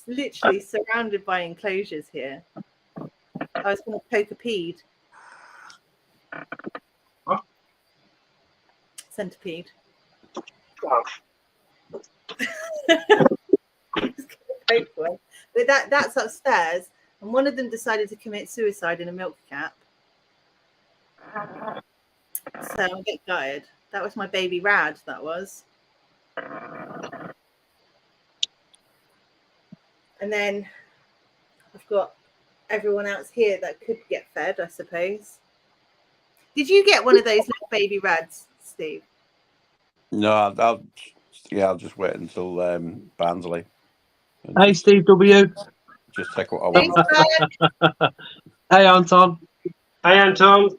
literally surrounded by enclosures here. I was going to poke a pede. What? Centipede. Oh. But that's upstairs, and one of them decided to commit suicide in a milk cap. So I'm a bit gutted. That was my baby Rad, that was. And then I've got everyone else here that could get fed, I suppose. Did you get one of those little baby Rads, Steve? No, I'll just wait until Barnsley. Hey, Steve W. Just take what I want. Hey, Anton. Hey, Anton.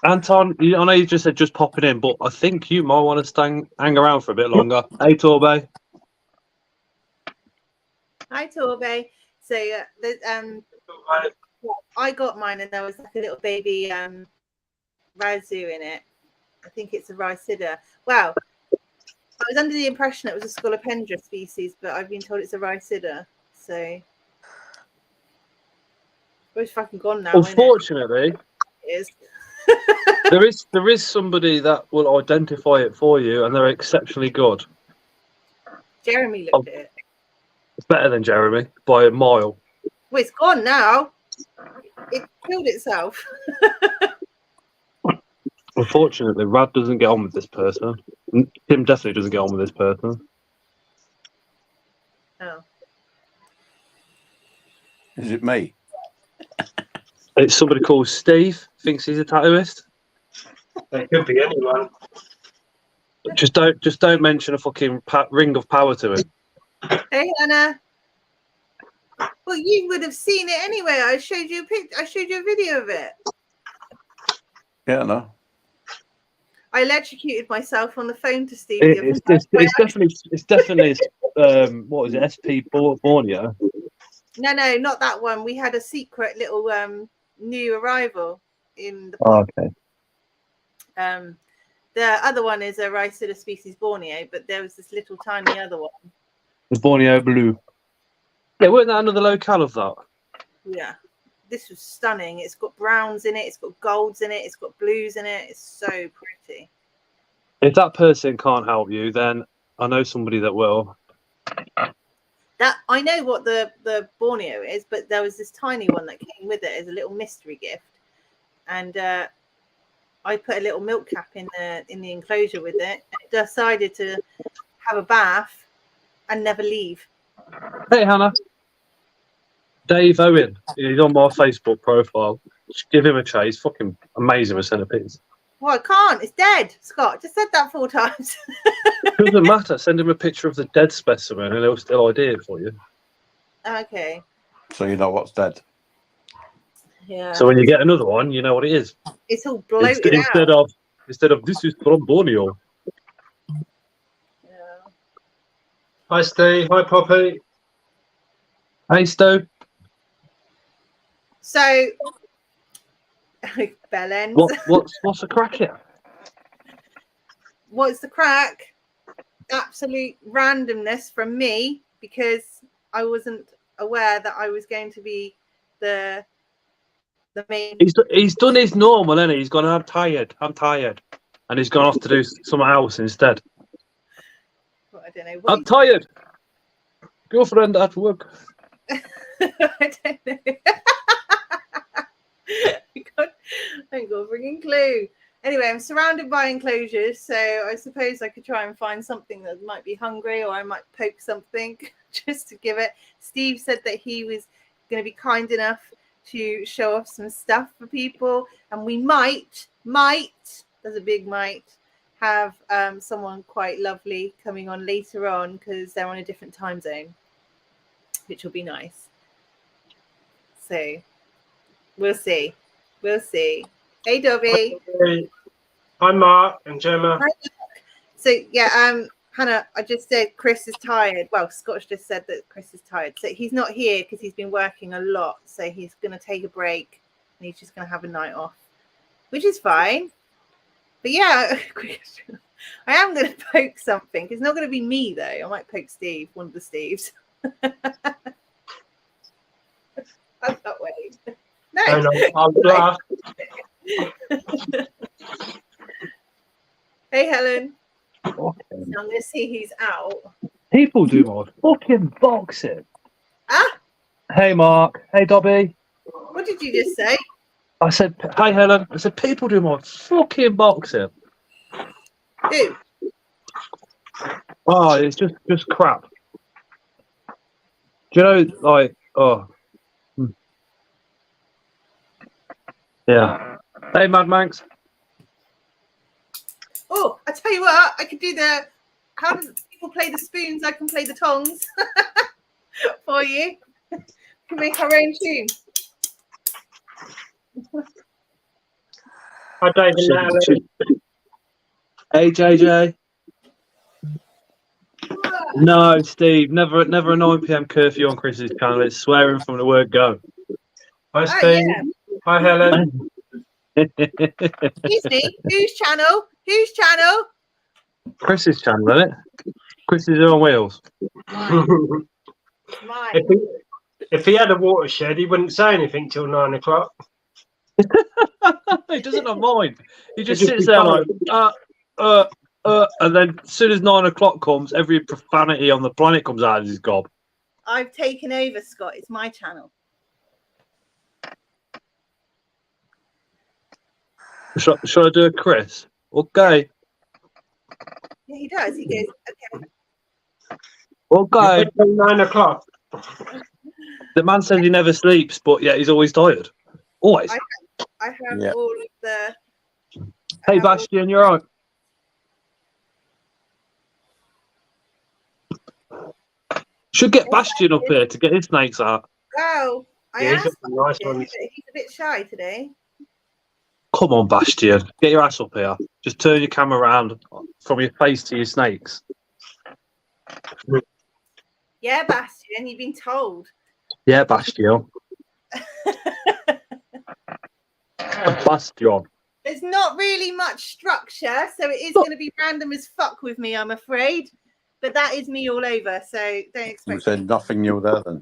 Anton, I know you just said just popping in, but I think you might want to hang around for a bit longer. Hey, Torbe. Hi, Torbe. So, I got mine, and there was like a little baby Razu in it. I think it's a Rhysidia. Wow. I was under the impression it was a Scolopendra species, but I've been told it's a Rhysidia. So, it's fucking gone now. Unfortunately, it is. there is somebody that will identify it for you, and they're exceptionally good. Jeremy looked at it. It's better than Jeremy by a mile. Well, it's gone now. It killed itself. Unfortunately, Rad doesn't get on with this person. Tim definitely doesn't get on with this person. Oh. Is it me? It's somebody called Steve. Thinks he's a tattooist. It could be anyone. Just don't mention a fucking ring of power to him. Hey, Hannah. Well, you would have seen it anyway. I showed you a video of it. Yeah, no. I electrocuted myself on the phone to Steve. It's definitely what is it? SP Borneo. No, not that one. We had a secret little new arrival in the park. Oh, okay. The other one is a Rhysidia species Borneo, but there was this little tiny other one. The Borneo blue. Yeah, weren't that another locale of that? Yeah. This was stunning. It's got browns in it. It's got golds in it. It's got blues in it. It's so pretty. If that person can't help you, then I know somebody that will. That I know what the Borneo is, but there was this tiny one that came with it as a little mystery gift, and I put a little milk cap in the enclosure with it. It decided to have a bath and never leave. Hey, Hannah. Dave Owen. He's on my Facebook profile. Just give him a chase. He's fucking amazing with centipedes. Well, I can't. It's dead, Scott. Just said that 4 times. Doesn't matter. Send him a picture of the dead specimen and he'll still ID it for you. Okay. So you know what's dead. Yeah. So when you get another one, you know what it is. It's all bloated instead out. Instead of this is from Borneo. Yeah. Hi, Steve. Hi, Poppy. Hey, Sto. So, Bellends. What's the crack here? What's the crack? Absolute randomness from me, because I wasn't aware that I was going to be the main. He's done his normal, hasn't he? He's gone, I'm tired, and he's gone off to do something else instead. Well, I don't know. I'm tired. Girlfriend at work. I don't know. I ain't got a freaking clue. Anyway, I'm surrounded by enclosures, so I suppose I could try and find something that might be hungry, or I might poke something just to give it. Steve said that he was going to be kind enough to show off some stuff for people, and we might, there's a big might, have someone quite lovely coming on later on, because they're on a different time zone, which will be nice. So we'll see. Hey, Dobby. Hi, Mark and Gemma. Hi, Mark. So yeah, Hannah, I just said Chris is tired. Well, Scott's just said that Chris is tired. So he's not here because he's been working a lot. So he's going to take a break and he's just going to have a night off, which is fine. But yeah, I am going to poke something. It's not going to be me, though. I might poke Steve, one of the Steves. That's not way. No. And I'm bluffed. Hey, Helen. Fucking- I'm going to see who's out. People do my fucking boxing. Ah, Hey, Mark. Hey, Dobby. what did you just say? I said, hi, Helen. I said, people do my fucking boxing. Who? Oh, it's just crap. Do you know, like, oh. Yeah. Hey, Mad Manx. Oh, I tell you what, I could do the. How do people play the spoons? I can play the tongs for you. We can make our own tune. Hi, David Natalie. Hey, JJ. No, Steve. Never a 9 p.m. curfew on Chris's channel. It's swearing from the word go. Hi, Oh, Steve. yeah. Hi, Helen. Excuse me. Whose channel? Whose channel? Chris's channel, isn't it? Chris's on wheels. Mine. Mine. if he had a watershed, he wouldn't say anything till 9 o'clock. He doesn't have mine. He just He'd sits be there fine. like, and then as soon as 9 o'clock comes, every profanity on the planet comes out of his gob. I've taken over, Scott. It's my channel. Shall I do a Chris? Okay. Yeah, he does. He goes, okay. Okay. Till 9 o'clock. The man says he never sleeps, but yeah, he's always tired. Always. I have Yeah. all of the. Hey, Bastion, you're on. Should get Bastion up here to get his snakes out. Wow. I Yeah, he's asked got some nice him, ones. but he's a bit shy today. Come on, Bastion. Get your ass up here. Just turn your camera around from your face to your snakes. Yeah, Bastion, you've been told. Yeah, Bastion. Bastion. There's not really much structure, so it is going to be random as fuck with me, I'm afraid. But that is me all over, so don't You expect. said nothing new there then.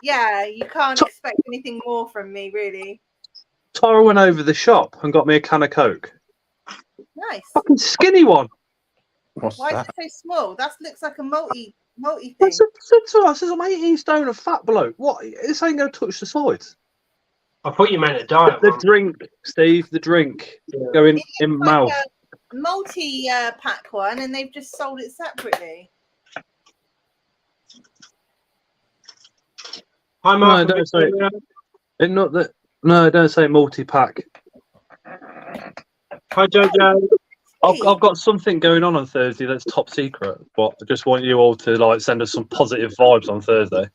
Yeah, you can't expect anything more from me, really. Tara went over the shop and got me a can of Coke. Nice. Fucking skinny one. What's Why is that? it so small? That looks like a multi I thing. said to her, I says, I'm 18 stone of fat bloke. What? This ain't going to touch the sides. I thought you meant a diet The one. drink, Steve, the drink. Yeah. Go in Like mouth. a multi-pack one, and they've just sold it separately. Hi, Mark. No, don't say it. Not that. No, don't say multi-pack. Hi, Jojo. I've got something going on Thursday that's top secret, but I just want you all to like send us some positive vibes on Thursday.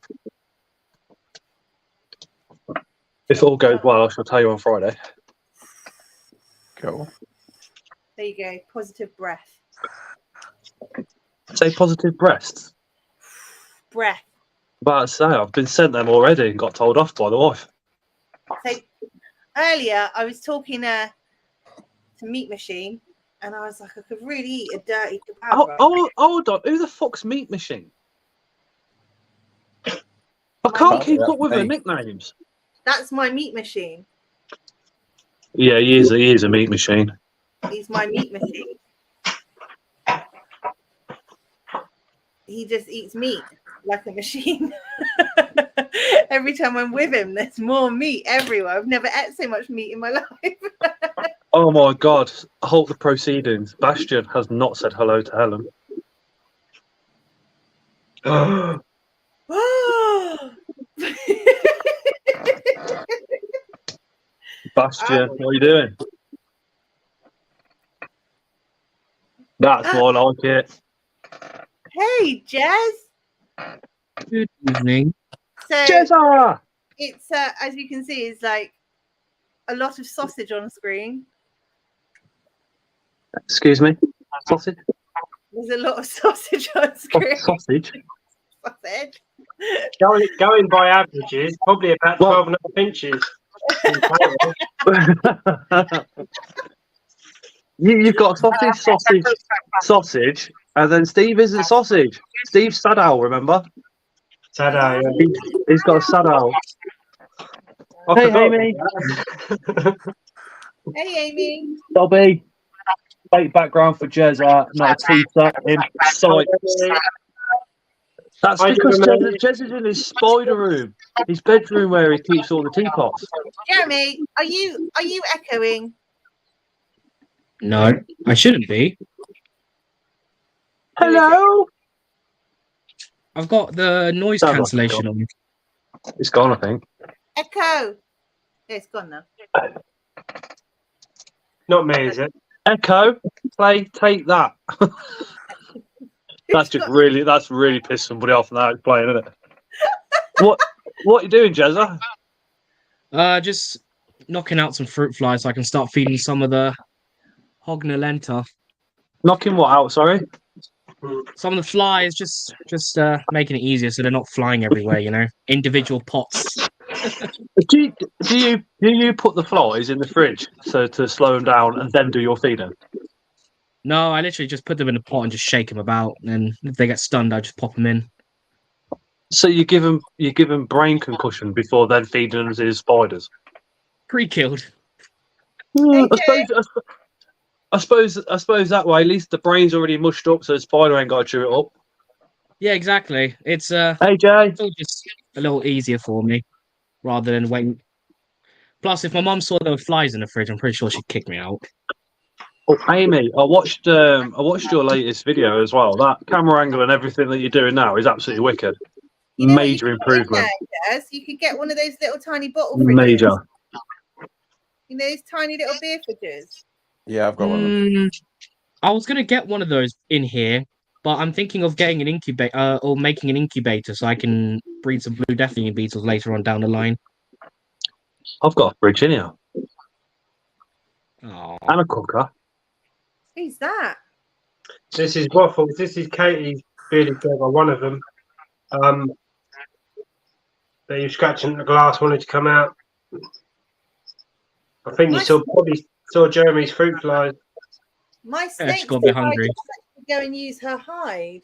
If all goes well, I shall tell you on Friday. Cool. There you go. Positive breath. Say positive breasts. Breath. About to say, I've been sent them already and got told off by the wife. So earlier, I was talking to Meat Machine, and I was like, I could really eat a dirty kebab. Hold on. Who the fuck's Meat Machine? I can't keep up with her nicknames. That's my Meat Machine. Yeah, he is a meat machine. He's my meat machine. He just eats meat like a machine. Every time I'm with him, there's more meat everywhere. I've never ate so much meat in my life. Oh my god. Halt the proceedings. Bastion has not said hello to Helen. Bastion, what are you doing? That's more like it. Hey, Jez. Good evening. So Jezza! it's as you can see, it's like a lot of sausage on screen. Excuse me? Sausage? There's a lot of sausage on screen. Sausage? Sausage. Going by averages, probably about 12 and a half inches. You've got sausage, and then Steve isn't sausage. Steve's Sadal, remember? Shadow. He's got a sad out. I Hey, forgot Amy. Hey, Amy. Dobby. Fake background for Jezza, not a t-shirt in sight. That's Hi, because Jeremy. Jez is in his spider room, his bedroom where he keeps all the teapots. Jeremy, are you echoing? No, I shouldn't be. Who is it? Hello. I've got the noise Sounds like it's cancellation on. It's gone, I think. Echo. Yeah, it's gone now. Not me, is it? Echo, play, take that. That's Who's really pissed somebody off now it's playing, isn't it? What are you doing, Jezza? Just knocking out some fruit flies so I can start feeding some of the hognolenta. Knocking what out, sorry? Some of the flies, just making it easier so they're not flying everywhere. You know, individual pots. Do you put the flies in the fridge so to slow them down and then do your feeding? No, I literally just put them in a pot and just shake them about, and if they get stunned, I just pop them in. So you give them brain concussion before then feeding them to the spiders. Pre-killed. I suppose that way at least the brain's already mushed up, so the spider ain't got to chew it up. Yeah, exactly. It's Hey Jay, still just a little easier for me rather than waiting. Plus, if my mum saw there were flies in the fridge, I'm pretty sure she'd kick me out. oh, Amy, I watched your latest video as well. That camera angle and everything that you're doing now is absolutely wicked. You know what you Major could get improvement. there, Jess? You could get one of those little tiny bottle fridges. Major. You know, those tiny little beer fridges. Yeah, I've got one of them. I was gonna get one of those in here, but I'm thinking of getting an incubator or making an incubator so I can breed some blue deafening beetles later on down the line. I've got a fridge in here Oh, and a cooker. Who's that? This is Waffles. This is Katie's bearded dog, or one of them. That you're scratching the glass, wanted to come out. I think you probably saw Jeremy's fruit flies. My yeah, snake she's gonna be hungry. go and use her hide.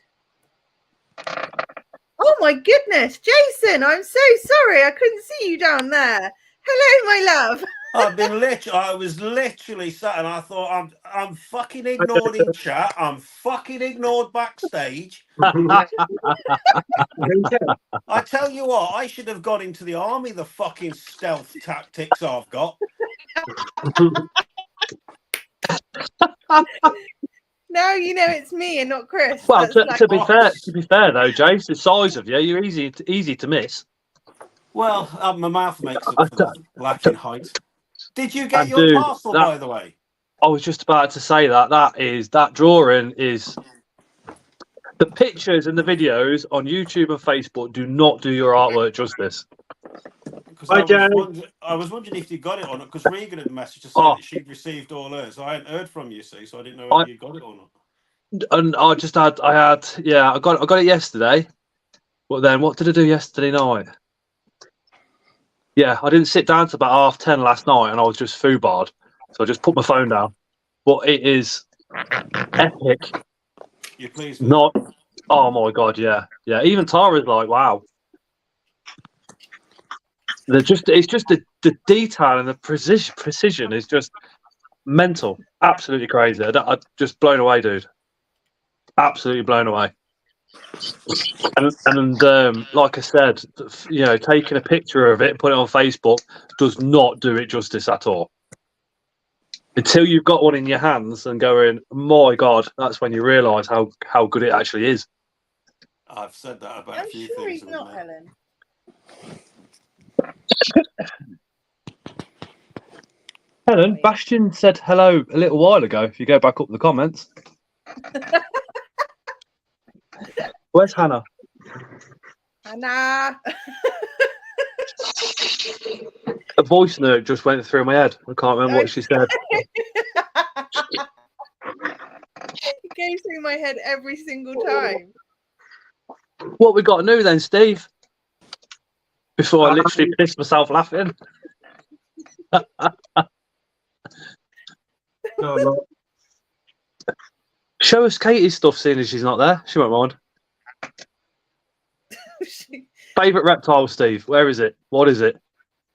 Oh my goodness, Jason! I'm so sorry. I couldn't see you down there. Hello, my love. I was literally sat and I thought I'm fucking ignored in chat. I'm fucking ignored backstage. I tell you what, I should have got into the army. The fucking stealth tactics I've got. Now you know it's me and not Chris. Well, That's to be fair though, Jace, the size of you, you're easy to miss. Well, my mouth makes up for the lack in height. Did you get your Dude, parcel, by the way? I was just about to say that drawing is the pictures and the videos on YouTube and Facebook do not do your artwork justice. Because Hi, Jan. I was wondering if you got it or not. Because Regan had messaged to say that she'd received all hers. I hadn't heard from you, see, so I didn't know whether you got it or not. And I got it yesterday. But then what did I do yesterday night? Yeah, I didn't sit down till about 10:30 last night, and I was just foobarred, so I just put my phone down. But it is epic. You pleased? Not, oh my god, yeah. Even Tara's like, wow. It's just the detail and the precision is just mental, absolutely crazy. I'm just blown away, dude. Absolutely blown away. And like I said, you know, taking a picture of it and putting it on Facebook does not do it justice at all. Until you've got one in your hands and going, my God, that's when you realise how good it actually is. I've said that about I'm a few sure things. he's not, Helen. Helen, Bastion said hello a little while ago. If you go back up the comments. Where's Hannah? Hannah. A voice note just went through my head. I can't remember what she said. It goes through my head every single time. What we got to do then, Steve? Before I literally pissed myself laughing. Show us Katie's stuff, seeing as she's not there. She won't mind. Favourite reptile, Steve? Where is it? What is it?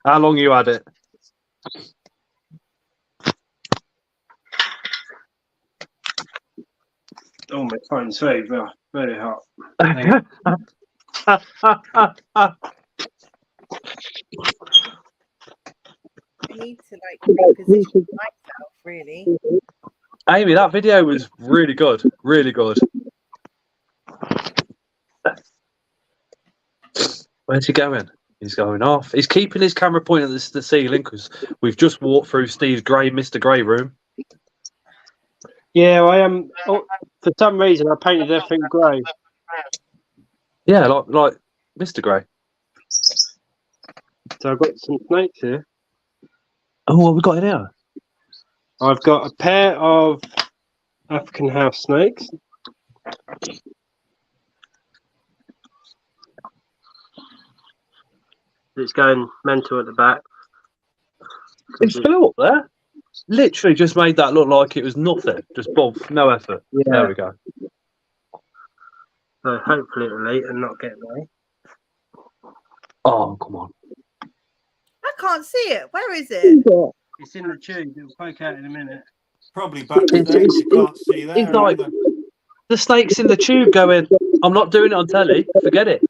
How long you had it? Oh, my phone's very, very hot. I need to like reposition myself, really. Amy, that video was really good. Really good. Where's he going? He's going off. He's keeping his camera pointed at the ceiling because we've just walked through Steve's grey, Mr. Grey room. Yeah, I am. For some reason, I painted everything grey. Yeah, like Mr. Grey. So I've got some snakes here. Oh, what have we got in here? I've got a pair of African house snakes. It's going mental at the back. It's still up there. Literally just made that look like it was nothing. Just bob, no effort. Yeah. There we go. So hopefully it'll eat and not get away. Oh, come on. I can't see it. Where is it? It's in the tube. It'll poke out in a minute. Probably backstage. You can't see that. It's like the snake's in the tube going, I'm not doing it on telly. Forget it.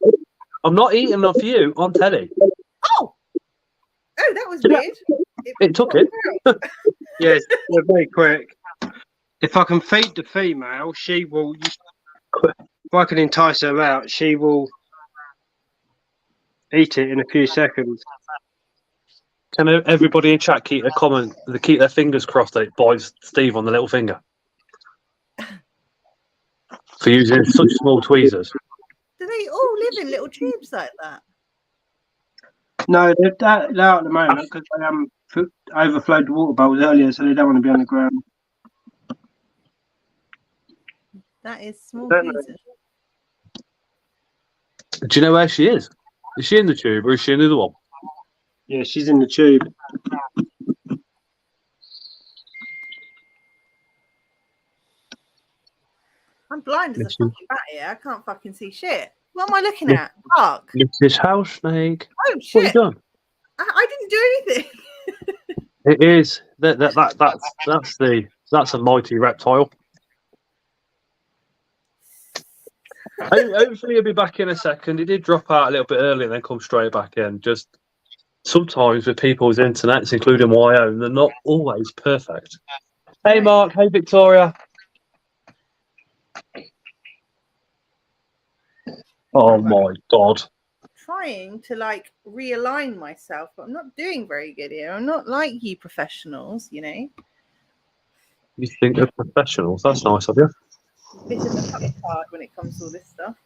I'm not eating off you on telly. Oh, that was weird. It took it. Yes, they're very quick. If I can feed the female, she will. If I can entice her out, she will eat it in a few seconds. Can everybody in chat keep their fingers crossed that it bites Steve on the little finger for using such small tweezers? Do they all live in little tubes like that? No, they're out at the moment because they overflowed the water bowls earlier, so they don't want to be on the ground. That is small Don't know. tweezers. Do you know where she is? Is she in the tube or is she in the other one? Yeah, she's in the tube. I'm blind as a fucking bat here. I can't fucking see shit. What am I looking at? Fuck. Mrs. House Snake. Oh What have you shit. done? I didn't do anything. It is that's a mighty reptile. Hopefully he'll be back in a second. He did drop out a little bit early and then come straight back in. Just sometimes with people's internets, including my own, they're not always perfect. Hey Mark, hey Victoria. Oh my god. Trying to like realign myself, but I'm not doing very good here. I'm not like you professionals, you know. You think they're professionals? That's nice of you. Bit of a fuck card when it comes to all this stuff.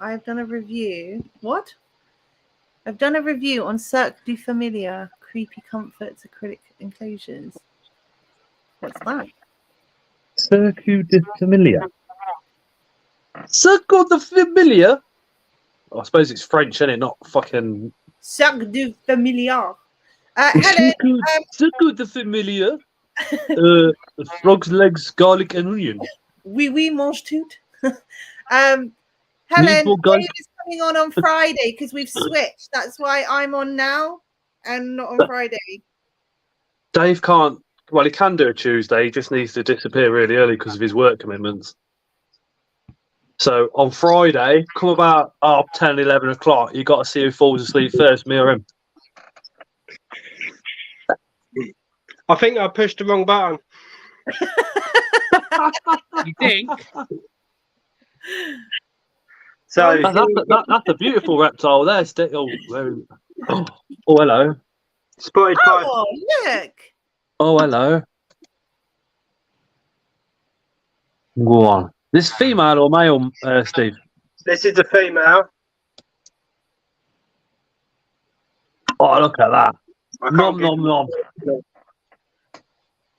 I've done a review. What? I've done a review on Cirque du Familiar, creepy comforts, acrylic enclosures. What's that? Cirque du Familiar. Cirque du Familiar? I suppose it's French, isn't it? Not fucking... Cirque du Familiar. Helen, Cirque du Familiar. Frog's legs, garlic and onion. oui, mange tout. Helen, Dave is coming on Friday because we've switched. That's why I'm on now and not on Friday. Dave can't. Well, he can do a Tuesday. He just needs to disappear really early because of his work commitments. So on Friday, come about 10, 11 o'clock, you got to see who falls asleep first, me or him. I think I pushed the wrong button. You think? So That's a beautiful reptile there. Oh, hello. spotted pipe. Oh, look. Oh, hello. Go on. This female or male, Steve? This is a female. Oh, look at that. I Nom, can't nom, nom.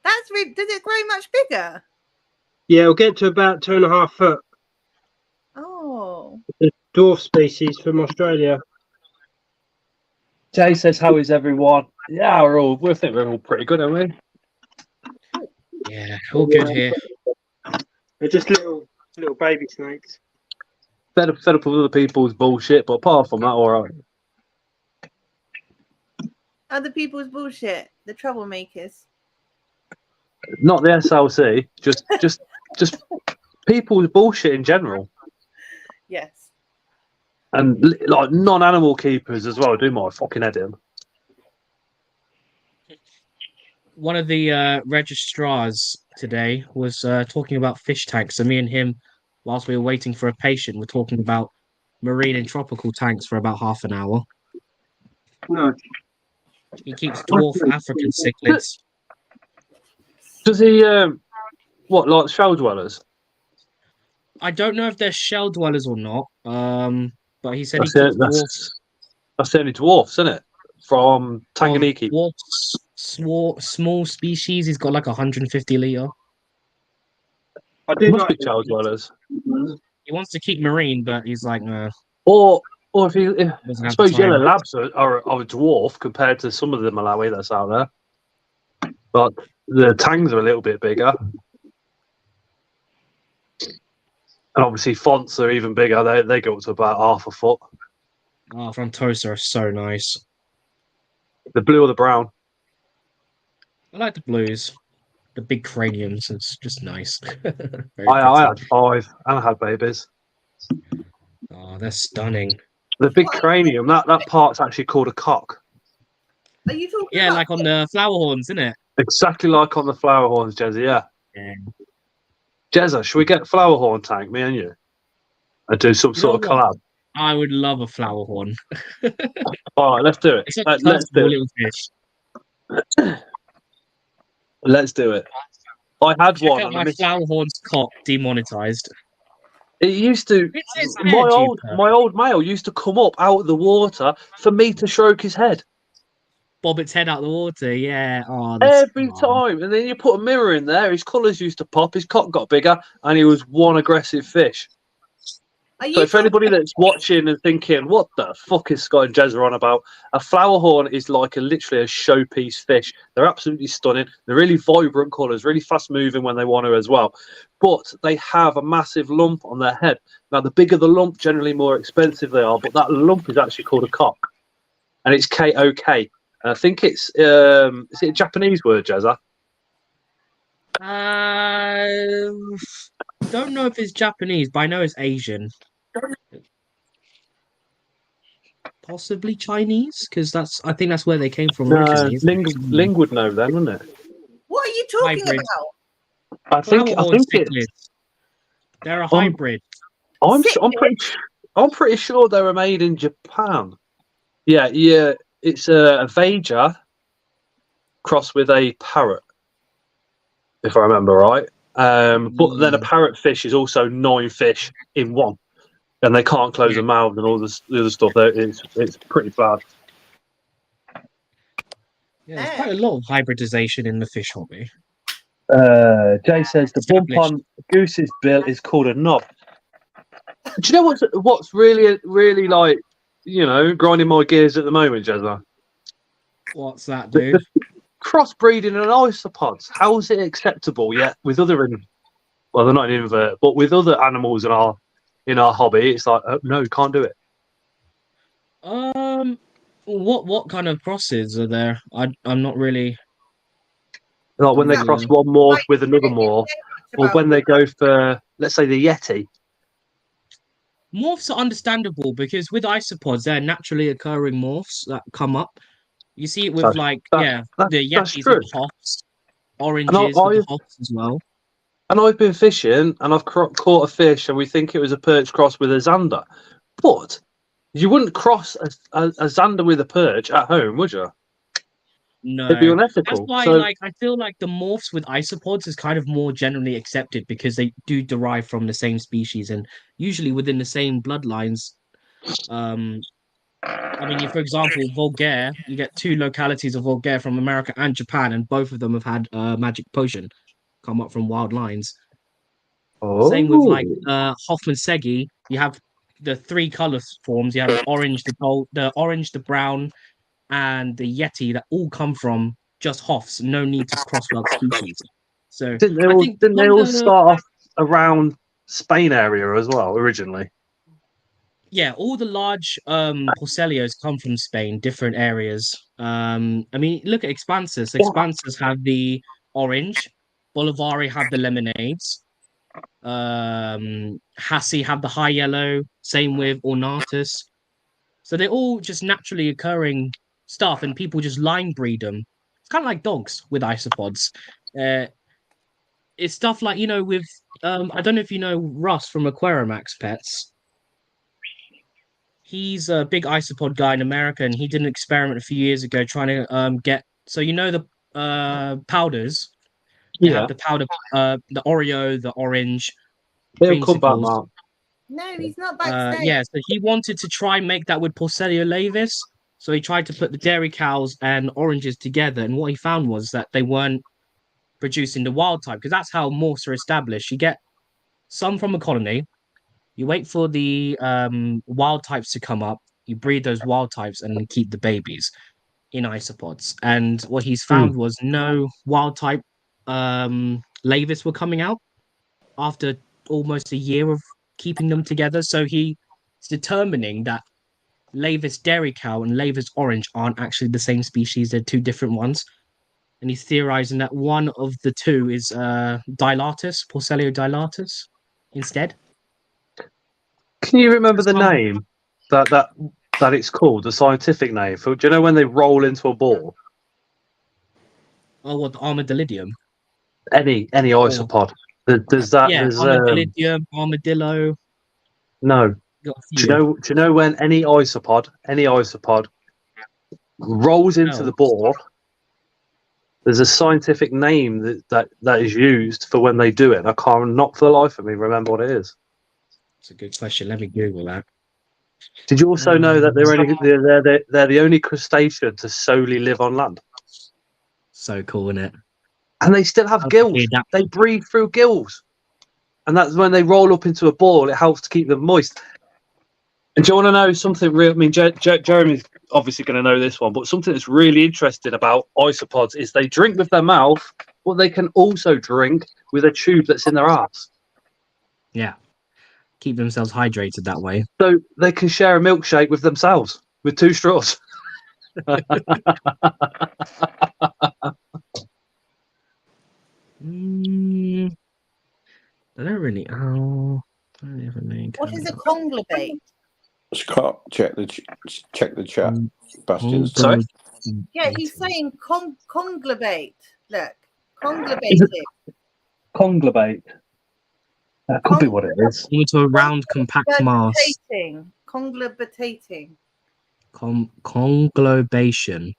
That's does it grow much bigger? Yeah, it'll get to about 2.5 foot. Oh. The dwarf species from Australia. Jay says, "How is everyone?" Yeah, we think we're all pretty good, aren't we? Yeah, all good here. They're just little Little baby snakes. Fed up with other people's bullshit, but apart from that, all right. Other people's bullshit. The troublemakers. Not the SLC, just people's bullshit in general, Yes. and like non-animal keepers as well. Do my fucking head in. One of the registrars today was talking about fish tanks. So me and him, whilst we were waiting for a patient, were talking about marine and tropical tanks for about half an hour. No. He keeps dwarf African cichlids. Does he what, like shell dwellers? I don't know if they're shell dwellers or not. But he said That's he the, keeps dwarfs. that's the only dwarfs, isn't it? From Tanganyika. Dwarfs, small species. He's got like 150 liter. I do Must like be shell dwellers. He wants to keep marine, but he's like, nah, Or if he, doesn't I have suppose the time. yellow labs are a dwarf compared to some of the Malawi that's out there. But the tangs are a little bit bigger. And obviously fonts are even bigger. They go up to about half a foot. Oh, Frontosa are so nice. The blue or the brown. I like the blues. The big craniums. It's just nice. Very I pretty. had 5 and I had babies. Oh, they're stunning. The big cranium, that part's actually called a cock. Are you talking Yeah, about like on the flower horns, isn't it? Exactly like on the flower horns, Jezza, yeah. Yeah. Jezza, should we get flower horn tank, me and you? And do some You sort know of what? collab? I would love a flower horn. All right, let's do it. It's a Let's comfortable do it. little fish. Let's do it. I had Check one. out And I my missed... flower horn's cock demonetized. It used to. It's his My head, my old male used to come up out of the water for me to stroke his head bob its head out of the water. Yeah. Oh, that's every time. And then you put a mirror in there. His colours used to pop. His cock got bigger, and he was one aggressive fish. Are you So for anybody talking- that's watching and thinking, what the fuck is Scott and Jezza on about? A flower horn is like literally a showpiece fish. They're absolutely stunning. They're really vibrant colours, really fast moving when they want to as well. But they have a massive lump on their head. Now, the bigger the lump, generally more expensive they are, but that lump is actually called a cock. And it's K-O-K. And I think it's, is it a Japanese word, Jezza? Don't know if it's Japanese, but I know it's Asian. Possibly Chinese, because I think that's where they came from No, originally. Ling would know then, wouldn't it? What are you talking Hybrid. about? I think Flower horn it's... cichlids. They're a hybrid. I'm pretty sure they were made in Japan. Yeah. It's a Vager crossed with a parrot, if I remember right. But then a parrotfish is also 9 fish in one, and they can't close their mouth and all the other stuff. It's pretty bad. Yeah, there's quite a lot of hybridization in the fish hobby. Jay says the bump on Goose's bill is called a knob. Do you know what's really like, grinding my gears at the moment, Jezza? What's that, dude? Crossbreeding and isopods. How is it acceptable yet with other well, they're not an invert, but with other animals in our hobby, it's like, oh, no, you can't do it. What kind of crosses are there? I'm not really. Like when they Yeah. cross one morph with another morph, or when they go for, let's say, the Yeti. Morphs are understandable because with isopods, they're naturally occurring morphs that come up. You see it with That's- the that's Yetis true. with hops, oranges with the hops as well. And I've been fishing, and I've caught a fish, and we think it was a perch cross with a zander. But you wouldn't cross a zander with a perch at home, would you? No, It'd be unethical. that's why, So, I feel like the morphs with isopods is kind of more generally accepted because they do derive from the same species and usually within the same bloodlines. I mean, for example, Vulgaire, you get 2 localities of Vulgaire from America and Japan, and both of them have had magic potion come up from wild lines. Same with Hoffman Segi, you have the 3 color forms. You have the orange, the gold, the orange, the brown, and the Yeti that all come from just Hoffs. No need to cross wild species. So didn't they I all, think didn't they all start off around Spain area as well originally? Yeah, all the large Porcelios come from Spain, different areas. I mean, look at Expansus. Expansus have the orange, Bolivari have the lemonades, Hassi have the high yellow, same with Ornatus. So they're all just naturally occurring stuff, and people just line breed them. It's kind of like dogs with isopods. Uh, it's stuff like, with I don't know if you know Russ from Aquarimax Pets. He's a big isopod guy in America, and he did an experiment a few years ago trying to get, so the powders. They Yeah, have the powder, the Oreo, the orange it'll come back, creamsicles. Mark. No, he's not backstage. Yeah, so he wanted to try and make that with Porcelio laevis. So he tried to put the dairy cows and oranges together, and what he found was that they weren't producing the wild type, because that's how morphs are established. You get some from a colony, you wait for the wild types to come up, you breed those wild types, and then keep the babies in isopods. And what he's found was no wild type laevis were coming out after almost a year of keeping them together. So he's determining that laevis dairy cow and laevis orange aren't actually the same species; they're two different ones. And he's theorizing that one of the two is dilatus, Porcelio dilatus, instead. Can you remember the Some- name that it's called? The scientific name? Do you know when they roll into a ball? Oh, what, the armadillidium? Any isopod. There's that. Yeah, There's armadillidium, armadillo. no. Got a Do you few. know? Do you know when any isopod rolls into No. the ball? There's a scientific name that is used for when they do it. I can't, not for the life of me, remember what it is. It's a good question. Let me Google that. Did you also know that they're the only crustacean to solely live on land, So cool, isn't it? and they still have gills? That. They breathe through gills, and that's when they roll up into a ball. It helps to keep them moist. And do you want to know something real? I mean, Jeremy's obviously going to know this one, but something that's really interesting about isopods is they drink with their mouth, but they can also drink with a tube that's in their ass. Yeah. Keep themselves hydrated that way. So they can share a milkshake with themselves with two straws. I don't really. Oh, I don't have a name. What is a conglobate? Scott, check the chat, Bastions. Sorry? Yeah, he's saying conglobate. Look, conglobating. Conglobate. That could be what it is. Into a round, compact mass. Conglobatating. Conglobation.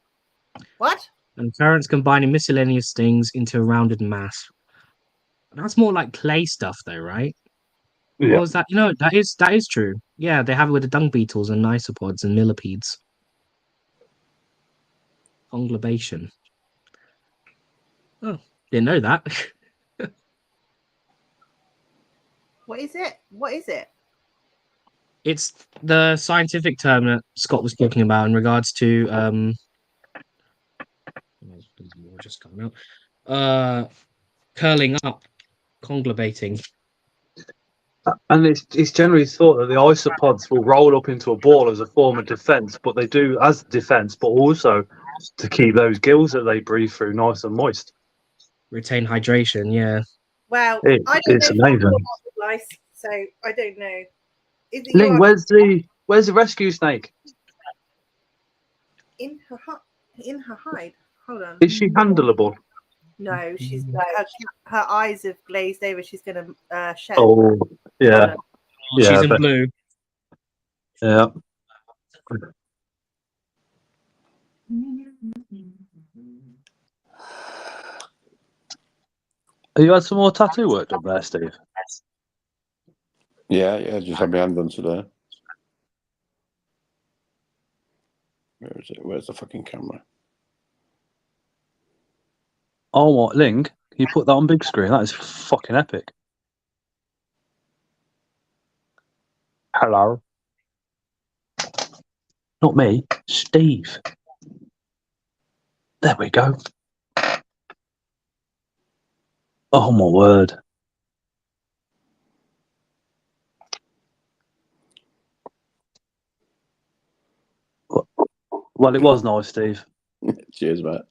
What? And currents combining miscellaneous things into a rounded mass. That's more like clay stuff, though, right? Yeah. Or is that? That is true. Yeah, they have it with the dung beetles and isopods and millipedes. Conglobation. Oh, didn't know that. What is it? What is it? It's the scientific term that Scott was talking about in regards to there's more just coming out. Curling up, conglobating. And it's generally thought that the isopods will roll up into a ball as a form of defense, but they do as defense, but also to keep those gills that they breathe through nice and moist. Retain hydration, yeah. Well, It's know amazing. lice, so I don't know. Is it Ling, where's the rescue snake? in her hide? Hold on. Is she handleable? No, she's her eyes have glazed over. She's gonna shed. Oh, yeah. Yeah, She's in blue. Yeah. Have you had some more tattoo work done there, Steve? Yeah, just had my hand done today. Where is it? Where's the fucking camera? Oh, what, Ling? Can you put that on big screen? That is fucking epic. Hello. Not me, Steve. There we go. Oh, my word. Well, it was nice, Steve. Cheers, mate.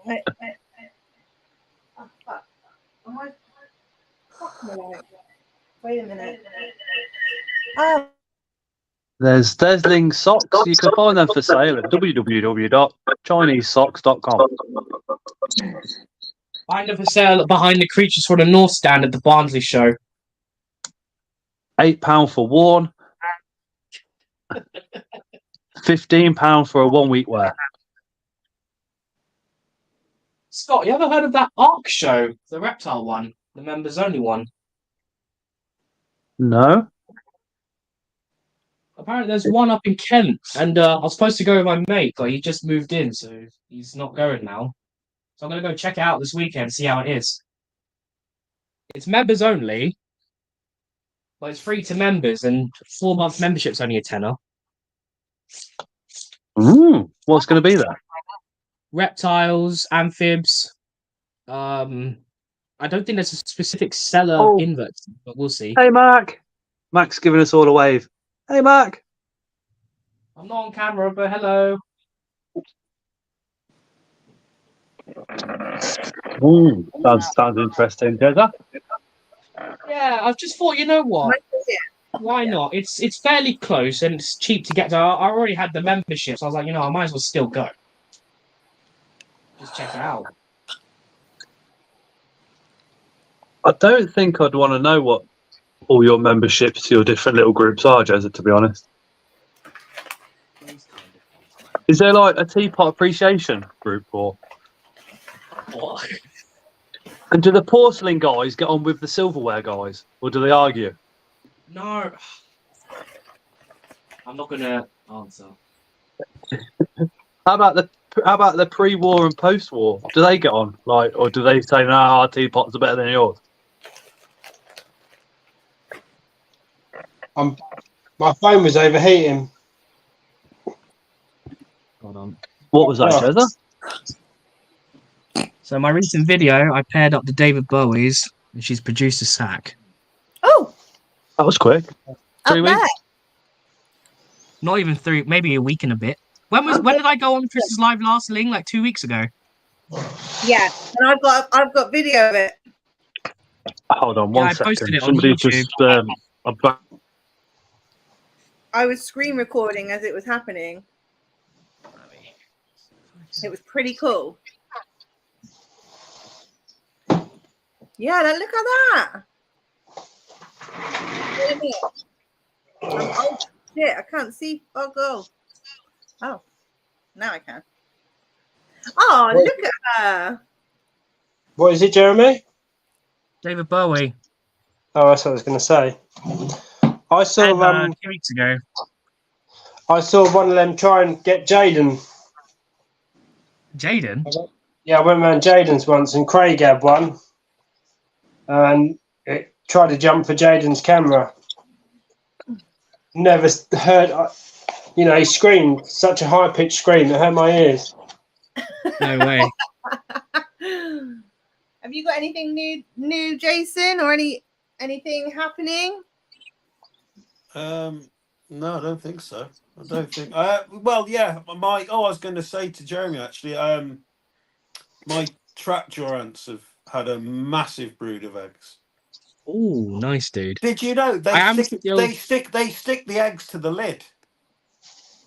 Wait, oh, fuck. Am I fucking alive? Wait a minute. Oh, There's Ling socks. You can find them for sale at www.chinesesocks.com. Find them for sale behind the Creatures from the North stand at the Barnsley show. £8 for worn. £15 for a 1 week wear. Scott, you ever heard of that ARC show? The reptile one, the members only one. No. Apparently, there's one up in Kent, and I was supposed to go with my mate, but he just moved in, so he's not going now. So I'm gonna go check it out this weekend, see how it is. It's members only, but it's free to members, and 4-month membership's only a tenner. What's going to be there? Reptiles, amphibs. I don't think there's a specific seller of inverts, but we'll see. Hey, Mark. Mac's giving us all a wave. Hey, Mark. I'm not on camera, but hello. Sounds interesting, Jezza. Yeah, I've just thought, you know what? Why not? It's fairly close and it's cheap to get to. I already had the membership, so I was like, you know, I might as well still go. Just check it out. I don't think I'd want to know what all your memberships to your different little groups are, Jezza, to be honest. Is there like a teapot appreciation group or? What? And do the porcelain guys get on with the silverware guys, or do they argue? No. I'm not gonna answer. How about the pre-war and post-war? Do they get on, like, or do they say no, our teapots are better than yours? My phone was overheating. Hold on. What was that, Jezza? So my recent video, I paired up the David Bowie's, and she's produced a sack. oh, That was quick. up 3 weeks. there. Not even 3, maybe a week and a bit. When did I go on Chris's live last, Ling? Like 2 weeks ago. Yeah, and I've got video of it. Hold on one I posted second. it on Somebody YouTube. just I'm back. I was screen recording as it was happening. It was pretty cool. Yeah, look at that. Wait a minute. Oh shit, I can't see. Oh, go. Oh, now I can. Oh, look at her. What is it, Jeremy? David Bowie. Oh, that's what I was going to say. I saw And, 2 weeks ago. I saw one of them try and get Jaden. Jaden? Yeah, I went round Jaden's once, and Craig had one, and it tried to jump for Jaden's camera. Never heard, you know, he screamed such a high pitched scream that hurt my ears. No way. Have you got anything new, Jason, or anything happening? No, I don't think so. I don't think. Well, yeah. I was going to say to Jeremy actually. My trapjaw ants have had a massive brood of eggs. Oh, nice, dude. Did you know they stick the eggs to the lid?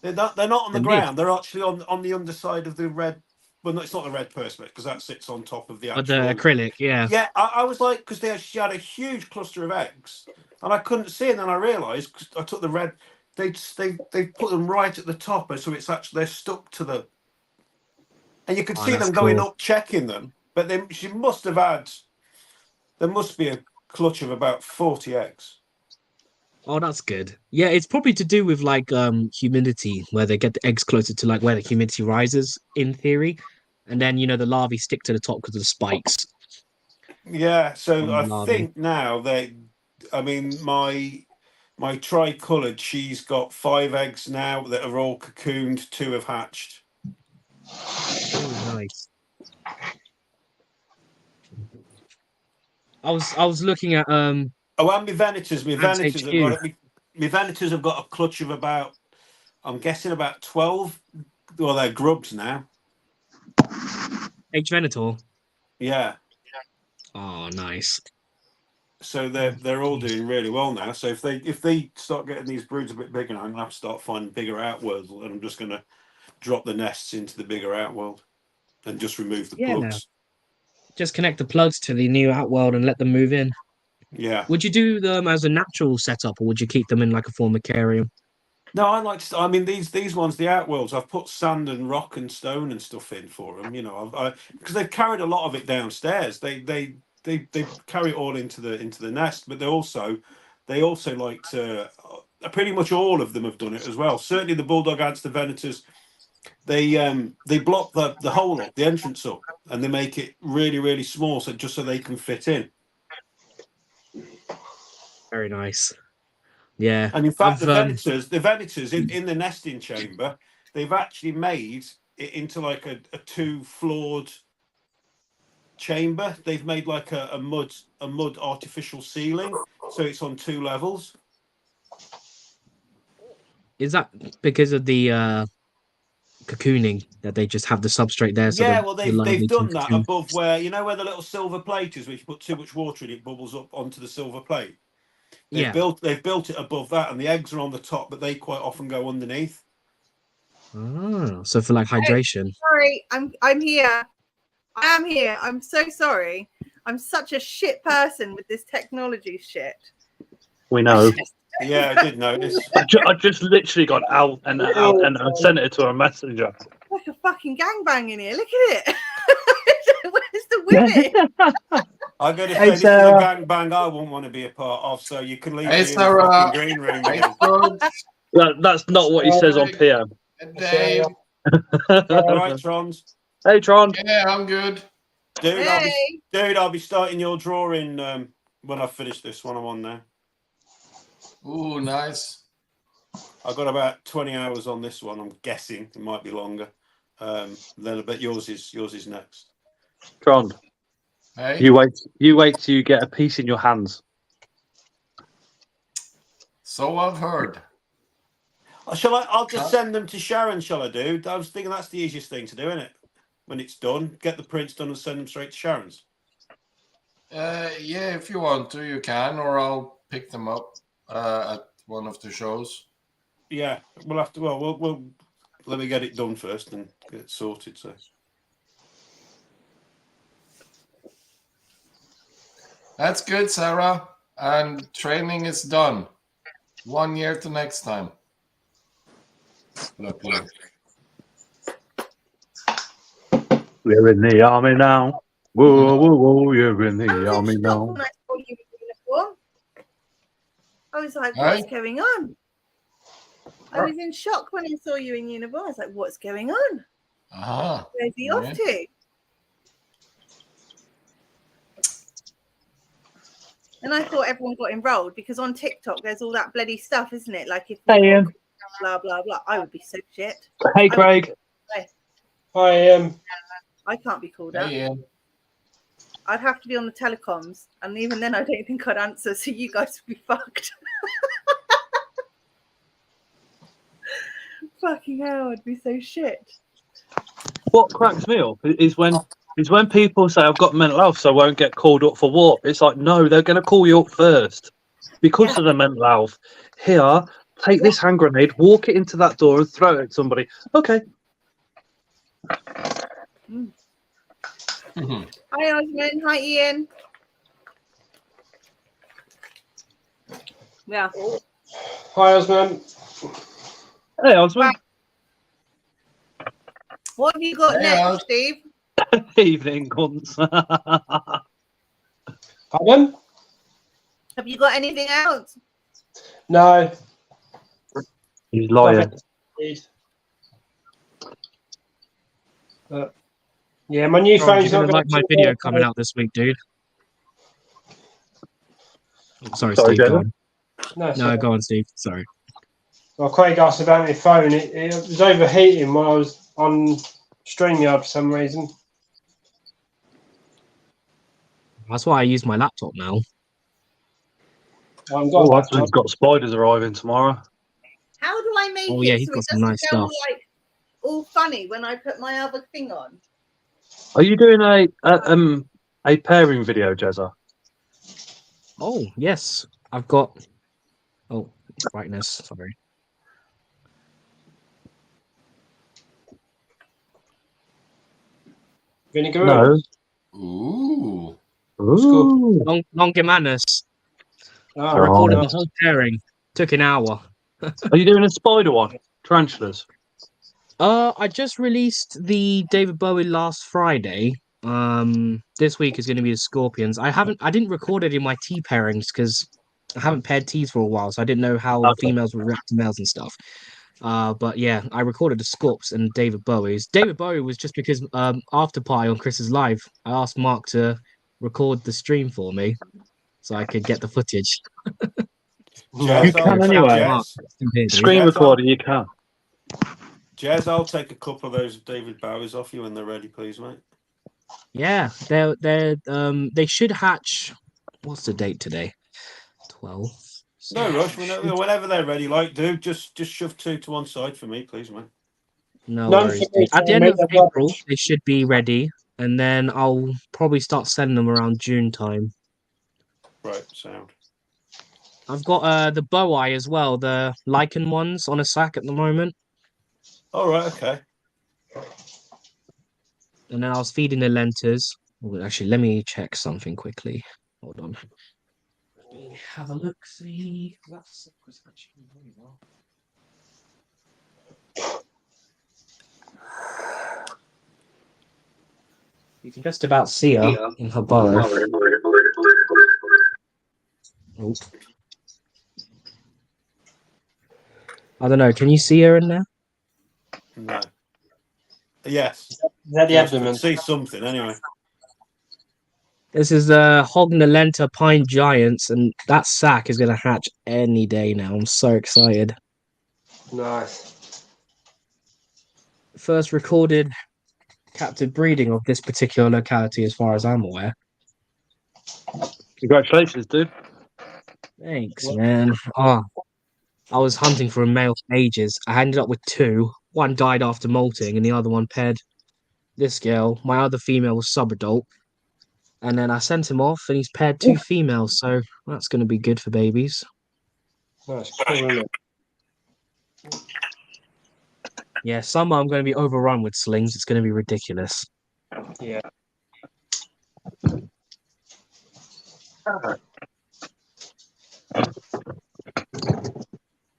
They're not on the ground. They're actually on the underside of the red. Well, no, it's not the red perspex because that sits on top of the actual. The acrylic, yeah. Yeah, I was like, because she had a huge cluster of eggs, and I couldn't see, and then I realised because I took the red. They put them right at the top, so it's actually they're stuck to the. And you could see them going up checking them, but she must have had. There must be a clutch of about 40 eggs. Oh, that's good. Yeah, it's probably to do with like humidity, where they get the eggs closer to like where the humidity rises, in theory, and then the larvae stick to the top because of the spikes. Yeah, so I think now my tricoloured, she's got 5 eggs now that are all cocooned. 2 have hatched. Oh, nice. I was looking at Oh, and my Venators HQ. have got a clutch of about I'm guessing about 12. Well, they're grubs now. H. Venator. Yeah. Oh, nice. So they're all doing really well now. So if they start getting these broods a bit bigger, I'm gonna have to start finding bigger outworlds, and I'm just gonna drop the nests into the bigger outworld and just remove the Yeah. plugs. Just connect the plugs to the new Outworld and let them move in. Yeah. Would you do them as a natural setup, or would you keep them in like a formicarium? No, I like to. I mean, these ones, the outworlds, I've put sand and rock and stone and stuff in for them. You know, because they've carried a lot of it downstairs. They carry it all into the nest, but they also like to. Pretty much all of them have done it as well. Certainly the bulldog ants, the venators, they block the hole up, the entrance up, and they make it really really small, so just so they can fit in. Very nice. Yeah. And in fact, I've the venators in the nesting chamber, they've actually made it into like a two-floored chamber. They've made like a mud artificial ceiling, so it's on 2 levels. Is that because of the cocooning that they just have the substrate there? So Yeah, well, the larvae they've can done that cocoon? above where where the little silver plate is, which you put too much water in, it bubbles up onto the silver plate. They've built it above that, and the eggs are on the top, but they quite often go underneath. Ah, so for like hydration. Sorry, I'm here. I am here. I'm so sorry. I'm such a shit person with this technology shit. We know. Yeah, I did notice. I just literally got out and I sent it to a messenger. Like a fucking gangbang in here. Look at it. Where's the women? I'm going to say Hey, this is a Sarah. gangbang I wouldn't want to be a part of, so you can leave Hey, me in the Sarah. fucking green room Hey, again. George. That's not what he says on PM. And Dave. All right, Trons. Hey, Tron. Yeah, I'm good. Dude, Hey. I'll be starting your drawing when I finish this one I'm on now. Ooh, nice. I've got about 20 hours on this one. I'm guessing it might be longer. Then I bet yours is next. Tron, Hey. you wait till you get a piece in your hands. So I've heard. I'll just send them to Sharon, shall I do? I was thinking that's the easiest thing to do, isn't it? When it's done, get the prints done and send them straight to Sharon's. Yeah, if you want to, you can, or I'll pick them up at one of the shows. Yeah, we'll have to. Well, we'll let me get it done first and get it sorted. So That's good, Sarah. And training is done. 1 year to next time. Look. We're in the army now. Whoa, whoa, whoa, you're in the army now. When I saw you in uniform. I was like, Hey? what's going on? I was in shock when I saw you in uniform. I was like, what's going on? Uh-huh. Where's he Yeah. off to? And I thought everyone got enrolled because on TikTok there's all that bloody stuff, isn't it? Like if Hey, Ian. blah blah blah. I would be so shit. Hey, Craig. I can't be called up. Hey, Ian. I'd have to be on the telecoms, and even then I don't think I'd answer, so you guys would be fucked. Fucking hell, I'd be so shit. What cracks me up is when people say I've got mental health, so I won't get called up for what. It's like, no, they're going to call you up first because of the mental health. Here, take this hand grenade, walk it into that door, and throw it at somebody. Okay. Hi Osman, hi Ian. Yeah. Hi, Osman. Hey, Osman. What have you got Hey, next, Os. Steve? Evening, cunts. Pardon? Have you got anything else? No. He's lying. Yeah, my new Bro, phone's you're not gonna like my video coming out this week, dude. Oh, sorry, Sorry, Steve. Go David. on. No, Go on, Steve. Sorry. Well, Craig asked about my phone. It was overheating when I was on StreamYard for some reason. That's why I use my laptop now. I haven't got a Oh, laptop. Osman's got spiders arriving tomorrow. How do I make Oh yeah, it he's so got it some doesn't nice go stuff. like all funny when I put my other thing on? Are you doing a pairing video, Jezza? Oh yes, I've got. Oh, brightness. Sorry. Vinegar. No. Ooh. Ooh. Longimanus. Oh, I recorded Oh. the whole pairing. Took an hour. Are you doing a spider one? Tarantulas. I just released the David Bowie last Friday. This week is going to be the Scorpions. I didn't record it in my tea pairings because I haven't paired teas for a while, so I didn't know how Okay. females would react to males and stuff. But yeah, I recorded the Scorps and David Bowie's. David Bowie was just because after party on Chris's live, I asked Mark to record the stream for me so I could get the footage. Jazz, You can anyway. Mark, still here, dude. Screen Jazz, recorder, you can. Jazz, I'll take a couple of those David Bowies off you when they're ready, please, mate. Yeah, they should hatch. What's the date today? 12. No rush. Whenever they're ready, like, dude, just shove 2 to one side for me, please, mate. No None worries, for me, dude. At the so end make of that April, rubbish. they should be ready, and then I'll probably start sending them around June time. Right, sound. I've got the Boei as well, the lichen ones on a sack at the moment, All right, okay. and then I was feeding the lentas. Well, actually, let me check something quickly. Hold on. Let me have a look. See, that's actually very well. You can just about see her in her burrow. Oh. I don't know. Can you see her in there? No. Yes. Is that the Just abdomen? see something anyway. This is Hognolenta Pine Giants, and that sack is going to hatch any day now. I'm so excited. Nice. First recorded captive breeding of this particular locality, as far as I'm aware. Congratulations, dude. Thanks, man. Oh, I was hunting for a male for ages. I ended up with 2. One died after molting, and the other one paired this girl. My other female was subadult. And then I sent him off, and he's paired 2 females, so that's going to be good for babies. Nice. Cool, isn't it? Yeah, summer I'm going to be overrun with slings. It's going to be ridiculous. Yeah.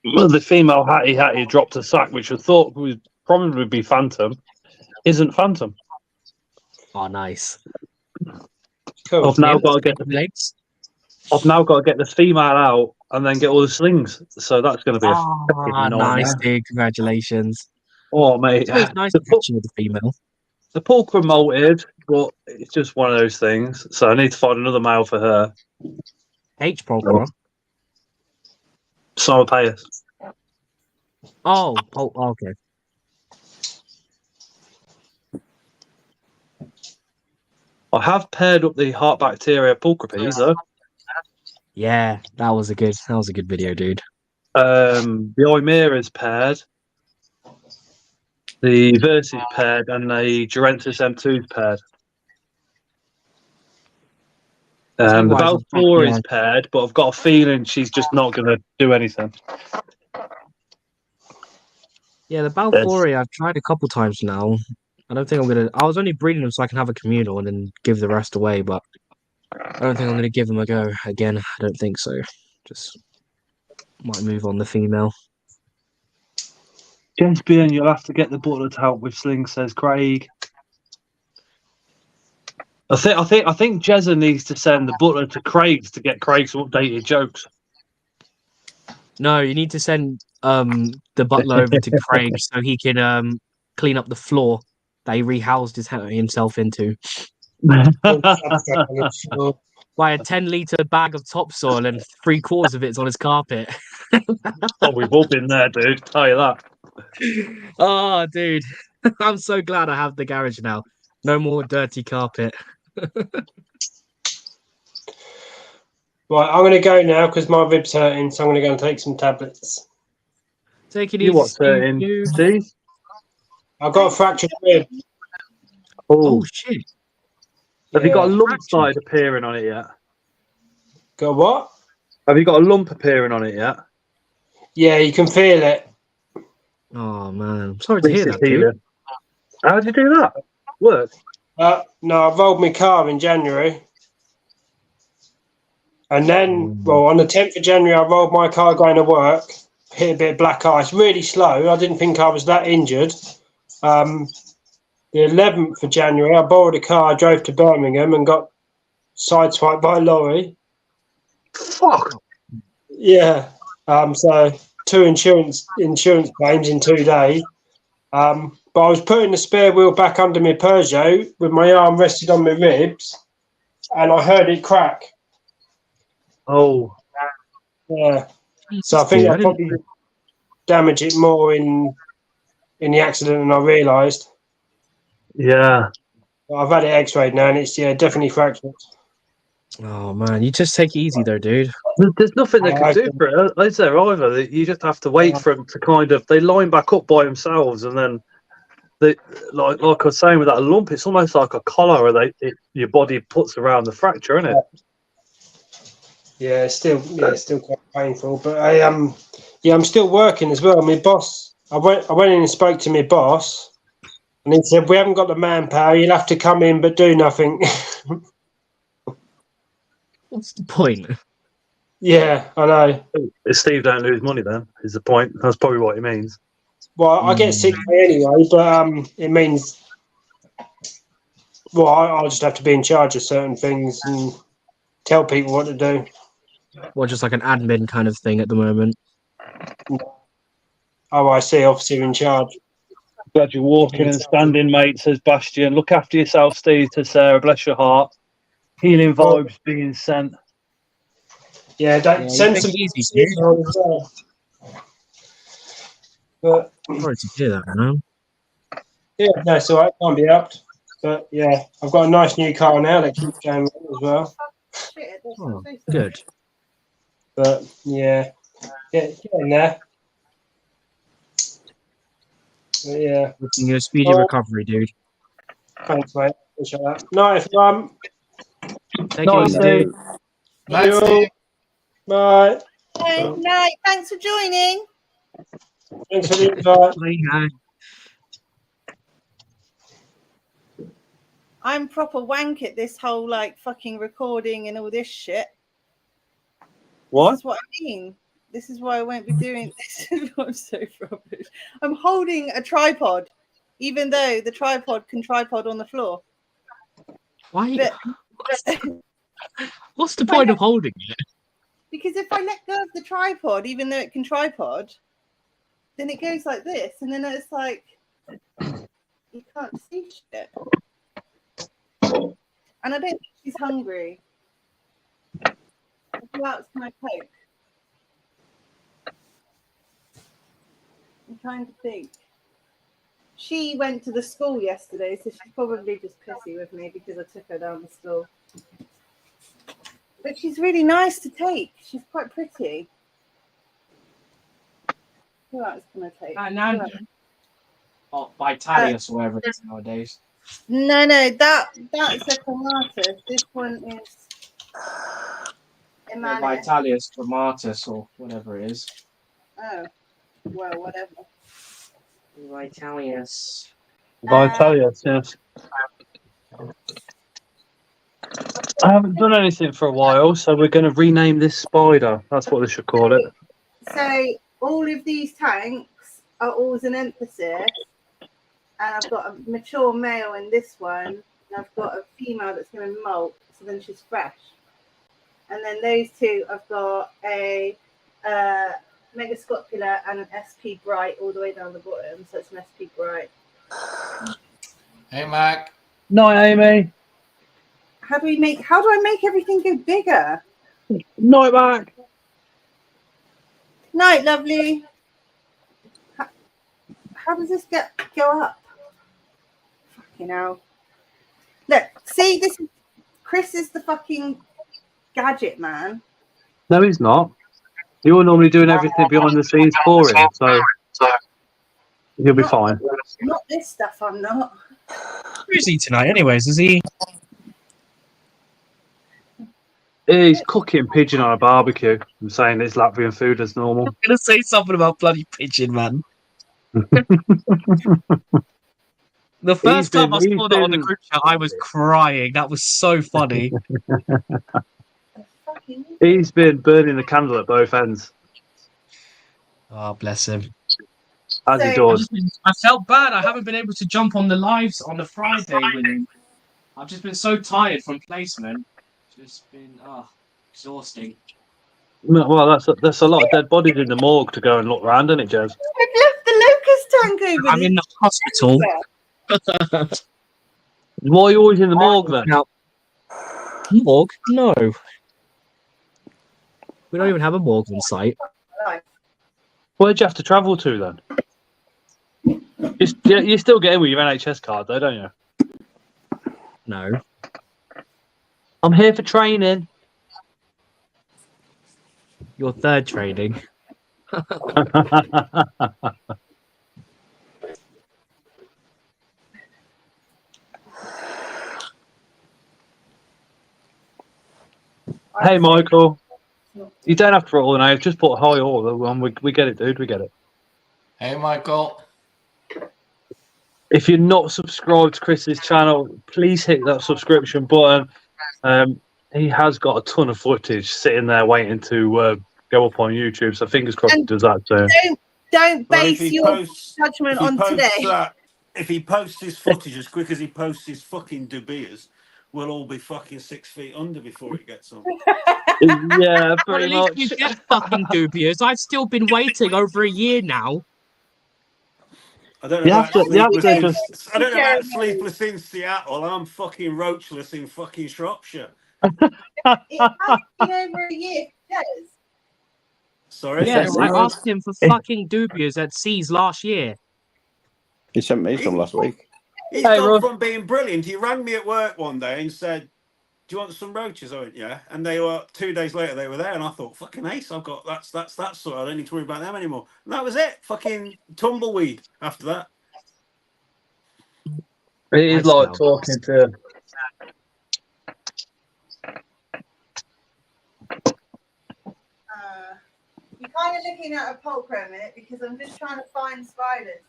Well, the female Hattie dropped a sack, which I thought would probably be Phantom. Isn't Phantom. Oh, nice. Cool. I've now Yeah, got to get the legs. female out and then get all the slings. So that's going to be a fucking Ah, nice, nightmare. dude. Congratulations. Oh, mate. It's always nice to catch you with the female. The pulchra molted, but it's just one of those things. So I need to find another male for her. H Pulchra. Sinopaeus. Oh, okay. I have paired up the heart bacteria pulchripedes though. Yeah, that was a good video, dude. The Oimera's paired. The Versus paired and the Durensis M2's paired. The Balfour is paired, but I've got a feeling she's just not going to do anything. Yeah, the Balfouri I've tried a couple times now. I don't think I'm gonna. I was only breeding them so I can have a communal and then give the rest away, but I don't think I'm gonna give them a go again. I don't think so. Just might move on the female. James Bean, you'll have to get the butler to help with slings, says Craig. I think Jezza needs to send the butler to Craig's to get Craig some updated jokes. No, you need to send the butler over to Craig so he can clean up the floor that he rehoused himself into. Buy a 10-litre bag of topsoil and 3/4 of it's on his carpet. Oh, we've all been there, dude. Tell you that. Oh, dude. I'm so glad I have the garage now. No more dirty carpet. Right, I'm going to go now because my rib's hurting, so I'm going to go and take some tablets. Take it You easy, what's Steve. hurting, Steve? I've got a fractured rib. Oh shit! Have you got a Yeah. lump started appearing on it yet? Got what? Have you got a lump appearing on it yet? Yeah, you can feel it. Oh man, I'm sorry to hear It's that, dude. healing. How did you do that? Work? No, I rolled my car in January. And then, well, on the 10th of January, I rolled my car going to work, hit a bit of black ice, really slow. I didn't think I was that injured. The 11th of January, I borrowed a car, drove to Birmingham and got sideswiped by a lorry. Fuck. Yeah. So 2 insurance claims in 2 days. But I was putting the spare wheel back under my Peugeot with my arm rested on my ribs, and I heard it crack. Oh. Yeah. So I think I probably damaged it more in the accident than I realised. Yeah. I've had it X-rayed now, and it's definitely fractured. Oh man, you just take it easy there, dude. There's nothing they could do for it, is there, either? You just have to wait for them to kind of... They line back up by themselves, and then... They, like I was saying with that lump, it's almost like a collar your body puts around the fracture, isn't it? Yeah, it's still quite painful. But I'm still working as well. My boss, I went in and spoke to my boss, and he said, "We haven't got the manpower. You'll have to come in, but do nothing." What's the point? Yeah, I know. If Steve don't lose money, then is the point. That's probably what he means. Well, I get sick pay anyway, but it means, well, I'll just have to be in charge of certain things and tell people what to do. Well, just like an admin kind of thing at the moment. Oh, I see. Officer in charge. Glad you're walking and standing, mate, says Bastian. Look after yourself, Steve, to Sarah. Bless your heart. Healing vibes being sent. Yeah, don't send take some it easy, dude. as well. But Sorry to hear that, man. yeah, no, it's all right. Can't be helped. But yeah, I've got a nice new car now that keeps going well as well. Oh, good. But yeah, getting there. But yeah, Wishing you a speedy recovery, dude. thanks, mate. Appreciate that. Nice, mum. Take it easy, dude. Night, Steve. Bye. Good night. Thanks for joining. Thanks for the invite. Bye. I'm proper wank at this whole like fucking recording and all this shit. What? This is what I mean. This is why I won't be doing this. I'm so rubbish. I'm holding a tripod, even though the tripod can tripod on the floor. Why? But What's the point of holding it? because if I let go of the tripod, even though it can tripod, then it goes like this, and then it's like you can't see shit. And I don't think she's hungry. Who else can I poke? I'm trying to think. She went to the school yesterday, so she's probably just pissy with me because I took her down the school. But she's really nice to take. She's quite pretty. Who else can I take? Vitalis or whatever it is nowadays. No, that's a clematis. This one is Emmanuel. Vitalis, Tomatis, or whatever it is. Oh, well, whatever. Vitalis. Vitalis, yes. I haven't done anything for a while, so we're going to rename this spider. That's what they should call it. So all of these tanks are always an emphasis. And I've got a mature male in this one, and I've got a female that's going to molt, so then she's fresh. And then those two, I've got a Megascopula and an SP Bright all the way down the bottom, so it's an SP Bright. Hey, Mac. Night, Amy. How do I make everything go bigger? Night, Mac. Night, lovely. How does this go up? Fucking hell. Look, see, this is Chris is the fucking gadget man. No, he's not. You're normally doing everything behind the scenes for him, so You'll be Not- fine. Not this stuff, I'm not. Who's he tonight, anyways? Is he? He's cooking pigeon on a barbecue and saying it's Latvian food as normal. I'm gonna say something about bloody pigeon, man. The first time I saw that on the group chat, I was crying. That was so funny. He's been burning the candle at both ends, Oh, bless him. as he So- does. I felt bad. I haven't been able to jump on the lives on the Friday with him. I've just been so tired from placement. Just been exhausting. Well, that's a lot of dead bodies in the morgue to go and look around, isn't it, Jez? I've left the locust tank over I'm there. in the hospital. Why are you always in the morgue then? Now, morgue? No. We don't even have a morgue on site. Where'd you have to travel to then? You still get in with your NHS card though, don't you? No. I'm here for training. Your third training. Hey, Michael. You don't have to roll the name. Just put hi all. We get it, dude. We get it. Hey, Michael. If you're not subscribed to Chris's channel, please hit that subscription button. He has got a ton of footage sitting there waiting to go up on YouTube. So fingers crossed he does that soon. Don't Well, base your judgment on today. If he posts his footage as quick as he posts his fucking De Beers, we'll all be fucking 6 feet under before it gets on. Yeah, Well, pretty at much. least you get fucking dubious. I've still been waiting over a year now. I don't know You about have to- you have to sleepless. just- I don't know about sleepless in Seattle. I'm fucking roachless in fucking Shropshire. It has been over a year. Yes. Sorry. Yes, Yeah, I asked him for fucking dubious at C's last year. He sent me some last week. He's Hey, gone Ross. from being brilliant. He rang me at work one day and said, "Do you want some roaches?" I went, "Yeah." And they were 2 days later. They were there, and I thought, "Fucking ace! I've got that's sort. I don't need to worry about them anymore." And that was it. Fucking tumbleweed after that. It is like Lifestyle. talking to. You're kind of looking at a pulchromate because I'm just trying to find spiders.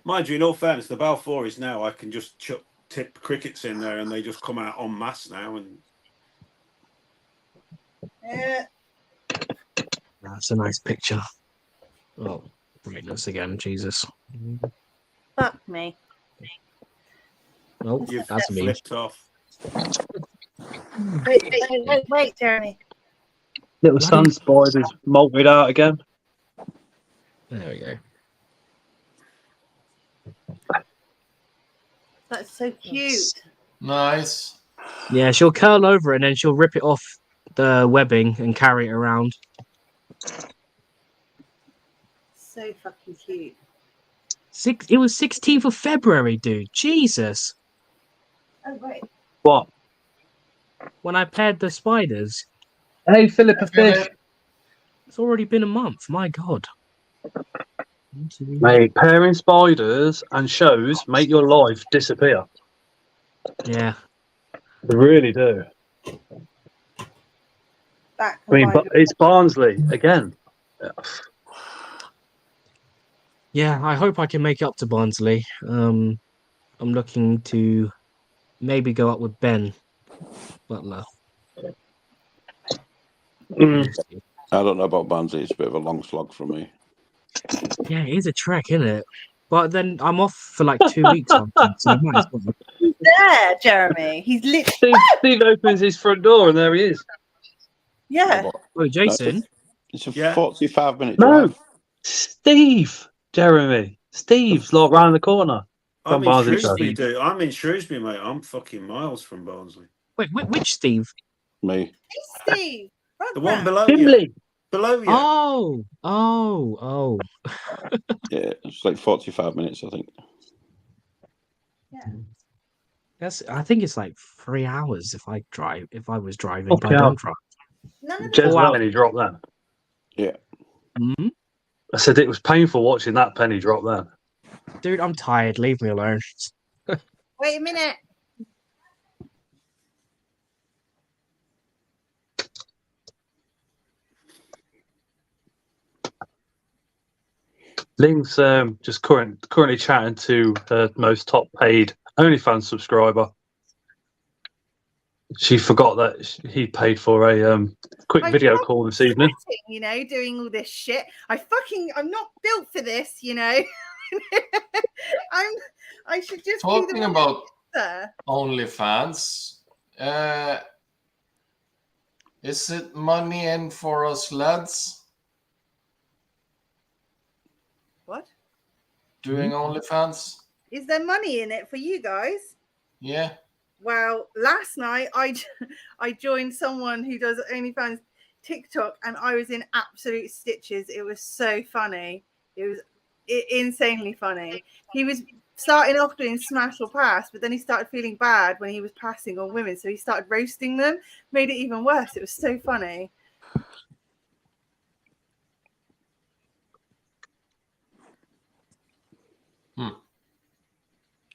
Mind you, in all fairness, the Balfour is now. I can just tip crickets in there, and they just come out en masse now. And Yeah. That's a nice picture. Oh, brightness again, Jesus. Fuck me. Oh, you've that's me. flipped off. Wait, Jeremy. Little Bloody- sun spiders molted out again. There we go. That's so cute. Nice. Yeah, she'll curl over and then she'll rip it off the webbing and carry it around. So fucking cute. It was 16th of February, dude. Jesus. Oh, wait. What? When I paired the spiders, Hey, Philippa Fish. it's already been a month. My God. Mate, pairing spiders and shows make your life disappear. Yeah. They really do. Back I mean, but it's Barnsley again. Yeah, I hope I can make it up to Barnsley. I'm looking to maybe go up with Ben Butler. Mm. I don't know about Barnsley. It's a bit of a long slog for me. Yeah, it is a trek, isn't it? But then I'm off for like 2 weeks after, so I might as well. He's there, Jeremy. He's literally. Steve opens his front door and there he is. Yeah. Oh, Jason. It's a Yeah. 45-minute No, drive. Steve, Jeremy. Steve's like round the corner. I'm From in Barnsley, Shrewsbury, dude. I'm in Shrewsbury, mate. I'm fucking miles from Barnsley. Wait, which Steve? Me. Hey, Steve. The one below you. Dimley. Below you. Oh. Yeah, it's like 45 minutes, I think. I think it's like 3 hours if I drive. If I was driving, Okay. but I don't drive. None of Jez Wow. Lennon, he dropped that. Yeah. Hmm? I said it was painful watching that penny drop then. Dude, I'm tired. Leave me alone. Wait a minute. Ling's just currently chatting to her most top paid OnlyFans subscriber. She forgot that he paid for a quick video call this evening. Sweating, you know, doing all this shit. I'm not built for this, you know. I should just Talking be the about monster. OnlyFans, is it money in for us lads What? doing OnlyFans? Is there money in it for you guys? Yeah. Well, last night I joined someone who does OnlyFans TikTok, and I was in absolute stitches. It was so funny. It was insanely funny. He was starting off doing smash or pass, but then he started feeling bad when he was passing on women, so he started roasting them. Made it even worse. It was so funny.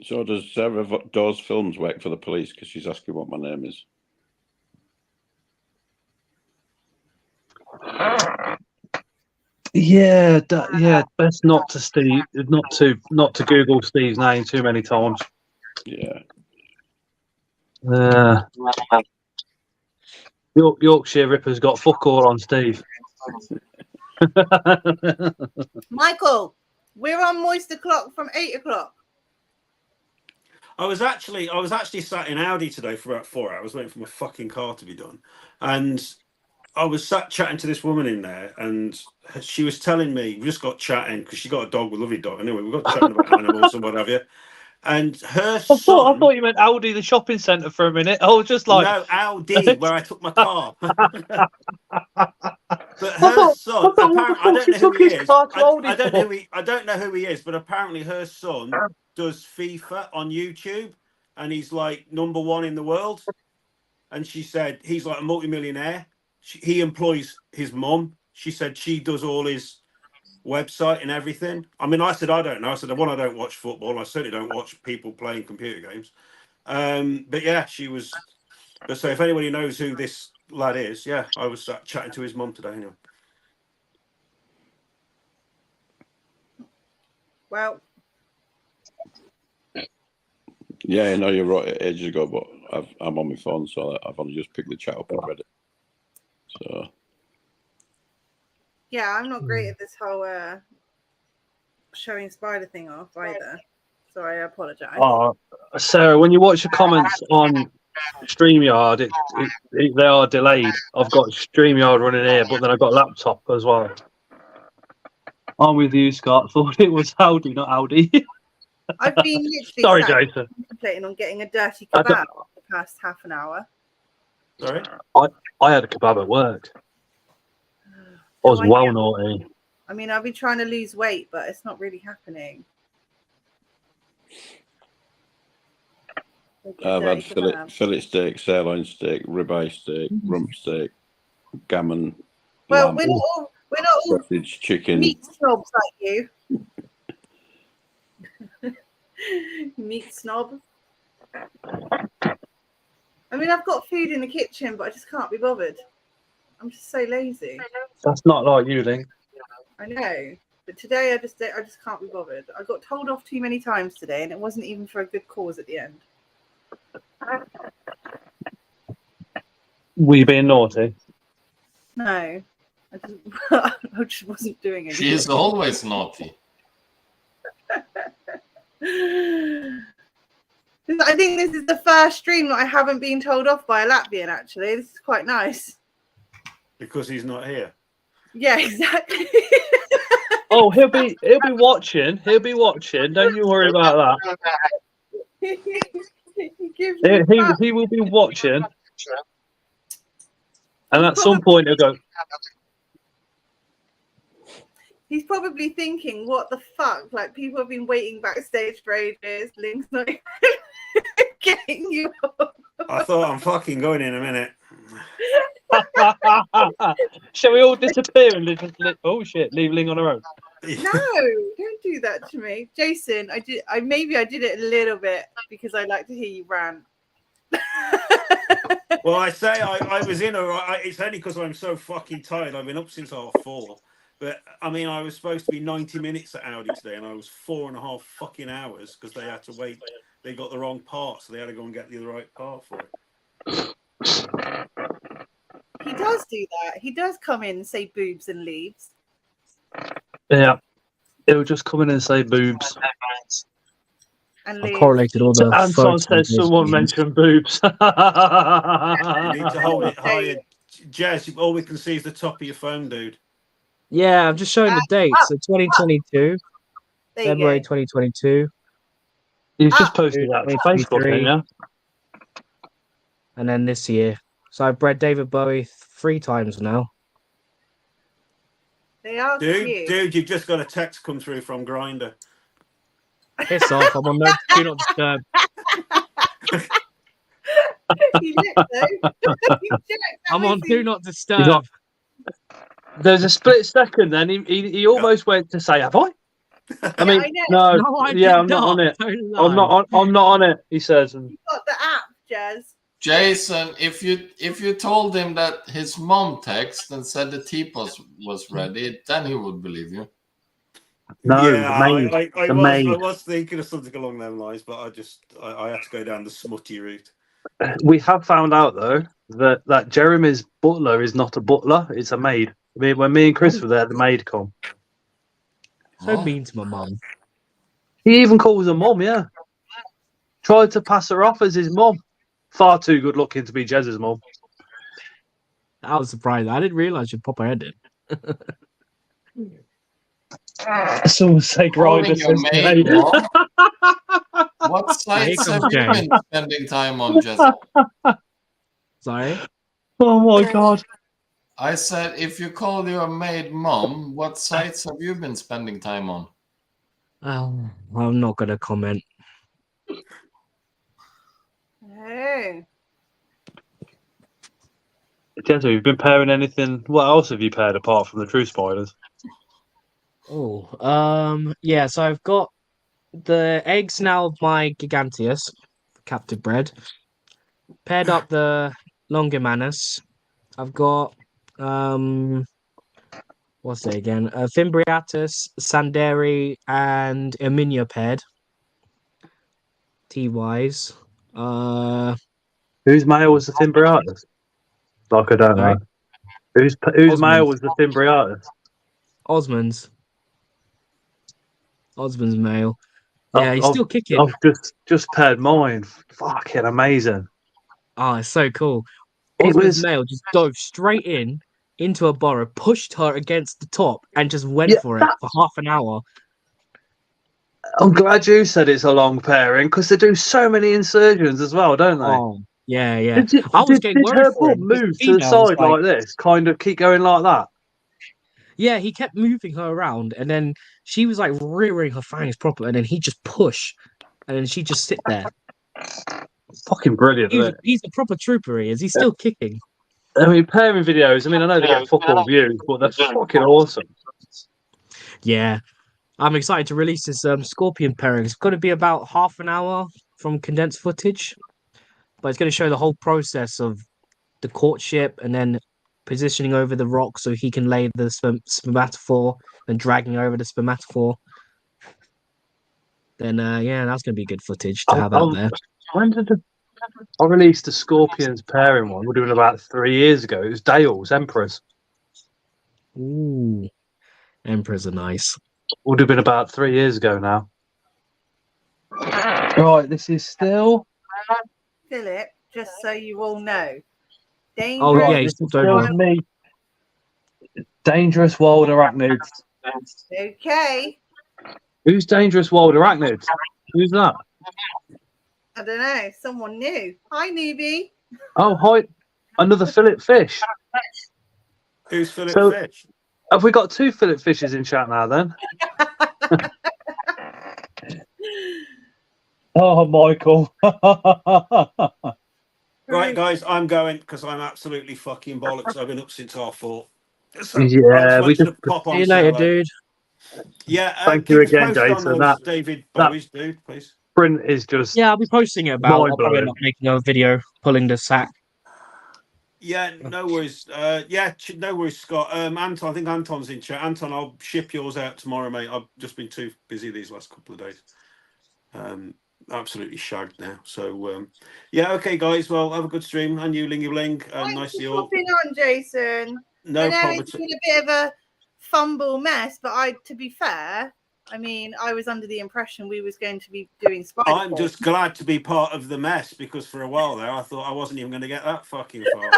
So does Sarah Dawes Films work for the police? Because she's asking what my name is. Yeah, best not to Google Steve's name too many times. Yeah. Yorkshire Ripper's got fuck all on Steve. Michael, we're on Moist O'Clock from 8 o'clock. I was actually sat in Audi today for about 4 hours waiting for my fucking car to be done, and I was sat chatting to this woman in there, and she was telling me, we just got chatting because she got a dog, a lovely dog. Anyway, we got chatting about animals and what have you. And her son. I thought you meant Aldi, the shopping centre, for a minute. I was just like, no, Audi, where I took my car. But her son, apparently, I don't know who he is. I don't know who he is, but apparently her son does FIFA on YouTube, and he's like #1 in the world. And she said he's like a multimillionaire. He employs his mum. She said she does all his website and everything. I mean, I said I don't know. I said I don't watch football. I certainly don't watch people playing computer games. But yeah, she was. But so if anybody knows who this lad is, yeah, I was chatting to his mum today. Anyway. Well. Yeah, I know you're right ages ago, but I'm on my phone, so I've only just picked the chat up and read it. So. Yeah, I'm not great at this whole showing spider thing off either. So I apologise. Oh, Sarah, when you watch the comments on StreamYard, they are delayed. I've got StreamYard running here, but then I've got a laptop as well. I'm with you, Scott. Thought it was Audi, not Audi. I've been literally Jason. contemplating on getting a dirty kebab for the past half an hour. Sorry? I had a kebab at work. I was well naughty. I mean, I've been trying to lose weight, but it's not really happening. I've had fillet steak, sirloin steak, ribeye steak, rump steak, gammon, well, lamb, we're not all sausage, chicken. Meat snobs like you. Meat snob. I mean, I've got food in the kitchen, but I just can't be bothered. I'm just so lazy. That's not like you, Ling. I know, but today I just can't be bothered. I got told off too many times today, and it wasn't even for a good cause at the end. Were you being naughty? No, I just wasn't doing anything. She is always naughty. I think this is the first stream that I haven't been told off by a Latvian, actually. This is quite nice. Because he's not here. Yeah, exactly. Oh, he'll be watching. He'll be watching. Don't you worry about that. He will be watching. And at some point he'll go. He's probably thinking, what the fuck? Like, people have been waiting backstage for ages. Link's not even getting you off. I thought I'm fucking going in a minute. Shall we all disappear and leave Ling on her own? No, don't do that to me, Jason. I did it a little bit because I like to hear you rant. Well, I say I was in it's only because I'm so fucking tired. I've been up since 4:30. But I mean, I was supposed to be 90 minutes at Audi today, and I was 4.5 fucking hours because they had to wait. They got the wrong part, so they had to go and get the right part for it. He does do that. He does come in and say boobs and leaves. Yeah. It would just come in and say boobs. And I've leaves. correlated all the Anton photos. says someone mentioned boobs. You need to hold it higher. Jez, all we can see is the top of your phone, dude. Yeah, I'm just showing the dates. So 2022, There you February go. 2022, You've just posted that to Facebook, 2023, didn't you? and then this year. So I've bred David Bowie 3 times now. They are cute. Dude, you've just got a text come through from Grindr. Piss off! I'm on do not disturb. He looked though. He checked. I'm on do not He's disturb. not- There's a split second. Then he almost went to say, "Have I?" I mean, I know. No, I yeah, did I'm not on it. Don't I'm lie. not on it. He says, and You got the app, Jez. Jason, if you told him that his mom texted and said the teapot was ready, then he would believe you. no, Yeah, I maid. was thinking of something along those lines, but I had to go down the smutty route. We have found out though that Jeremy's butler is not a butler; it's a maid. I mean, when me and Chris were there, the maid come. So mean to my mum. He even calls her mum. Yeah, tried to pass her off as his mum. Far too good looking to be Jez's mum. I was surprised. I didn't realize she'd pop her head in. Someone say Calling Grindr your says maid, maid. Mom? What sites comes have you Jay. been spending time on, Jesse? Sorry. Oh my god! I said, if you call your maid mom, what sites have you been spending time on? Oh, I'm not gonna comment. Oh. Jezza, you've been pairing anything? What else have you paired apart from the true spiders? Oh, yeah. So I've got the eggs now of my Giganteus captive bred. Paired up the Longimanus. I've got what's it again? Fimbriatus, Sanderi, and Erminia paired. T-wise. Whose male was the Fimbriatus? Like I don't know. Whose Osmond. male was the Fimbriatus? Osmond's male. Yeah, he's still kicking. I've just paired mine. Fucking amazing. Oh, it's so cool. It Osmond's was male just dove straight into a burrow, pushed her against the top, and just went for it for half an hour. I'm glad you said it's a long pairing because they do so many insertions as well, don't they? Oh, yeah. Did I was getting did worried her for bum him. because move the to the female was side like this? Kind of keep going like that? Yeah, he kept moving her around, and then she was like rearing her fangs proper, and then he just push, and then she just sit there. Fucking brilliant, isn't it? He's a proper trooper, he is. He's still kicking. I mean, pairing videos, I mean, I know they get fuck all views, but they're fucking awesome. Yeah, I'm excited to release this Scorpion pairing. It's going to be about half an hour from condensed footage, but it's going to show the whole process of the courtship and then positioning over the rock so he can lay the spermatophore and dragging over the spermatophore. Then, yeah, that's going to be good footage to have out there. When did I released the Scorpions pairing one? Would have been about 3 years ago. It was Dale's Emperors. Ooh, Emperors are nice. Would have been about 3 years ago now. Right, this is still. Philip, just so you all know. Oh, yeah, this he's is still still me. Dangerous wild arachnids. Okay. Who's dangerous wild arachnids? Who's that? I don't know. Someone new. Hi, newbie. Oh, hi. Another Philip Fish. Who's Philip So- Fish? Have we got 2 Philip Fishes in chat now then? Oh, Michael. Right, guys, I'm going because I'm absolutely fucking bollocks. I've been up since 4:30. So Yeah, I we just wanted just- to pop on. See you later, Solo. dude. Yeah, Thank keep you us again, posted on Jason. those David that Bowies, dude, please. print is just Yeah, I'll be posting it about. I'll probably mind-blowing. end up making a video pulling the sack. Yeah, no worries. No worries, Scott. Anton, I think Anton's in chat. Anton, I'll ship yours out tomorrow, mate. I've just been too busy these last couple of days. Absolutely shagged now. So yeah, okay, guys. Well, have a good stream, and you, Lingy Bling. Nice to you all. Hopping on, Jason. No I know problem. it's been a bit of a fumble mess, but to be fair, I mean, I was under the impression we was going to be doing spider. I'm just glad to be part of the mess, because for a while there I thought I wasn't even going to get that fucking far.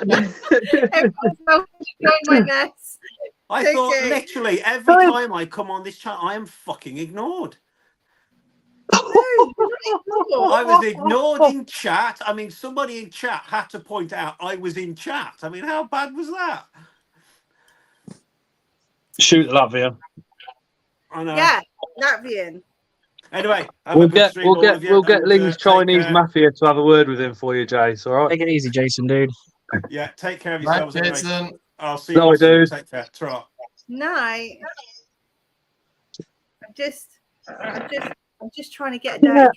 Everyone's welcome to join my mess. I It's thought okay. literally every time I come on this chat, I am fucking ignored. No, you're not ignored. I was ignored in chat. I mean, somebody in chat had to point out I was in chat. I mean, how bad was that? shoot Latvia. I know. Yeah, Latvian. Anyway, have We'll a good get stream, all of you, get and, Ling's take Chinese care. mafia to have a word with him for you, Jace. All right. Take it easy, Jason, dude. Yeah, take care of Right, yourselves. Anyway. Jason. I'll see you No, all soon. dude. Take care. Ta-ra. Night. I'm just trying to get a day.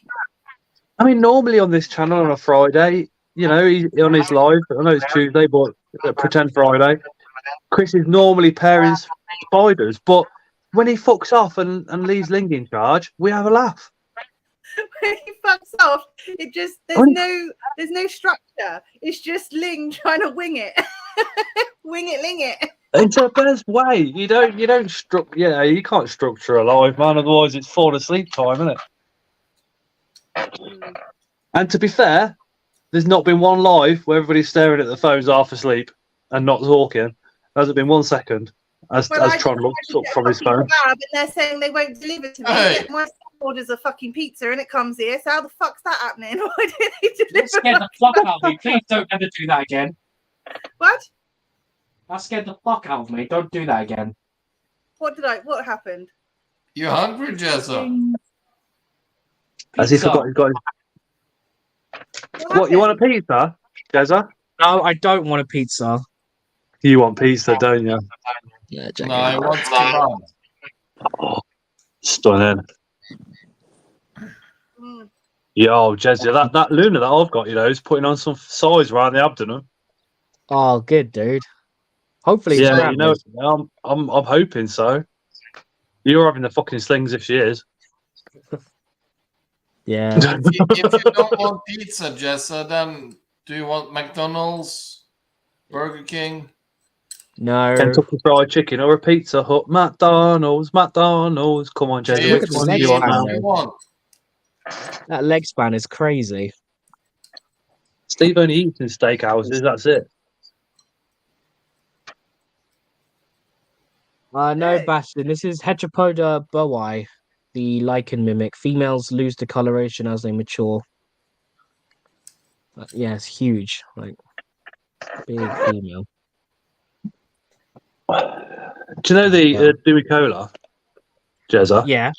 I mean, normally on this channel on a Friday, you know, he's on his live. I know it's Tuesday, but pretend Friday. Chris is normally pairing spiders, but when he fucks off and leaves Ling in charge, we have a laugh. When he fucks off, it just there's no structure. It's just Ling trying to wing it. Wing it, Ling it. It's the best way. You don't you can't structure a live, man, otherwise it's fall asleep time, isn't it? And to be fair, there's not been one live where everybody's staring at the phones half asleep and not talking. There hasn't been 1 second as Tron looks up from his phone. And they're saying they won't deliver to me. Hey. Yet my son orders a fucking pizza and it comes here. So how the fuck's that happening? Why did they deliver? That scared the fuck out of me. Please don't ever do that again. What? That scared the fuck out of me. Don't do that again. What happened? You hungry, Jezza? As he forgot he's got his... What, you want a pizza, Jezza? No, I don't want a pizza. You want pizza, don't you? Yeah, No, I want kebab. Oh, stunning. Mm. Yo, Jezza, that Luna that I've got, you know, is putting on some size around the abdomen. Oh, good, dude. Hopefully, it's Yeah, you know, grounded. I'm hoping so. You're having the fucking slings if she is. Yeah. If you don't want pizza, Jessa, then do you want McDonald's, Burger King? No. Kentucky Fried Chicken or a Pizza Hut. McDonald's. Come on, Jezza. Look Which at the one do leg you want span, now? though. You want? That leg span is crazy. Steve only eats in steakhouses. That's it. No, Hey. Bastion. This is Heteropoda bowai, the lichen mimic. Females lose the coloration as they mature. Yeah, it's huge. Like, big female. Do you know the Dewey Cola, Jezza? Yeah.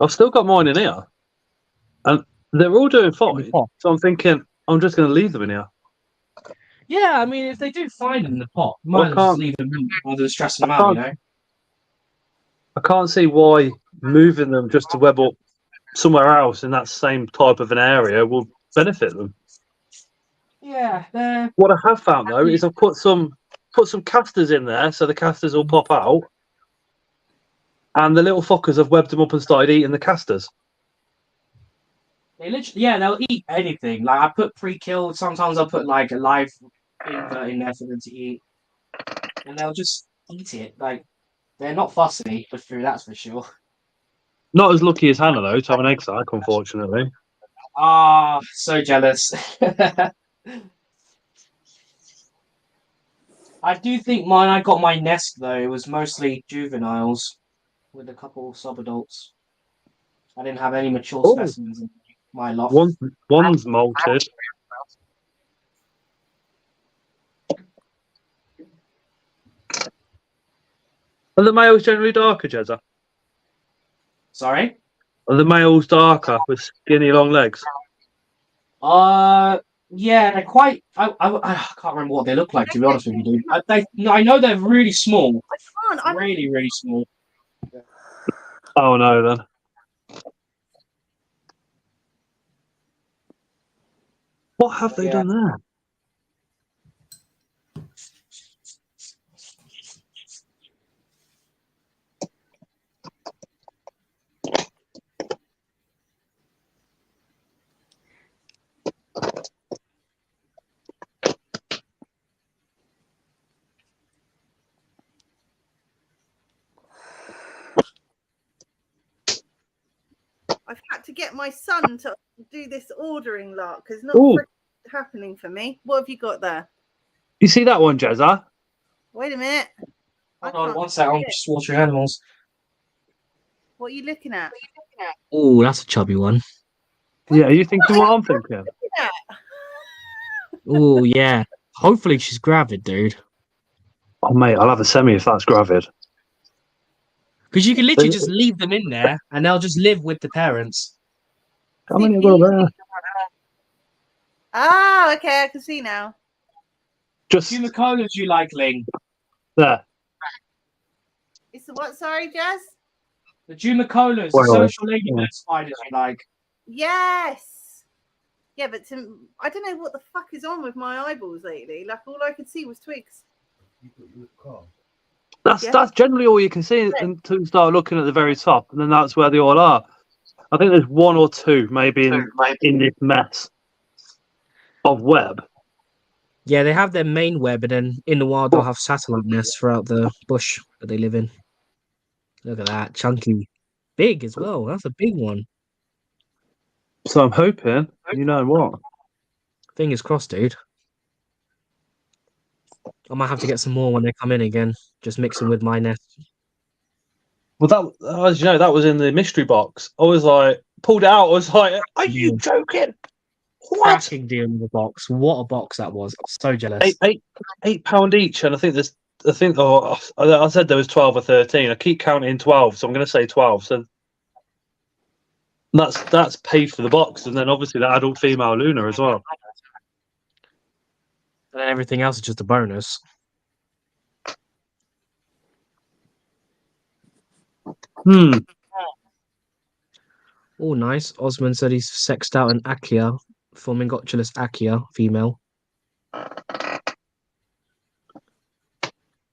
I've still got mine in here. And they're all doing fine. So I'm thinking, I'm just going to leave them in here. Yeah, I mean, if they do fine in the pot, might as well just leave them in rather than stressing them out, you know? I can't see why moving them just to web up somewhere else in that same type of an area will benefit them. Yeah, What I have found though is I've put some casters in there, so the casters will pop out, and the little fuckers have webbed them up and started eating the casters. they literally, they'll eat anything. Like, I put pre-killed. Sometimes I'll put like a live invert in there for them to eat, and they'll just eat it. Like, they're not fussy with food, that's for sure. Not as lucky as Hannah though to have an egg sac, unfortunately. Ah, so jealous. I do think I got my nest though. It was mostly juveniles with a couple of subadults. I didn't have any mature specimens in my lot. One's molted. Are the males generally darker, Jezza? Sorry? Are the males darker with skinny long legs? Yeah, they're quite. I can't remember what they look like, to be honest with you, dude. I know they're really small. I can't. Really, really small. Oh no, then. What have they done there? I've had to get my son to do this ordering lot because not Ooh. happening for me. What have you got there? You see that one, Jezza? Wait a minute. Hold on, one second. I'm just watching animals. What are you looking at? Oh, that's a chubby one. Yeah, are you thinking what I'm thinking? Oh, yeah. Hopefully she's gravid, dude. Oh, mate, I'll have a semi if that's gravid. Because you can literally just leave them in there and they'll just live with the parents. How many have got there? Ah, okay, I can see now. Just Two Macolas you like, Ling. there. It's the what? Sorry, Jazz? The Jumacolas, the Wait, social ladybird spiders you like. Yes. Yeah, but I don't know what the fuck is on with my eyeballs lately. Like all I could see was twigs. That's generally all you can see until you start looking at the very top, and then that's where they all are. I think there's one or two maybe in this mess of web. Yeah, they have their main web, and then in the wild they'll have satellite nests throughout the bush that they live in. Look at that, chunky, big as well. That's a big one. So I'm hoping, you know what? Fingers crossed, dude. I might have to get some more when they come in again. Just mix them with my nest. Well, that as you know, that was in the mystery box. I was like, pulled it out. I was like, "Are you joking? What? Cracking deal in the box. What a box that was. I'm so jealous. £8 each, and I think I said there was 12 or 13. I keep counting 12, so I'm going to say 12. So that's paid for the box, and then obviously the adult female Luna as well. And then everything else is just a bonus. Oh, nice. Osman said he's sexed out an Akia, Formingotulus Akia, female.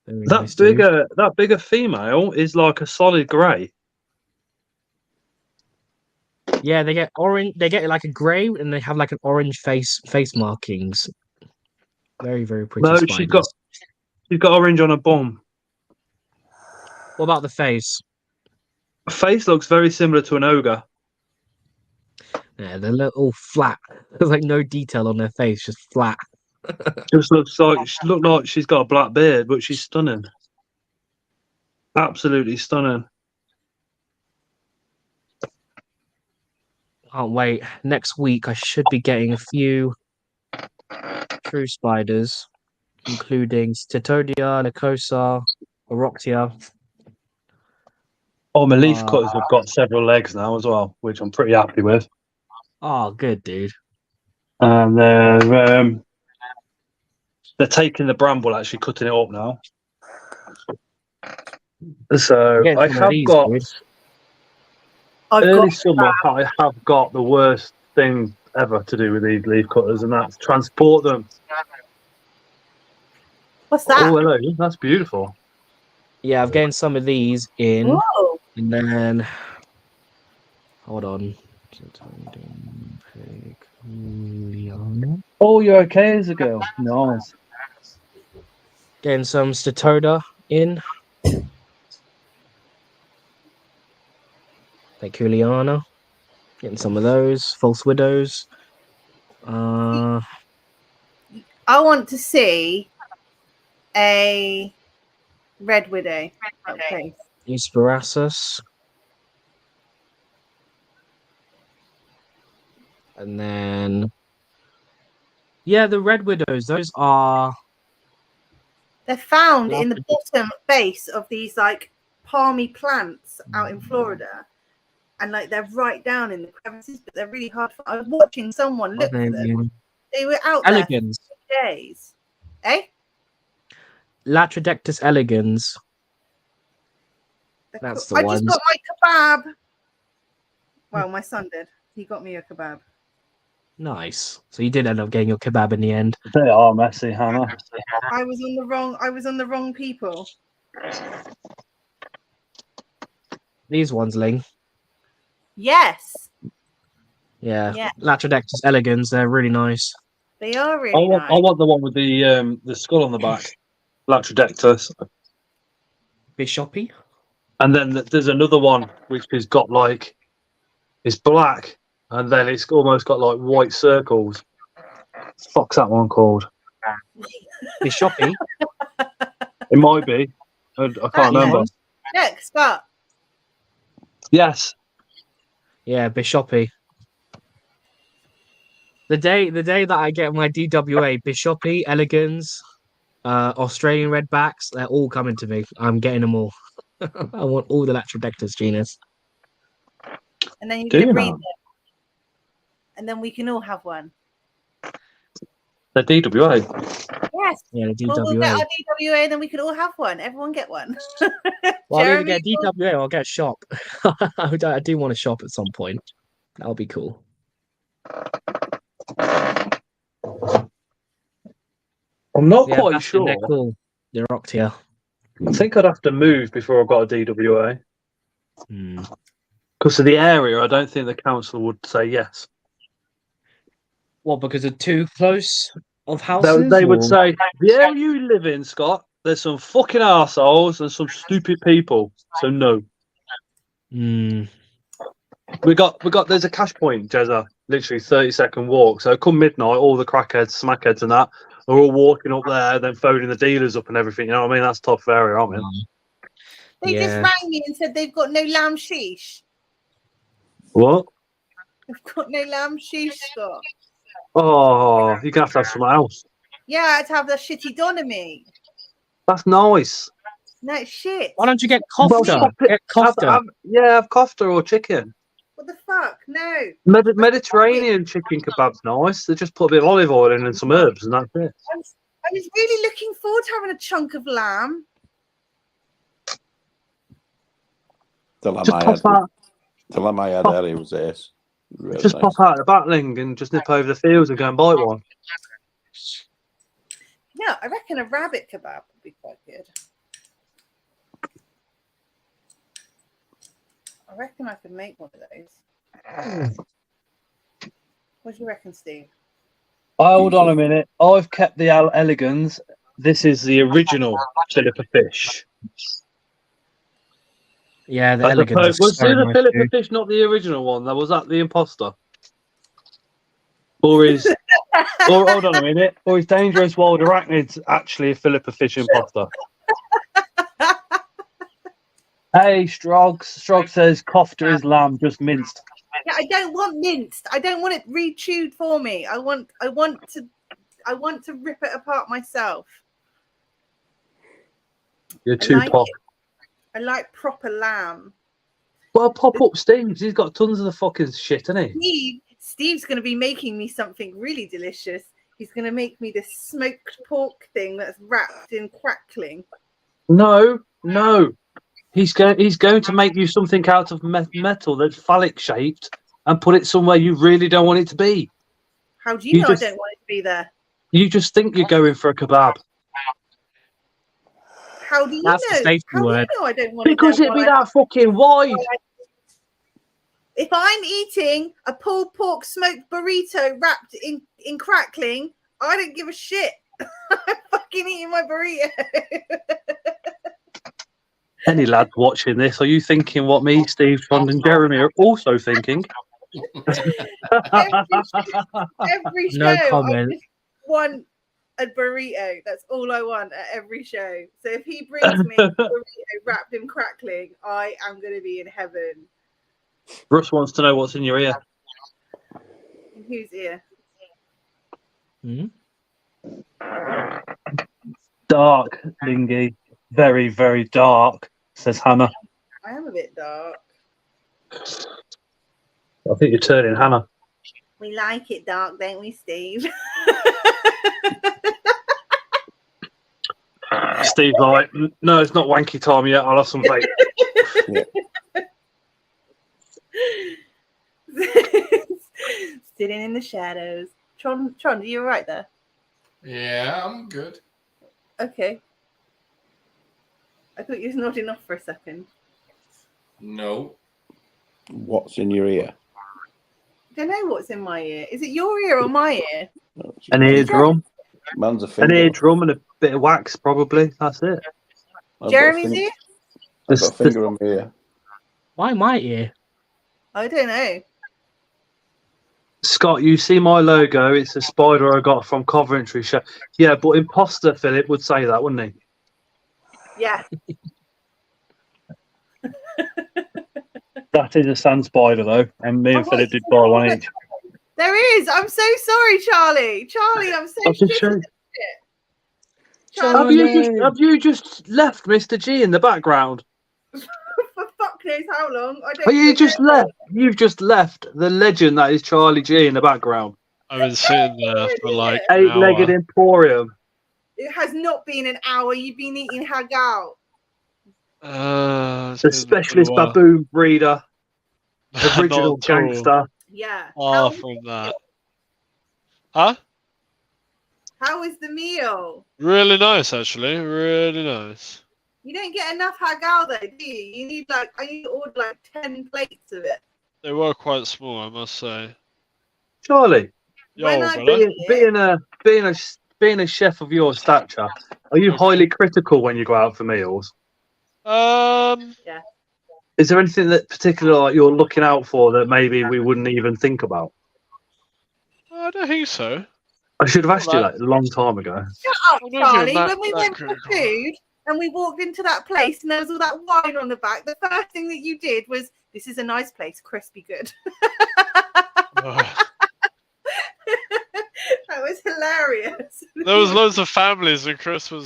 Very nice, dude. That bigger female is like a solid grey. Yeah, they get orange. They get like a grey, and they have like an orange face markings. Very, very pretty. No, spiders. she's got orange on her bum. What about the face? Her face looks very similar to an ogre. Yeah, they're all flat. There's like no detail on their face, just flat. Just looks like she's got a black beard, but she's stunning. Absolutely stunning. Can't wait. Next week, I should be getting a few true spiders, including Statodia, Nicosa, Oroctia. Oh, my leaf cutters have got several legs now as well, which I'm pretty happy with. Oh, good, dude. And they're taking the bramble, actually cutting it up now. So I have got early summer. I have got the worst thing ever to do with these leaf cutters, and that's transport them. What's that? Oh, hello. That's beautiful. Yeah, I've gained some of these in, Whoa. and then hold on. Oh, you're okay as a girl. Nice. Getting some Statoda in. Like Juliana. Getting some of those. False Widows. I want to see a Red Widow. Okay. Eusperasus. And then, yeah, the Red Widows. Those are. They're found in the bottom base of these like palmy plants out in Florida, and like they're right down in the crevices, but they're really hard. I was watching someone look for them. They were out Elegans. there for days. Eh? Latrodectus elegans. That's the I ones. just got my kebab. Well, my son did. He got me a kebab. Nice. So you did end up getting your kebab in the end. They are messy, Hannah. I was on the wrong people. These ones, Ling. Yes. Yeah. Yeah. Latrodectus elegans. They're really nice. They are I really want, nice. I want the one with the skull on the back, Latrodectus. Bishopy. And then there's another one which has got like, it's black, and then it's almost got like white circles. Fuck's that one called? Bishopy. It might be. I can't remember. Look, Scott. Yes. Yeah, Bishopy. The day that I get my DWA, Bishopy, elegans, Australian redbacks, they're all coming to me. I'm getting them all. I want all the Latrodectus genus. And then you're Do going to you breed now? them. And then we can all have one. The DWA. Yes. Yeah, the Well, we'll get DWA. our DWA and then we can all have one. Everyone get one. Well, I'll either Jeremy, get DWA or I'll get a shop. I do want a shop at some point. That'll be cool. I'm not Yeah, quite Bastion, sure. they're cool. They're Octia. I think I'd have to move before I got a DWA. Hmm. Because of the area, I don't think the council would say yes. What, because of too close of houses? They would or- say, the area you live in, Scott, there's some fucking arseholes and some stupid people. So no. Hmm. There's a cash point, Jezza, literally 30-second walk. So come midnight, all the crackheads, smackheads and that are all walking up there, then phoning the dealers up and everything. You know what I mean? That's tough area, aren't we? they just Yeah. rang me and said they've got no lamb sheesh. What? They've got no lamb sheesh, Scott. Oh, you're going to have something else. Yeah, I had to have the shitty Donna meat. That's nice. No, it's shit. Why don't you get Well, kofta? stop it. Get kofta. Have kofta or chicken. What the fuck? No. Mediterranean chicken kebab's nice. They just put a bit of olive oil in and some herbs, and that's it. I was really looking forward to having a chunk of lamb. The lamb Just I pop had, out, the lamb I had pop- earlier was ace. Really just nice. pop out the battling and just nip over the fields and go and buy one. Yeah, I reckon a rabbit kebab would be quite good. I reckon I could make one of those. What do you reckon, Steve? Hold on a minute. I've kept the elegans. This is the original Philippa fish. Yeah, the As elegant. opposed- was the Philippa fish not the original one? Was that the imposter? Or is or hold on a minute. Or is Dangerous Wild Arachnids actually a Philippa fish imposter? Hey, Strog. Strog says kofta is lamb, just minced. Yeah, I don't want minced. I don't want it re-chewed for me. I want to rip it apart myself. You're too like pop. I like proper lamb. Well, pop up Steve's. He's got tons of the fucking shit, hasn't he? Steve's going to be making me something really delicious. He's going to make me this smoked pork thing that's wrapped in crackling. No. He's going to make you something out of metal that's phallic shaped and put it somewhere you really don't want it to be. How do you know just- I don't want it to be there? You just think you're going for a kebab. How do you That's the know? safety How word. do you know I don't want Because it there? it'd be that fucking wide. If I'm eating a pulled pork smoked burrito wrapped in crackling, I don't give a shit. I'm fucking eating my burrito. Any lads watching this, are you thinking what me, Steve, Trond and Jeremy are also thinking? Every show, No I comment. just want a burrito. That's all I want at every show. So if he brings me a burrito wrapped in crackling, I am going to be in heaven. Russ wants to know what's in your ear. In whose ear? Hmm? Dark, Lingy. Very, very dark, says Hannah. I am a bit dark. I think you're turning Hannah. We like it dark, don't we, Steve? Steve's like, no, it's not wanky time yet. I'll have some vape. Sitting in the shadows. Tron, are you all right there? Yeah, I'm good. Okay. I thought you was nodding off for a second. No. What's in your ear? I don't know what's in my ear. Is it your ear or my ear? No, it's An eardrum. Man's a An finger. eardrum and a bit of wax, probably. That's it. Jeremy's ear? I've got a finger on my ear. Why my ear? I don't know. Scott, you see my logo? It's a spider I got from Coventry. Yeah, but Imposter Philip would say that, wouldn't he? Yeah. That is a sand spider, though, and me and Oh, Philip wait, did buy one each. There is. I'm so sorry, Charlie. Charlie, I'm so I'll just show shit. you. Charlie, Have you just left Mr. G in the background? for fuck knows how long. I don't Oh, you even just know. left. You've just left the legend that is Charlie G in the background. I've been sitting there for like an Eight-legged hour. Emporium. It has not been an hour. You've been eating hagal. It's The been a specialist while. baboon breeder. Not Original at all. gangster. Yeah. Far from that. Huh? How is the meal? Really nice, actually. Really nice. You don't get enough hagal though, do you? You need I need to order like 10 plates of it. They were quite small, I must say. Charlie, When Yo, I brother. being a chef of your stature, are you highly critical when you go out for meals? Yeah. Is there anything that particular like, you're looking out for that maybe we wouldn't even think about? I don't think so. I should have asked you that a long time ago. Shut up, I don't think Charlie. that- When we that went for critical. food and we walked into that place and there was all that wine on the back, the first thing that you did was, this is a nice place, crispy good. That was hilarious. There was loads of families and Chris was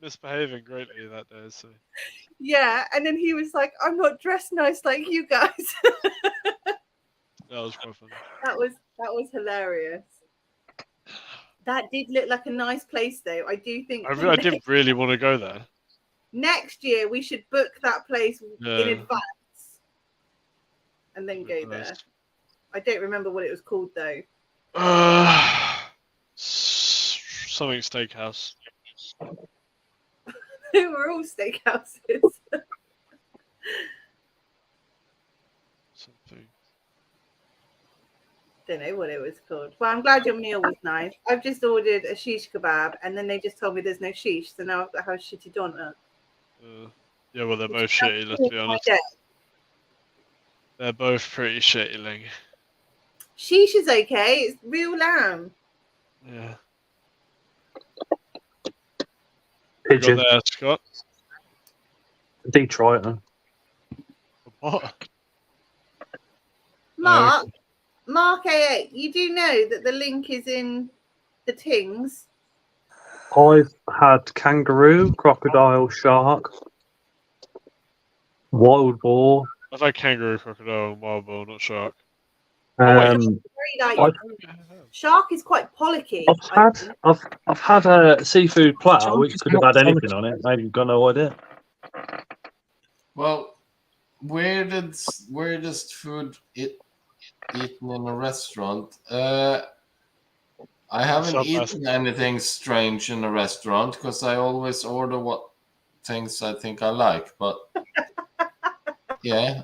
misbehaving greatly that day. So Yeah, and then he was like, I'm not dressed nice like you guys. that was quite funny. That was hilarious. That did look like a nice place though. I do think I did really want to go there. next year we should book that place Yeah. in advance and then go there. I don't remember what it was called though. Something steakhouse. They were all steakhouses. Something. Don't know what it was called. Well, I'm glad your meal was nice. I've just ordered a shish kebab and then they just told me there's no shish, so now I've got to have a shitty doner. Yeah, well, they're both shitty, let's be honest. They're both pretty shitty, Ling. Shish is okay. It's real lamb. Yeah. You got Pigeon. there, Scott. Detroit. Huh? What? Mark A8, you do know that the link is in the tings. I've had kangaroo, crocodile, shark, wild boar. I've had kangaroo, crocodile, and wild boar, not shark. Very like, shark is quite pollocky. I've had a seafood platter which could have had anything on it. I've got no idea. Well, weirdest food eaten in a restaurant. I haven't eaten anything strange in a restaurant because I always order what things I think I like. But yeah,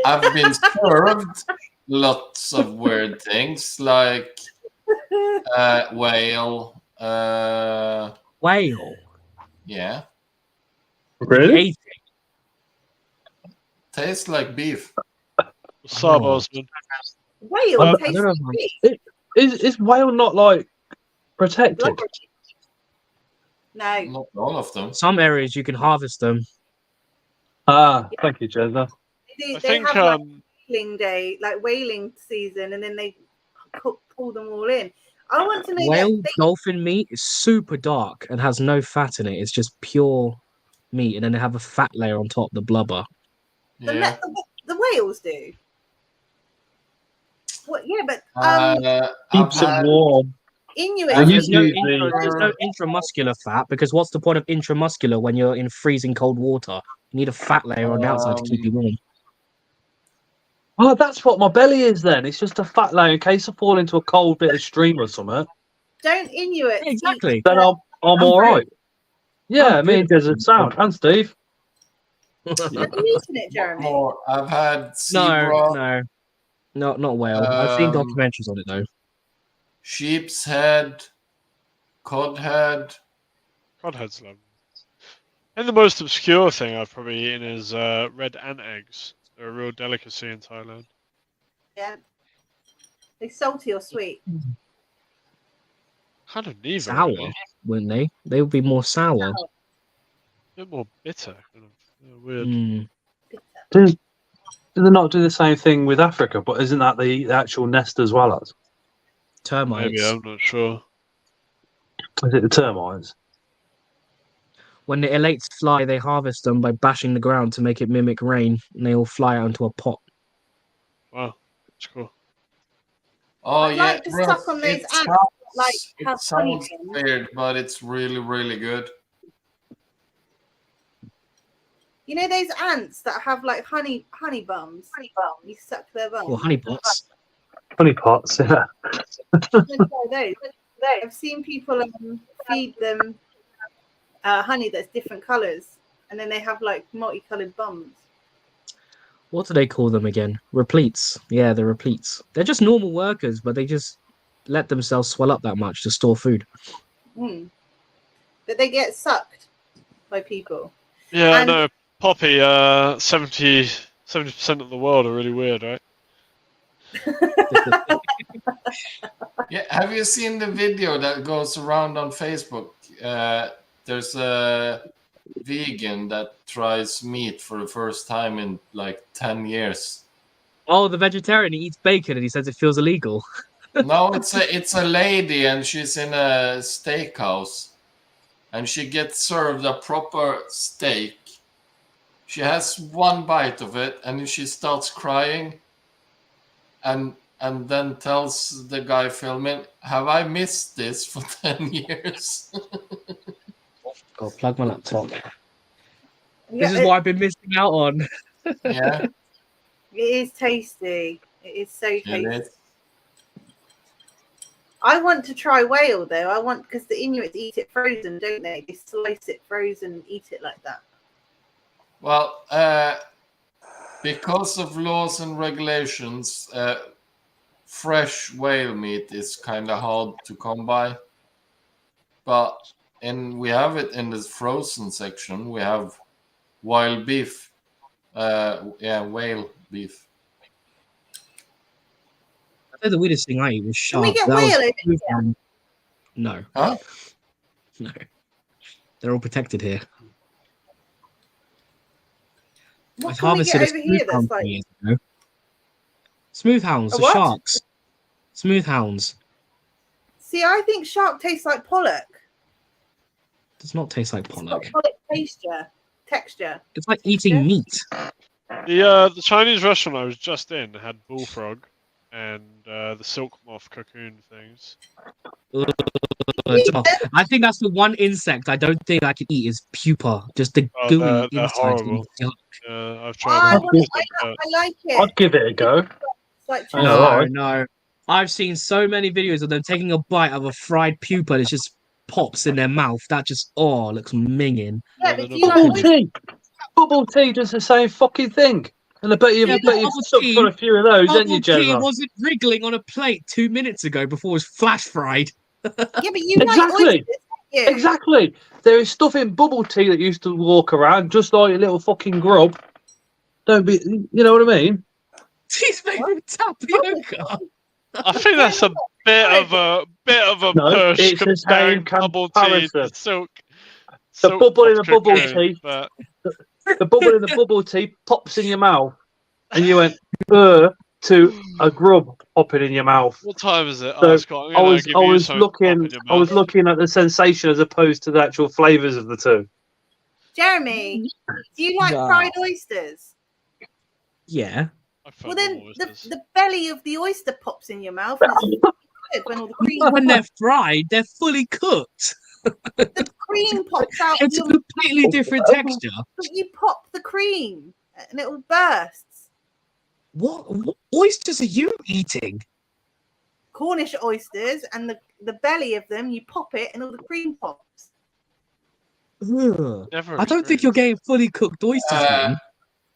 I've been served lots of weird things like whale. Whale. Yeah, Really? tastes like beef. Sub Osman. Whale I tastes don't know. like beef. Is whale not like protected? No. Not all of them. Some areas you can harvest them. Thank you, Jezza. They have like whaling day, like whaling season, and then they pull them all in. I want to know Whale dolphin meat is super dark and has no fat in it. It's just pure meat, and then they have a fat layer on top, the blubber. Yeah. The whales do. What? Yeah, but Keeps it warm. Inuit. We There's used no, to use the- there's no intramuscular fat because what's the point of intramuscular when you're in freezing cold water? You need a fat layer on the outside to keep you warm. Oh, that's what my belly is then. It's just a fat layer in case I fall into a cold bit of stream or something. Don't Inuits Exactly. Then I'm I'm all right. good. Yeah, I'm me good and Desert Sound. And Steve. Have you eaten it, What Jeremy? more? I've had No, zebra, no, not whale. I've seen Um, documentaries on it though. sheep's head, cod head. Codhead's lovely. And the most obscure thing I've probably eaten is red ant eggs. They're a real delicacy in Thailand. Yeah. They salty or sweet? Kind of neither. Sour, Really. wouldn't they? They would be more sour. A bit more bitter. Kind of weird. Mm. Do they not do the same thing with Africa? But isn't that the actual nest as well as? Termites. Maybe, I'm not sure. Is it the termites? When the elates fly, they harvest them by bashing the ground to make it mimic rain, and they all fly out into a pot. Wow, that's cool. Oh I'd yeah, like to bro, suck on those it ants, sounds, like have it honey sounds in. weird, but it's really, really good. You know those ants that have like honey bums? You suck their bums. Or honey pots. Honey pots, yeah. Try those. I've seen people feed them honey that's different colours, and then they have like multicolored bums. What do they call them again? Repletes. Yeah, they're repletes. They're just normal workers, but they just let themselves swell up that much to store food. But they get sucked by people. Yeah, And- no, Poppy. 70% of the world are really weird, right? Yeah, have you seen the video that goes around on Facebook? There's a vegan that tries meat for the first time in like 10 years. Oh, the vegetarian, he eats bacon and he says it feels illegal. No, it's a lady and she's in a steakhouse and she gets served a proper steak. She has one bite of it and she starts crying and then tells the guy filming, "Have I missed this for 10 years?" God, plug my laptop. Yeah, This is what I've been missing out on. Yeah, it is tasty. It is so tasty. it is. I want to try whale though. Because the Inuits eat it frozen, don't they? They slice it frozen and eat it like that. Well, because of laws and regulations, fresh whale meat is kind of hard to come by. But we have it in the frozen section. We have wild beef. Whale beef. I think the weirdest thing I ate was Can shark. we get That whale was over here? No. Huh? No. They're all protected here. What I've can we get harvested a over here smooth that's hound like years ago. Smooth hounds, A the what? sharks. Smooth hounds. See, I think shark tastes like pollock. Does not taste like It's got pollock. pollock texture. It's like eating meat. The Chinese restaurant I was just in had bullfrog and the silk moth cocoon things. I think that's the one insect I don't think I can eat is pupa. Just the Oh, gooey they're inside. horrible. I've tried I them. want it. I like it. I'd give it a go. It's like I know, No, right? no. I've seen so many videos of them taking a bite of a fried pupa and it just pops in their mouth. That just looks minging. Yeah, No, but they're do you not like Bubble tea. Bubble tea does the same fucking thing. And I bet you've bubble sucked tea- on a few of those, haven't Bubble you, tea Jezza? wasn't wriggling on a plate 2 minutes ago before it was flash fried. Yeah, but you Exactly. like oysters, don't you? Exactly. There is stuff in bubble tea that used to walk around just like a little fucking grub. Don't be, you know what I mean? Tea's made with tapioca. I think that's a bit of a No, push it's the same comparing bubble tea to comparison. silk. The silk bubble in moth the bubble cocoon, tea. but The bubble in the bubble tea pops in your mouth, and you went to a grub popping in your mouth. what time is it? So, Oh, Scott, I'm gonna give you something to pop in your I was mouth. looking at the sensation as opposed to the actual flavors of the two. Jeremy, do you like No. fried oysters? Yeah. I Well, found then oysters. the belly of the oyster pops in your mouth. And it's good when all the cream. Not when they're fried, they're fully cooked. The cream pops out. It's a completely different texture. But you pop the cream and it all bursts. What oysters are you eating? Cornish oysters, and the belly of them, you pop it and all the cream pops. Ugh. Never I don't think you're getting fully cooked oysters, man.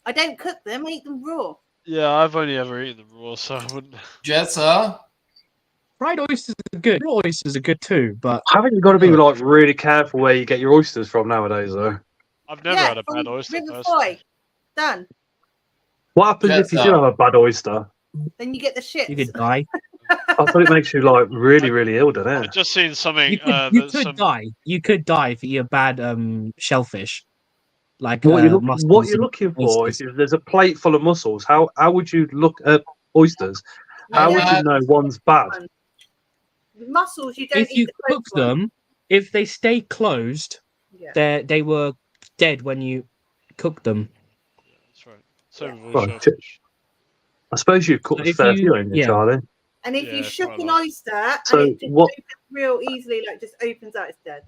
I don't cook them, I eat them raw. Yeah, I've only ever eaten them raw, so I wouldn't. Jessa? Fried oysters are good. Raw oysters are good too, but Haven't you got to be like really careful where you get your oysters from nowadays, though? I've never had a bad oyster. River personally. Foy. Done. What happens if you do have a bad oyster? Then you get the shits. you could die. I thought it makes you like really, really ill, doesn't I've it? just seen something. You could die. You could die if you eat a bad shellfish. Like What you're mussels and looking for is oysters. if there's a plate full of mussels. How would you look at oysters? How would you know one's bad? Mussels, you don't If eat you the cook closed ones. them, if they stay closed, Yeah. they were dead when you cooked them. That's right. So with all Well, shellfish. I suppose you've cooked a If fair you- few, ain't you, yeah. Charlie? And if Yeah, you shook quite a an lot. oyster So and it just what- opens real easily, like just opens out, it's dead.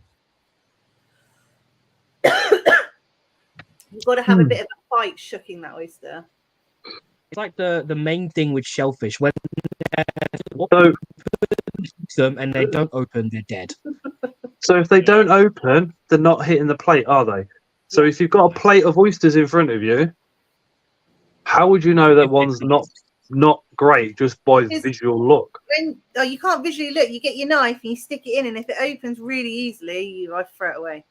You've got to have a bit of a fight shooking that oyster. It's like the main thing with shellfish when So, them and they don't open, they're dead. so if they don't open, they're not hitting the plate, are they? So if you've got a plate of oysters in front of you, how would you know that one's not great just by visual look? When you can't visually look, you get your knife and you stick it in, and if it opens really easily, I throw it away.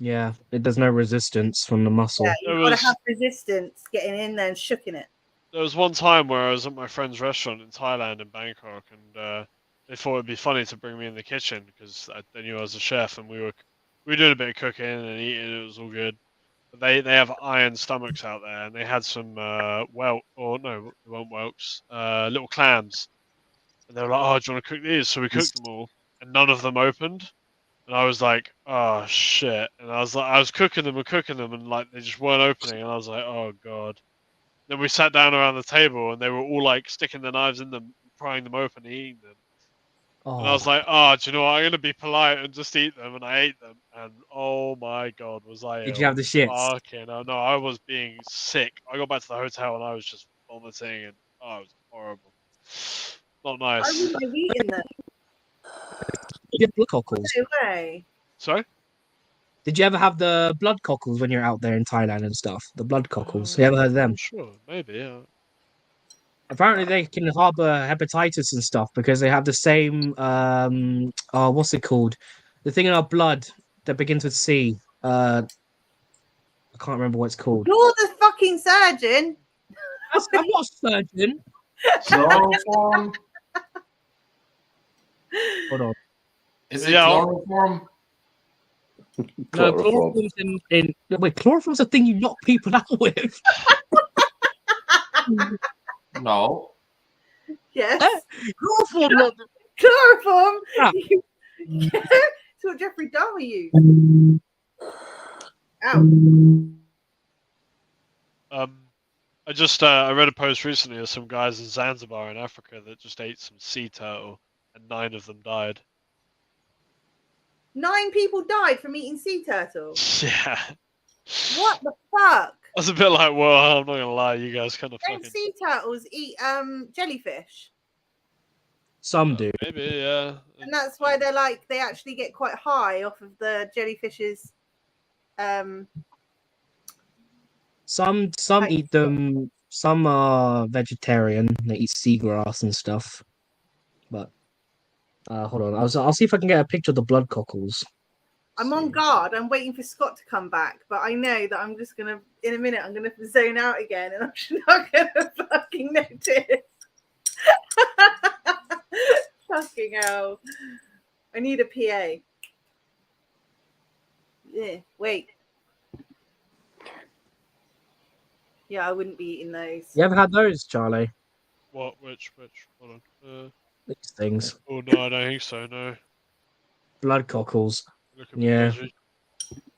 Yeah, there's no resistance from the mussel. Yeah, There you've got was- to have resistance getting in there and shooking it. There was one time where I was at my friend's restaurant in Thailand in Bangkok, and they thought it'd be funny to bring me in the kitchen because they knew I was a chef, and we were doing a bit of cooking and eating. And it was all good. But they have iron stomachs out there, and they had some whelks, little clams, and they were like, "Oh, do you want to cook these?" So we cooked them all, and none of them opened. And I was like, "Oh shit!" And I was cooking them, and like they just weren't opening. And I was like, "Oh god." Then we sat down around the table, and they were all like sticking their knives in them, prying them open, and eating them. And I was like, "Oh, do you know what? I'm gonna be polite and just eat them." And I ate them, and oh my god, was I Did ill. you have the shits? Okay, no, I was being sick. I got back to the hotel and I was just vomiting, and oh, it was horrible. Not I nice. wouldn't have eaten them. Did you have blood cockles? No way. Sorry? Did you ever have the blood cockles when you're out there in Thailand and stuff? The blood cockles. You ever heard of them? Sure, maybe, yeah. Apparently they can harbor hepatitis and stuff because they have the same what's it called? The thing in our blood that begins with C. I can't remember what it's called. You're the fucking surgeon. I'm not a surgeon. Chloroform? Hold on. Is it Yeah. chloroform? No, Chloroform. chloroform's wait, chloroform's a thing you knock people out with. No. Yes. Chloroform, not Chloroform. Ah. It's what Jeffrey Dahmer used. Ow. I just I read a post recently of some guys in Zanzibar in Africa that just ate some sea turtle, and 9 of them died. 9 people died from eating sea turtle. Yeah. What the fuck? I was a bit like, well, I'm not gonna lie, you guys kind of Don't fucking sea turtles eat jellyfish? some do. maybe, yeah. And that's why they're like they actually get quite high off of the jellyfish's Some eat them. Some are vegetarian. They eat seagrass and stuff. But hold on, I'll see if I can get a picture of the blood cockles. I'm on guard. I'm waiting for Scott to come back, but I know that I'm just gonna in a minute I'm gonna zone out again and I'm not gonna fucking notice. Fucking hell. I need a PA. Yeah, wait. Yeah, I wouldn't be eating those. You ever had those, Charlie? What? Which? Hold on. These things, Oh no, I don't think so. No. blood cockles. Look at me, Yeah. dodgy.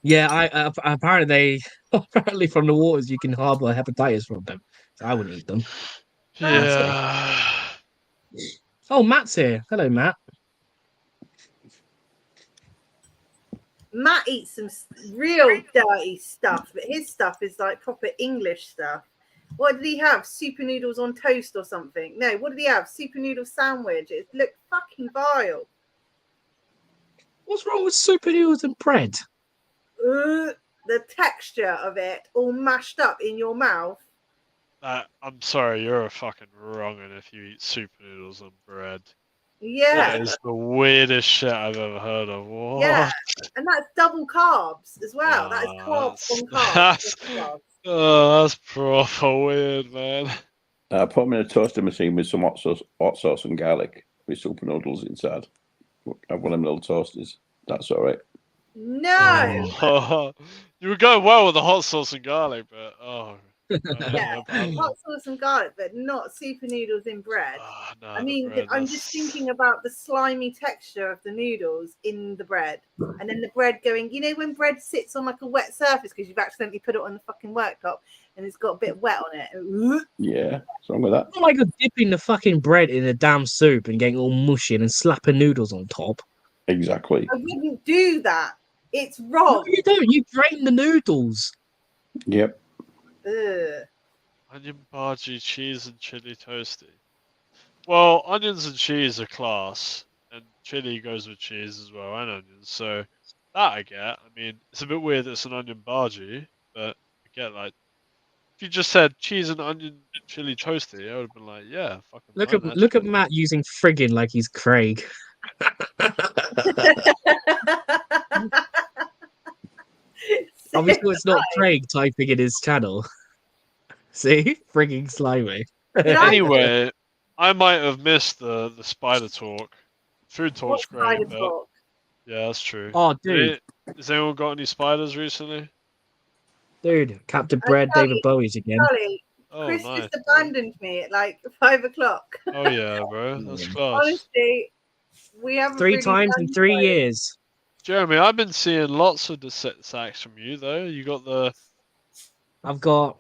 Yeah, apparently apparently from the waters you can harbor hepatitis from them. So I wouldn't eat them. Yeah. Oh, Matt's here. Hello, Matt. Matt eats some real dirty stuff, but his stuff is like proper English stuff. What did he have? Super noodles on toast or something? No, what did he have? Super noodle sandwich. It looked fucking vile. What's wrong with super noodles and bread? The texture of it all mashed up in your mouth. I'm sorry, you're a fucking wrong'un if you eat super noodles on bread. Yeah. That is the weirdest shit I've ever heard of. What? Yeah. And that's double carbs as well. That is carbs on carbs. That's proper weird, man. Put them in a toaster machine with some hot sauce and garlic with super noodles inside. Have one of them little toasters. That's all right. No. Oh. You were going well with the hot sauce and garlic, but Yeah, hot sauce and garlic, but not super noodles in bread. no, I mean, bread, I'm just thinking about the slimy texture of the noodles in the bread, and then the bread going. You know, when bread sits on like a wet surface because you've accidentally put it on the fucking worktop and it's got a bit wet on it. Yeah, what's wrong with that? It's not like you're dipping the fucking bread in a damn soup and getting all mushy and then slapping noodles on top. Exactly. I wouldn't do that. It's wrong. No, you don't. You drain the noodles. Yep. Ugh. Onion bhaji, cheese, and chili toasty. Well, onions and cheese are class, and chili goes with cheese as well, and onions. So that I get. I mean, it's a bit weird that it's an onion bhaji, but I get like if you just said cheese and onion chili toasty, I would have been like, yeah, fucking. Look at Matt using friggin' like he's Craig. Obviously, it's not Craig typing in his channel. See, frigging slimy. Anyway, I might have missed the spider talk. Food talk's great, but talk? yeah, that's true. Oh, dude. Has anyone got any spiders recently? Dude, Captain Bread, David Bowie's again. Charlie, Chris nice, just abandoned me at like 5 o'clock. Oh yeah, bro, that's class. Honestly, we have 3 times in 3 years. Jeremy, I've been seeing lots of the sacks from you though. You got the. I've got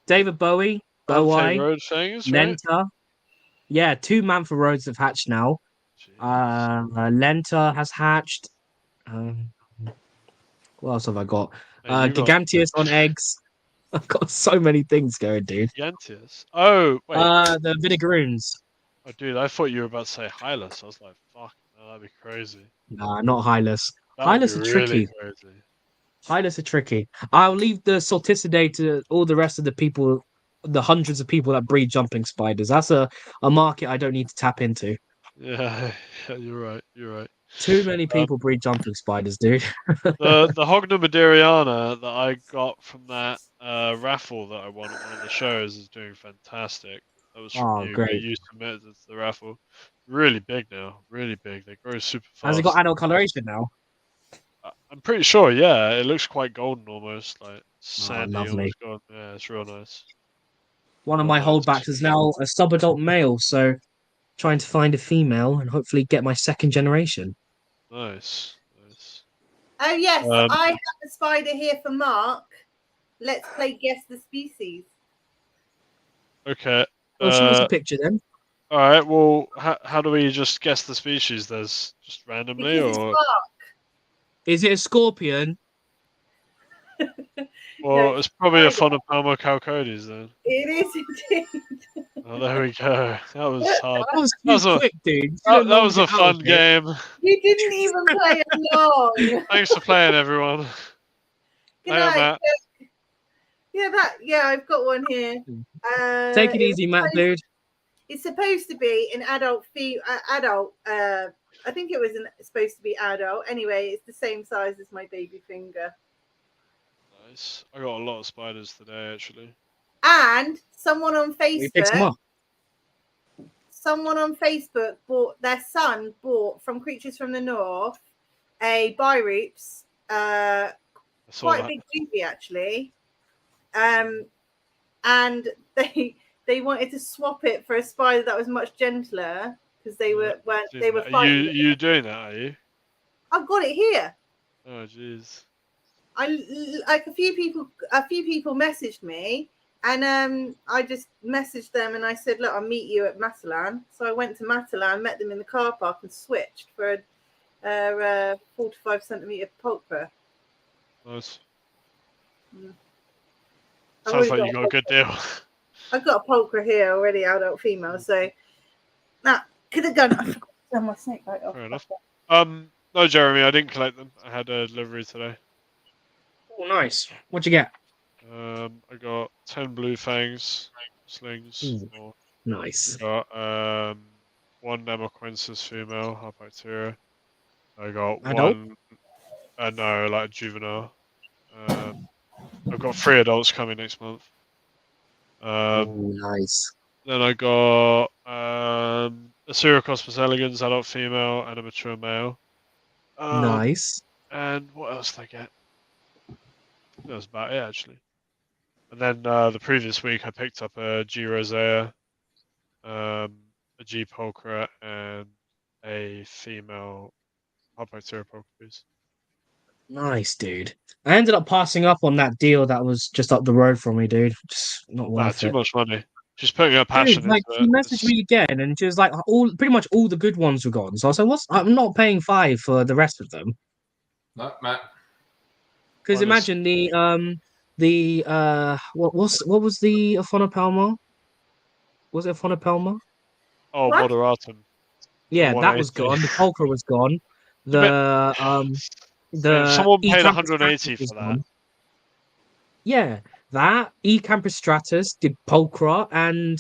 David Bowie, Unpaid Road things, right? Lenta. Yeah, 2 Manfred Roads have hatched now. Lenta has hatched. What else have I got? Giganteus on eggs. I've got so many things going, dude. Giganteus? Oh, wait. The Vinegaroons. Oh, dude, I thought you were about to say Hylas. I was like, fuck, no, that'd be crazy. Nah, not Hylas. That would Hylas be are tricky. really crazy. Hylas are tricky. I'll leave the Sorticidae to all the rest of the people, the hundreds of people that breed jumping spiders. That's a market I don't need to tap into. Yeah, you're right. You're right. Too many people breed jumping spiders, dude. the Hogna Maderiana that I got from that raffle that I won at one of the shows is doing fantastic. That was from you. Great. You submitted it to the raffle. Really big now. Really big. They grow super fast. Has it got adult coloration now? I'm pretty sure, yeah. It looks quite golden almost, like sandy, lovely. almost golden. Yeah, it's real nice. One of my holdbacks is now a subadult male, so trying to find a female and hopefully get my second generation. Nice, nice. Oh yes, I have a spider here for Mark. Let's play guess the species. Okay. Oh, show us a picture then. All right. Well, how do we just guess the species? There's just randomly, Because it's or Mark. Is it a scorpion? well, No, it's probably a Phonopalma calcodes then. It is indeed. Oh, there we go. That was hard. That was too quick, dude. That was a fun game. You didn't even play along. Thanks for playing, everyone. Good Hey, night. Matt. Yeah, I've got one here. Take it easy, Matt, dude. It's supposed to be an adult I think it was supposed to be adult. Anyway, it's the same size as my baby finger. Nice. I got a lot of spiders today, actually. And someone on We picked them Facebook bought their son from Creatures from the North a Biroops, quite a big baby actually, and they wanted to swap it for a spider that was much gentler because they were fighting. Are you doing that? Are you? I've got it here. Oh jeez. A few people messaged me And I just messaged them and I said, look, I'll meet you at Matalan. So I went to Matalan, met them in the car park and switched for a 45 centimetre pulcra. Nice. Mm. Sounds like you got a good deal. I've got a pulcra here already, adult female. So that could have gone. I forgot to turn my snake light off. Fair enough. No, Jeremy, I didn't collect them. I had a delivery today. Oh, nice. What'd you get? I got 10 blue fangs slings. Ooh, nice. I got 1 Nemoquensis female, Harpacteria. I got Adult? one. No, like juvenile. I've got 3 adults coming next month. Ooh, nice. Then I got a Syracosmus elegans, adult female, and a mature male. Nice. And what else did I get? That was about it, actually. And then the previous week, I picked up a G Rosea, a G Pulchra, and a female Harpacteria pulchrus. Nice, dude. I ended up passing up on that deal that was just up the road from me, dude. Just not worth Too it. much money. Just putting her passion Dude, like into she it. messaged me again, and she was like, pretty much all the good ones were gone. So I said, "What's? I'm not paying 5 for the rest of them." No, Matt. Because imagine what was the Aphonopelma? Was it Aphonopelma? Oh, What? Moderatum. Yeah, that was 180. gone. The Pulchra was gone. If someone paid Ecampus 180 was for that, gone. Yeah, that Ecampus Stratus did Pulchra and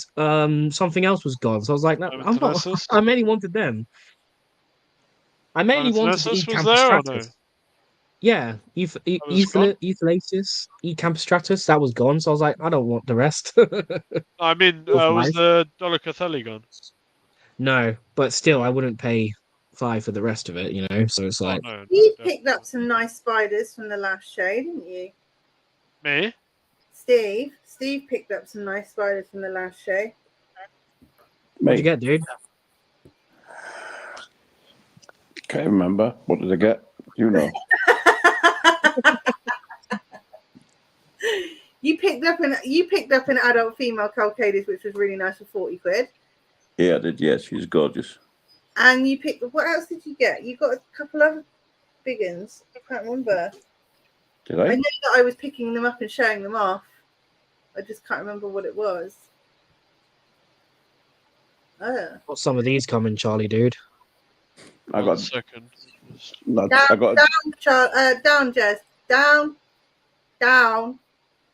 something else was gone. So I was like, no, I'm not. Diamantinosus? I mainly wanted them. I mainly wanted the Diamantinosus was Ecampus there or Stratus. no? Yeah, was gone? Euthalatus, Ecampus Stratus, that was gone. So I was like, I don't want the rest. I mean, Was was nice. the Dolichothelli gone? No, but still, No. I wouldn't pay 5 for the rest of it, you know. So it's like, No, You definitely picked up not. some nice spiders from the last show, didn't you? Me? Steve picked up some nice spiders from the last show. what'd you Me? get, dude? Can't remember. What did I get? You know. You picked up an adult female Calcades, which was really nice for 40 quid. Yeah, I did. Yeah, she's gorgeous. And you picked, what else did you get? You got a couple of big ones. I can't remember. Did I I? know that I was picking them up and showing them off. I just can't remember what it was. Oh. Got some of these coming, Charlie, dude. I One got. second. I Down, got. down, Jess. Down.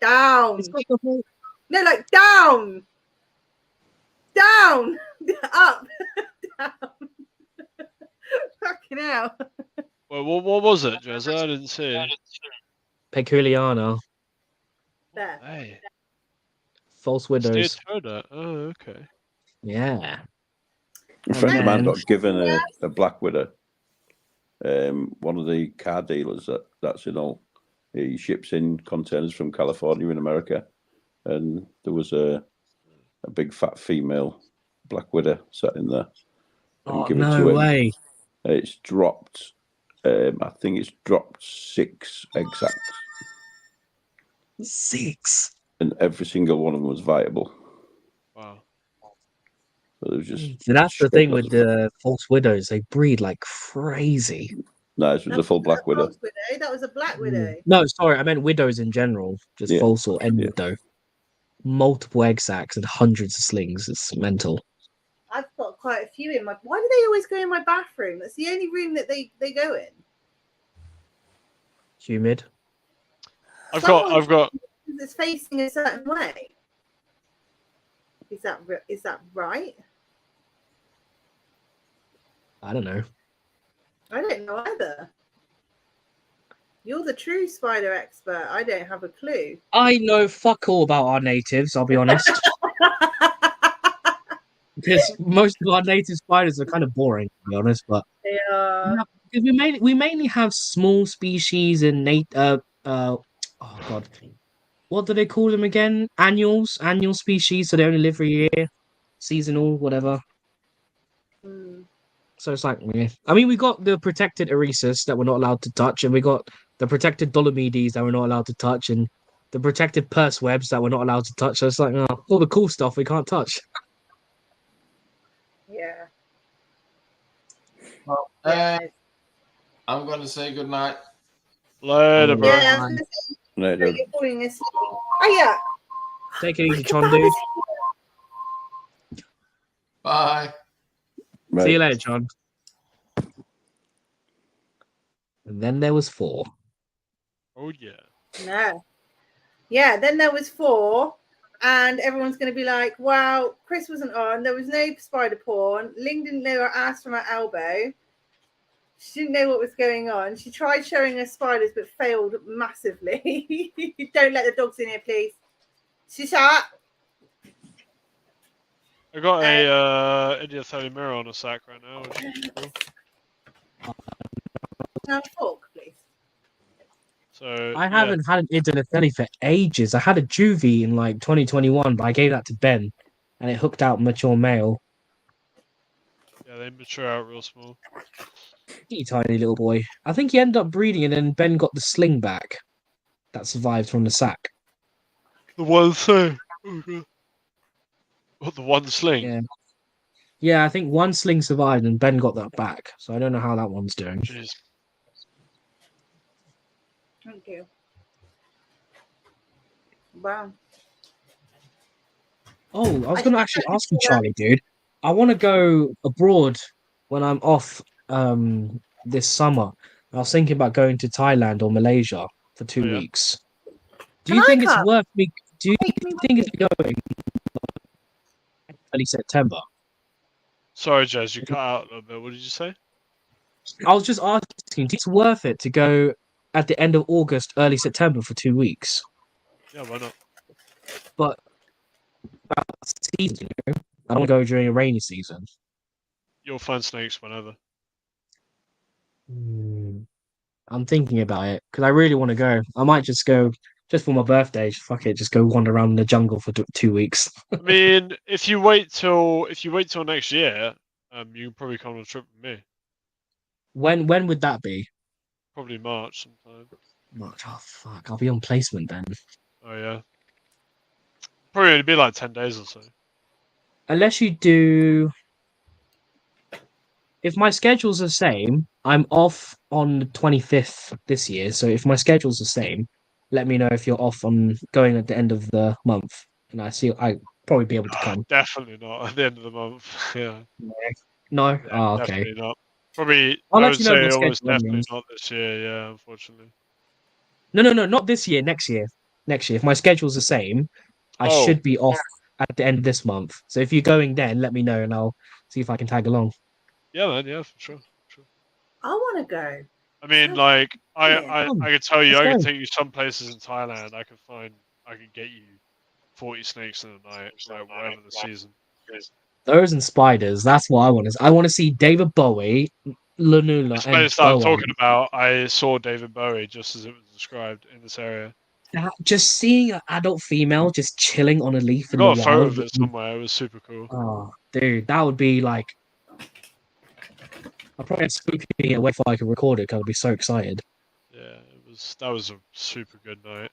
It's got the whole. No, like down. Down. Up. Down. Fucking hell. Well, what was it, Jezza? I didn't see it. Peculiana, There. Hey, False Steer Widows. Toda. Oh, okay. Yeah. A friend of mine then- got given a Black Widow. One of the car dealers that's in all. He ships in containers from California in America, and there was a big fat female Black Widow sat in there. Oh, give it no to him. way. It's dropped. I think it's dropped 6 egg sacs, 6. and every single one of them was viable. Wow. So it was just. So that's the straight thing off with the False Widows. They breed like crazy. No, this was a full Black Widow. That was a Black Widow. No, sorry, I meant widows in general. Just Yeah. false or end Yeah. widow. Multiple egg sacs and hundreds of slings. It's mental. I've got quite a few in my. Why do they always go in my bathroom? That's the only room that they go in. Humid. I've got. It's facing a certain way. Is that right? I don't know. I don't know either. You're the true spider expert. I don't have a clue. I know fuck all about our natives, I'll be honest. Because most of our native spiders are kind of boring, to be honest. But They are. because we mainly have small species and oh god, what do they call them again? Annual species, so they only live for a year, seasonal, whatever. So it's like, yeah. I mean, we got the protected Eresus that we're not allowed to touch, and we got the protected Dolomedes that we're not allowed to touch, and the protected purse webs that we're not allowed to touch. So it's like, oh, all the cool stuff we can't touch. Yeah. Well, Yeah. I'm going to say good night. Later, bro. Yeah, I was gonna say Later. that you're falling asleep. Oh yeah. Take it easy, Like a Chon, dude. Bye. See you Right. later, Chon. And then there was 4. Oh yeah. No. Yeah, then there was 4, and everyone's going to be like, wow, Chris wasn't on. There was no spider porn. Ling didn't know her ass from her elbow. She didn't know what was going on. She tried showing her spiders, but failed massively. Don't let the dogs in here, please. She's up. I got a India 30 mirror on a sack right now, which is cool. Now fork, please. So I haven't had an Internet Telly for ages. I had a Juvie in like 2021, but I gave that to Ben, and it hooked out mature male. Yeah, they mature out real small. Teeny tiny little boy. I think he ended up breeding, and then Ben got the sling back that survived from the sack. The one thing. Okay. What, the one sling? Yeah. Yeah, I think one sling survived, and Ben got that back. So I don't know how that one's doing. Jeez. Thank you. Wow. Oh, I was going to actually ask you, Charlie, dude. I want to go abroad when I'm off this summer. I was thinking about going to Thailand or Malaysia for 2 Oh, yeah? weeks. Do Can you I think it's come? worth me? Do you Take me with think it's you. going early September? Sorry, Jez, you cut out a little bit. What did you say? I was just asking, do you think it's worth it to go at the end of August, early September for 2 weeks? Yeah, why not? But about season, I don't want to go during a rainy season. You'll find snakes whenever. I'm thinking about it because I really want to go. I might just go just for my birthday. Fuck it, just go wander around in the jungle for 2 weeks. I mean, if you wait till next year, you can probably come on a trip with me. When would that be? Probably March sometime. March. Oh fuck, I'll be on placement then. Oh yeah. Probably only be like 10 days or so. Unless you do. If my schedule's the same, I'm off on the 25th this year. So if my schedule's the same, let me know if you're off on going at the end of the month, and I probably be able to come. Definitely not at the end of the month. Yeah. No. Yeah, Oh, okay. definitely not. Probably, I'll I let would you know say my almost schedule definitely anyways. not this year. Yeah, unfortunately. No, not this year. Next year. Next year. If my schedule's the same, I Oh, should be off at the end of this month. So if you're going then, let me know and I'll see if I can tag along. yeah, man. Yeah, for sure. I want to go. I mean, like, I Come, could tell you, let's I could go. take you some places in Thailand. I could get you 40 snakes in a night, like whatever the season. Those and spiders. That's what I want to. I want to see David Bowie, Lanula, This and place that I'm Boa. talking about, I saw David Bowie just as it was described in this area. Just seeing an adult female just chilling on a leaf I in the got a photo wild. of it somewhere. It was super cool. Oh, dude, that would be like. I'll probably spook me away before I can record it because I'd be so excited. Yeah, that was a super good night.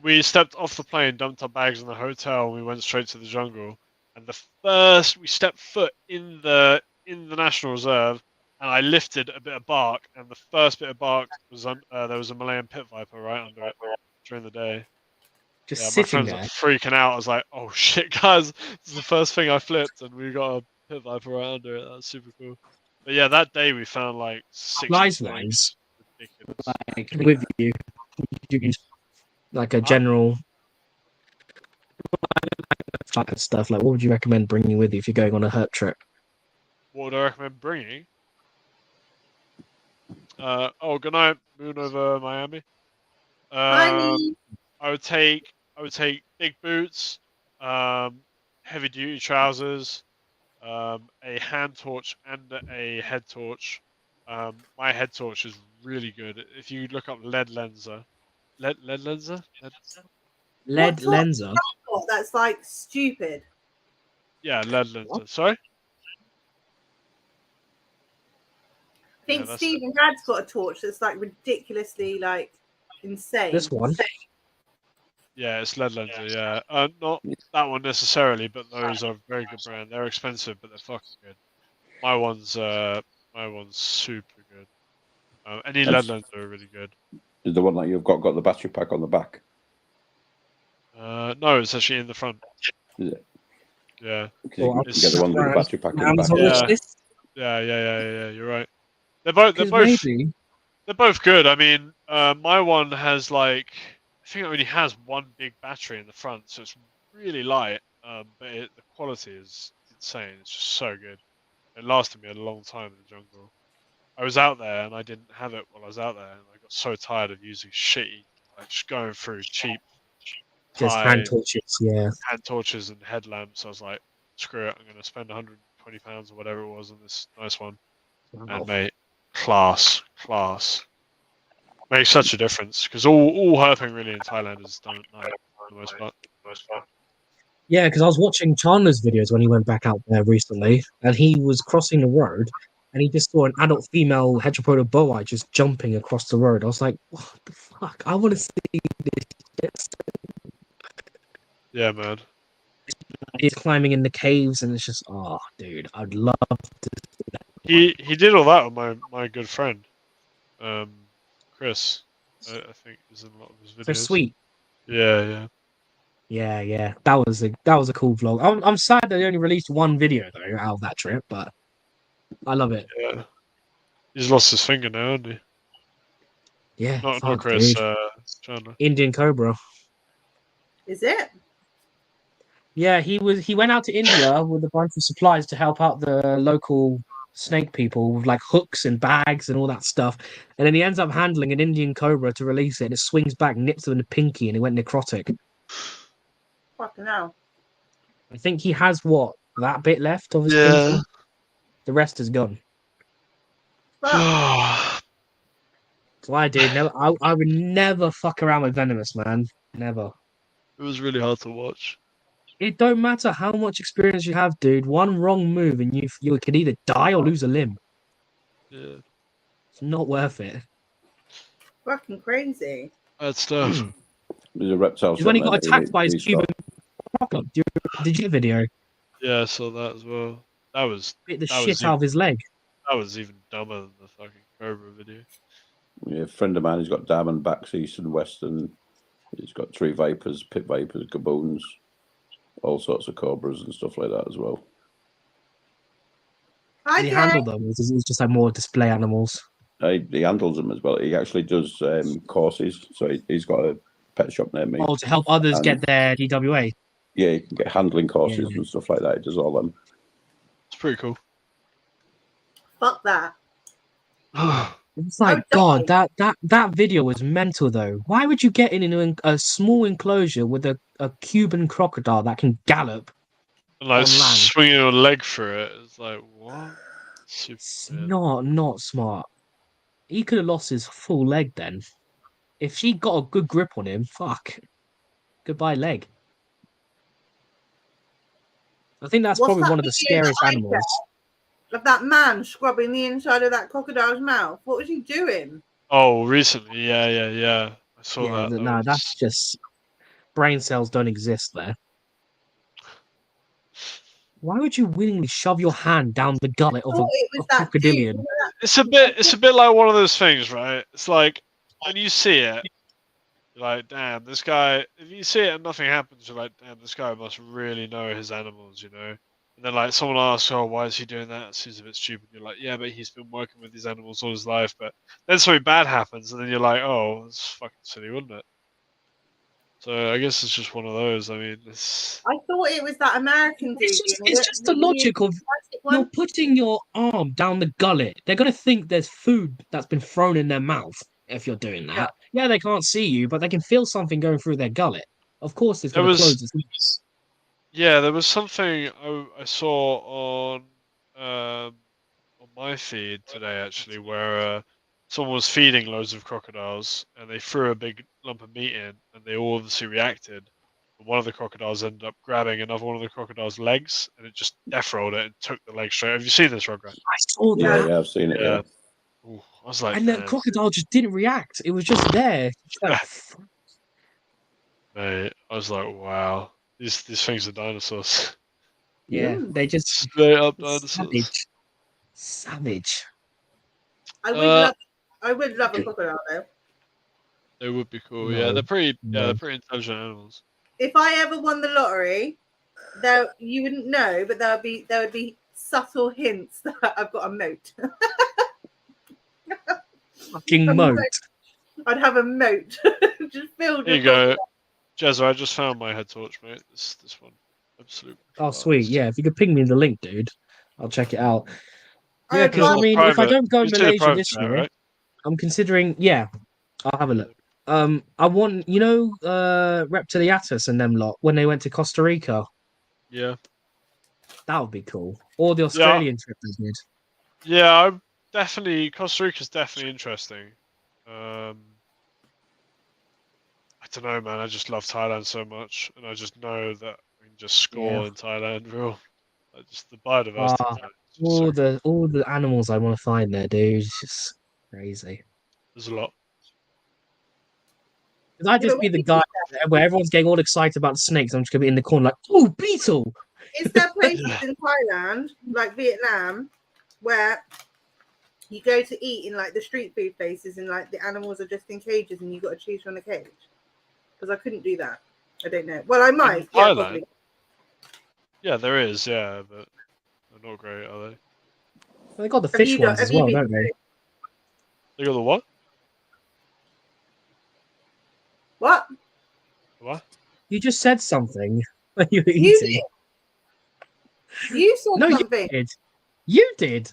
We stepped off the plane, dumped our bags in the hotel, and we went straight to the jungle. And the first we stepped foot in the national reserve, and I lifted a bit of bark, and the first bit of bark was there was a Malayan pit viper right under it during the day. Just Yeah, my sitting friends there. were freaking out. I was like, "Oh shit, guys! This is the first thing I flipped, and we got a pit viper right under it. That's super cool." But yeah, that day we found like 60 Flies snakes. wise, Ridiculous. like with you can like a general type of stuff. Like, what would you recommend bringing with you if you're going on a herp trip? What would I recommend bringing? Good night, moon over Miami. Honey. I would take big boots, heavy duty trousers, a hand torch and a head torch. My head torch is really good. If you look up lead lenser, lead lenser, Lead What torch lenser. got that's like stupid? yeah, lead lenser. Sorry. I think Yeah, that's it. Stephen Dad's got a torch that's like ridiculously like insane. This one. Yeah, it's Leadlander. Yeah, not that one necessarily, but those are a very good brand. They're expensive, but they're fucking good. My one's super good. Any Leadlanders are really good. Is the one that you've got the battery pack on the back? No, it's actually in the front. Is it? Yeah. Because you can get the one with the battery pack in the back. Amazon wish list. Yeah. You're right. They're Because both maybe they're both good. I mean, my one has I think it only has one big battery in the front, so it's really light. But the quality is insane. It's just so good. It lasted me a long time in the jungle. I was out there and I didn't have it while I was out there, and I got so tired of using shitty, just going through cheap just hand Thai torches, yeah. hand torches and headlamps. I was like, screw it, I'm going to spend £120 or whatever it was on this nice one. Wow. And mate, class. Makes such a difference because all herping really in Thailand is done at night for the most part. Yeah, because I was watching Chandler's videos when he went back out there recently, and he was crossing the road, and he just saw an adult female heteropoda boa just jumping across the road. I was like, what the fuck? I want to see this shit. Yeah, man. He's climbing in the caves, and it's just, oh, dude, I'd love to see that. He did all that with my good friend, Chris. I think is in a lot of his videos. So sweet. Yeah. Yeah. That was a cool vlog. I'm sad they only released one video though out of that trip, but I love it. Yeah. He's lost his finger now, hasn't he? Yeah, Not fuck, Chris, dude. Chandler. Indian Cobra. Is it? Yeah, he went out to India with a bunch of supplies to help out the local snake people with like hooks and bags and all that stuff. And then he ends up handling an Indian cobra to release it, and it swings back, nips him in the pinky, and he went necrotic. Fucking hell. I think he has that bit left of his Yeah. pinky. The rest is gone. Fuck. So I would never fuck around with venomous, man. Never. It was really hard to watch. It don't matter how much experience you have, dude. One wrong move and you could either die or lose a limb. Yeah. It's not worth it. Fucking crazy. Bad stuff. There's a reptile. He's when he got attacked by his Cuban crocodile. Did you get a video? Yeah, I saw that as well. That was Bit the that shit was out of his leg. That was even dumber than the fucking Cobra video. Yeah, a friend of mine, he's got diamondbacks, east and west, and he's got tree vipers, pit vipers, gaboons, all sorts of cobras and stuff like that as well. Hi, He Jay. handled them. It's just like more display animals. He handles them as well. He actually does courses, so he's got a pet shop near me. Oh, to help others And- get their DWA. Yeah, you can get handling courses Yeah. and stuff like that. He does all them. It's pretty cool. Fuck that. It's like, God, that video was mental though. Why would you get in a small enclosure with a Cuban crocodile that can gallop? And like On land. swinging your leg through it. It's like, what? Super It's weird. not smart. He could have lost his full leg then. If she got a good grip on him, fuck. Goodbye leg. I think that's What's probably that one of the video that scariest I animals. Of that man scrubbing the inside of that crocodile's mouth. What was he doing? Oh, recently, yeah. I saw Yeah, that. no, that's just brain cells don't exist there. Why would you willingly shove your hand down the gullet of Oh, a it was that crocodilian? dude. It's a bit like one of those things, right? It's like when you see it, you're like, damn, this guy. If you see it and nothing happens, you're like, damn, this guy must really know his animals, you know. And then like someone asks, oh, why is he doing that? It seems a bit stupid. You're like, yeah, but he's been working with these animals all his life. But then something bad happens, and then you're like, oh, it's fucking silly, wouldn't it? So I guess it's just one of those. I mean, it's I thought it was that American dude. It's just the logic of you're putting your arm down the gullet. They're gonna think there's food that's been thrown in their mouth if you're doing that. Yeah, they can't see you, but they can feel something going through their gullet. Of course, it's gonna close its lips. yeah. There was something I saw on my feed today actually, where someone was feeding loads of crocodiles, and they threw a big lump of meat in, and they all obviously reacted. But one of the crocodiles ended up grabbing another one of the crocodile's legs, and it just death rolled it and took the leg straight. Have you seen this, Rugrat? I saw that. Yeah, I've seen it. Yeah. Ooh, I was like, And the man. crocodile just didn't react. It was just there. It's like, Mate, I was like, wow, these things are dinosaurs. Yeah, Mm. they just Straight up dinosaurs. savage. Savage. I would Uh, love a crocodile though. they would be cool. Yeah, No, they're pretty. Yeah, no. they're pretty intelligent animals. If I ever won the lottery, there you wouldn't know, but there would be subtle hints that I've got a moat. Fucking A moat. I'd have a moat just filled Here with you go, Jezza. I just found my head torch, mate. This one, absolute. Oh, sweet. class. Yeah, if you could ping me the link, dude, I'll check it out. Yeah, I'd because I rather- mean, if I Private. don't go You see the Malaysia private this chat, year, right? I'm considering. Yeah, I'll have a look. I want Reptiliatus and them lot when they went to Costa Rica. Yeah. That would be cool. Or the Australian trip they did. Yeah, I'm definitely. Costa Rica's definitely interesting. I don't know, man. I just love Thailand so much, and I just know that we can just score Yeah. in Thailand. Real, just the biodiversity. Ah, in Thailand is just so all the animals I want to find there, dude. It's just crazy. there's a lot. Because I'd Yeah, just but be the guy where everyone's getting all excited about the snakes. I'm just gonna be in the corner like, oh, beetle. Is there places in Thailand, like Vietnam, where you go to eat in like the street food places and like the animals are just in cages and you got to choose from the cage? Because I couldn't do that. I don't know. Well, I might. Yeah, Thailand? probably. Yeah, there is. Yeah, but they're not great, are they? Well, they got the Have fish you done- ones have as you well, been- don't they? They got the what? What? What? You just said something when you were You eating. did. You said No, something. you did. You did.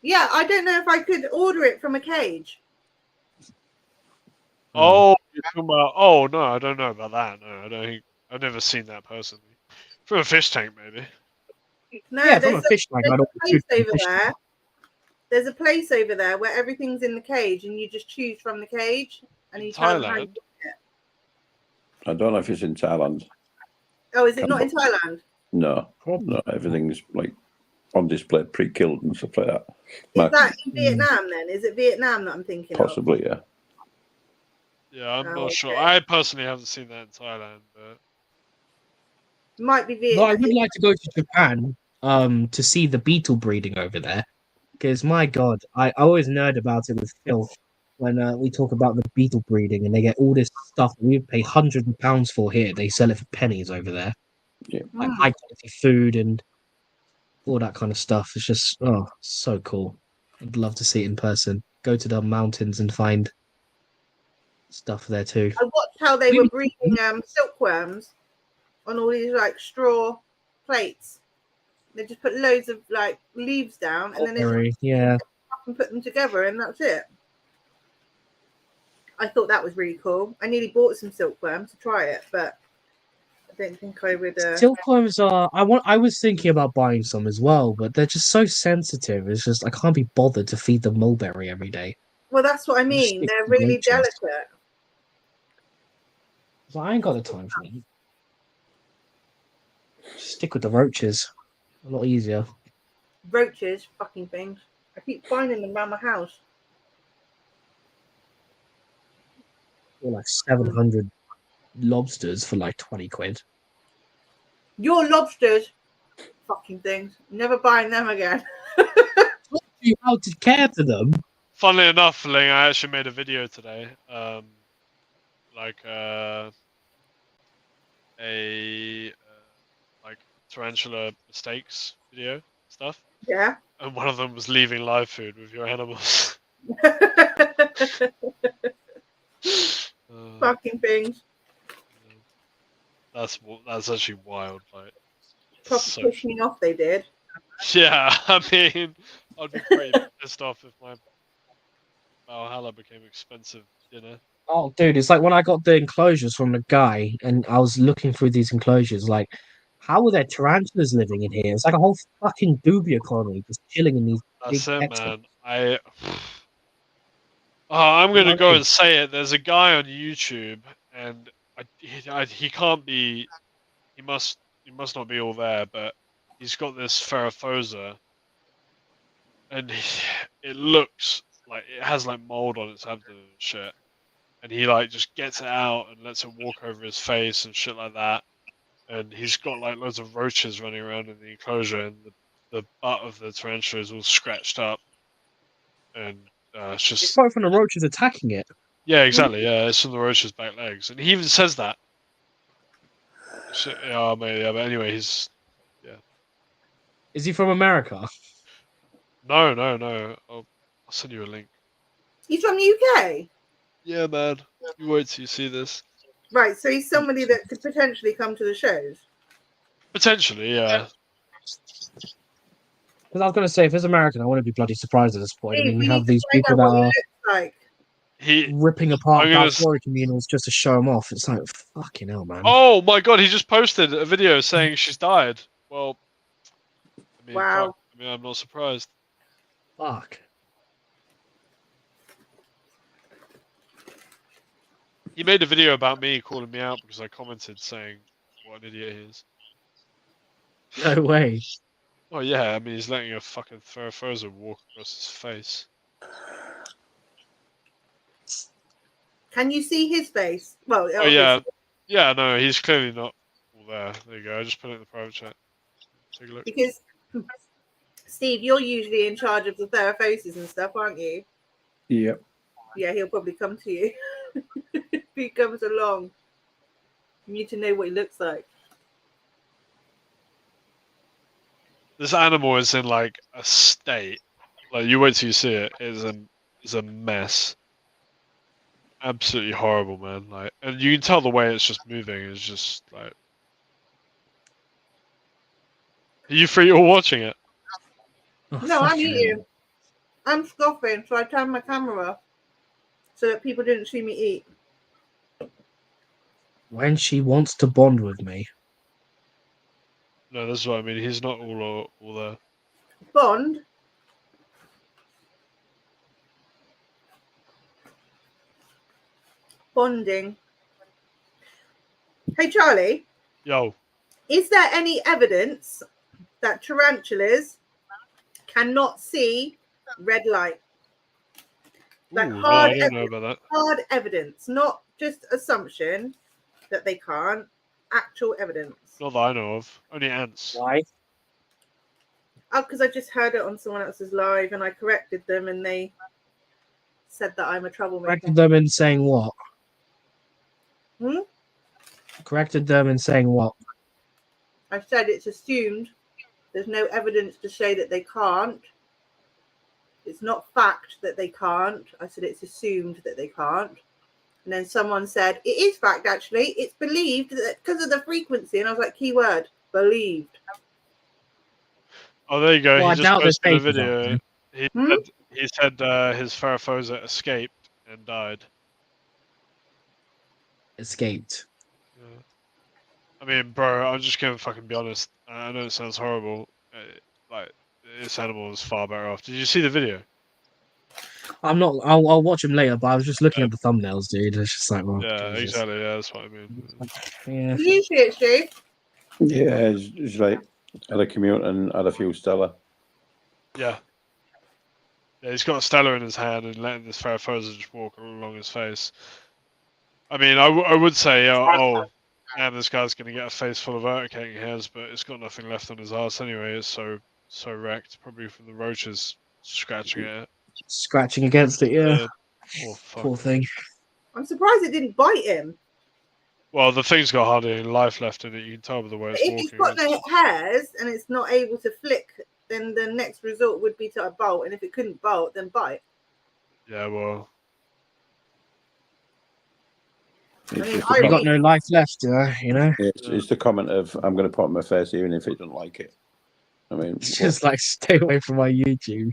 Yeah, I don't know if I could order it from a cage. Oh, you're talking about? Oh no, I don't know about that. No, I don't think I've never seen that personally. From a fish tank, maybe. No, Yeah, from there's a fish tank. there's I don't a place food from over fish there. tank. There's a place over there where everything's in the cage and you just choose from the cage and In you tell them how you Thailand? I don't know if it's in Thailand. Oh, is it not in Thailand? No, no, everything's like on display, pre-killed and stuff like that. Is that in Vietnam then? Is it Vietnam that I'm thinking of? Possibly, yeah. Yeah, I'm Oh, not sure. okay. I personally haven't seen that in Thailand, but Might be Well, I Vietnam. would like to go to Japan to see the beetle breeding over there. Because my God, I always nerd about it with Phil when we talk about the beetle breeding and they get all this stuff that we pay hundreds of pounds for here. They sell it for pennies over there. Yeah. Like high quality food and all that kind of stuff. It's just so cool. I'd love to see it in person. Go to the mountains and find stuff there too. I watched how they were breeding silkworms on all these like straw plates. They just put loads of like leaves down and then they just Yeah. and put them together and that's it. I thought that was really cool. I nearly bought some silkworm to try it, but I don't think I would. Silkworms are. I was thinking about buying some as well, but they're just so sensitive. It's just I can't be bothered to feed them mulberry every day. Well, that's what I mean. stick They're to really roaches. delicate. So I ain't got the time for that. Just stick with the roaches. A lot easier. Roaches, fucking things. I keep finding them around my house. Or like 700 lobsters for like 20 quid. Your lobsters, fucking things. Never buying them again. You how to care for them. funnily enough, Ling, I actually made a video today. Like like tarantula mistakes video stuff. Yeah. And one of them was leaving live food with your animals. Fucking things. That's actually wild. Like, Proper so, pissed me off. They did. yeah, I mean, I'd be pretty pissed off if my Valhalla became expensive dinner. Oh, dude, it's like when I got the enclosures from the guy and I was looking through these enclosures, like, how are there tarantulas living in here? It's like a whole fucking dubia colony just chilling in these That's big it, pets. man. I'm gonna go Lucky. and say it. There's a guy on YouTube, and he can't be. He must not be all there, but he's got this Ferrophosa, and it looks like it has like mold on its abdomen and shit. and he like just gets it out and lets it walk over his face and shit like that. And he's got like loads of roaches running around in the enclosure, and the butt of the tarantula is all scratched up, and it's It's just probably from the roaches attacking it. yeah, exactly, yeah, it's from the roach's back legs, and he even says that. Shit, yeah, maybe, yeah, but anyway, he's Is he from America? no. I'll send you a link. He's from the UK. Yeah, man, you wait till you see this. Right, so he's somebody that could potentially come to the shows. Potentially, yeah. Because I was going to say, if it's American, I wouldn't be bloody surprised at this point. I Steve, mean, we you need have to these find people out that what he are looks like. He. ripping apart I'm gonna Balfour communals just to show them off. It's like, fucking hell, man. Oh my god, he just posted a video saying she's died. Well, I mean, Wow. fuck. I mean, I'm not surprised. Fuck. He made a video about me calling me out because I commented saying what an idiot he is. No way. Oh yeah, I mean he's letting a fucking Furzer walk across his face. Can you see his face? Well, Oh yeah, obviously, yeah. No, he's clearly not all there. There you go. I just put it in the private chat. Take a look. because Steve, you're usually in charge of the theraphoses and stuff, aren't you? Yep. Yeah, he'll probably come to you if he comes along. You need to know what he looks like. This animal is in like a state. Like you wait till you see it. It's a mess. Absolutely horrible, man. Like, and you can tell the way it's just moving is just like. Are you free or watching it? Oh, No, I'm fucking eating. I'm scoffing, so I turned my camera off so that people didn't see me eat. hell. When she wants to bond with me. No, that's what I mean. He's not all there. Bond. Bonding. Hey, Charlie, Yo, is there any evidence that tarantulas cannot see red light? Like ooh, no, hard I don't know about that. Hard evidence, not just assumption that they can't. Actual evidence. Not that I know of. Only ants. Why? Oh, because I just heard it on someone else's live and I corrected them and they said that I'm a troublemaker. Corrected them in saying what? Hmm? Corrected them in saying what? I said it's assumed. There's no evidence to say that they can't. It's not fact that they can't. I said it's assumed that they can't. And then someone said, it is fact, actually. It's believed that because of the frequency. And I was like, keyword, believed. Oh, there you go. Well, I he just doubt there's posted a papers out video. there. He said his Faraphosa escaped and died. Escaped. Yeah. I mean, bro, I'm just gonna fucking be honest. I know it sounds horrible. Like, this animal is far better off. Did you see the video? I'm not. I'll watch him later, but I was just looking at the thumbnails, dude. It's just like, well, Yeah, Jesus. exactly. Yeah, that's what I mean. Yeah. Did you see it, Steve? Yeah, it's like had a commute and had a few Stella. Yeah. Yeah, he's got a Stella in his hand and letting this Faraphosa just walk along his face. I mean, I would say, and this guy's going to get a face full of urticating hairs, but it's got nothing left on his ass anyway. It's so wrecked, probably from the roaches scratching at it. Scratching against it, yeah. Oh, fuck. Poor thing. I'm surprised it didn't bite him. Well, the thing's got hardly any life left in it. You can tell by the way But it's if it's walking. got no hairs and it's not able to flick, then the next result would be to bolt. And if it couldn't bolt, then bite. Yeah, well. I mean, It's, I You got really- no life left, you know? it's the comment of I'm going to put it on my face even if it doesn't like it. I mean, It's just like, stay away from my YouTube.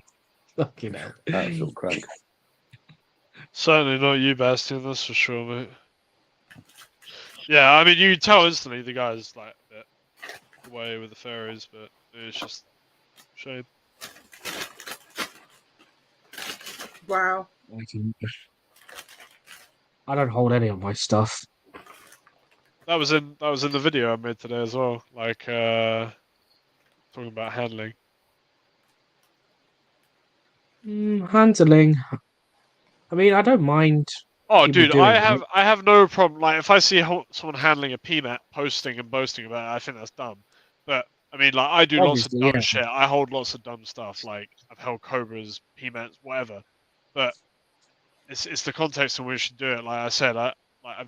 Fucking hell. absolute crank. Certainly not you, Bastian, that's for sure, mate. Yeah, I mean, you can tell instantly the guy's like a bit away with the fairies, but it's just shame. Wow. I don't hold any of my stuff. That was in the video I made today as well. Like talking about handling. Handling. I mean, I don't mind Oh, people dude, doing, I have no problem. Like, if I see someone handling a PMAT, posting and boasting about it, I think that's dumb. But I mean, like, I do lots of obviously, dumb yeah. shit. I hold lots of dumb stuff. Like, I've held Cobras, PMATs, whatever. But it's the context in which you do it. Like I said, I've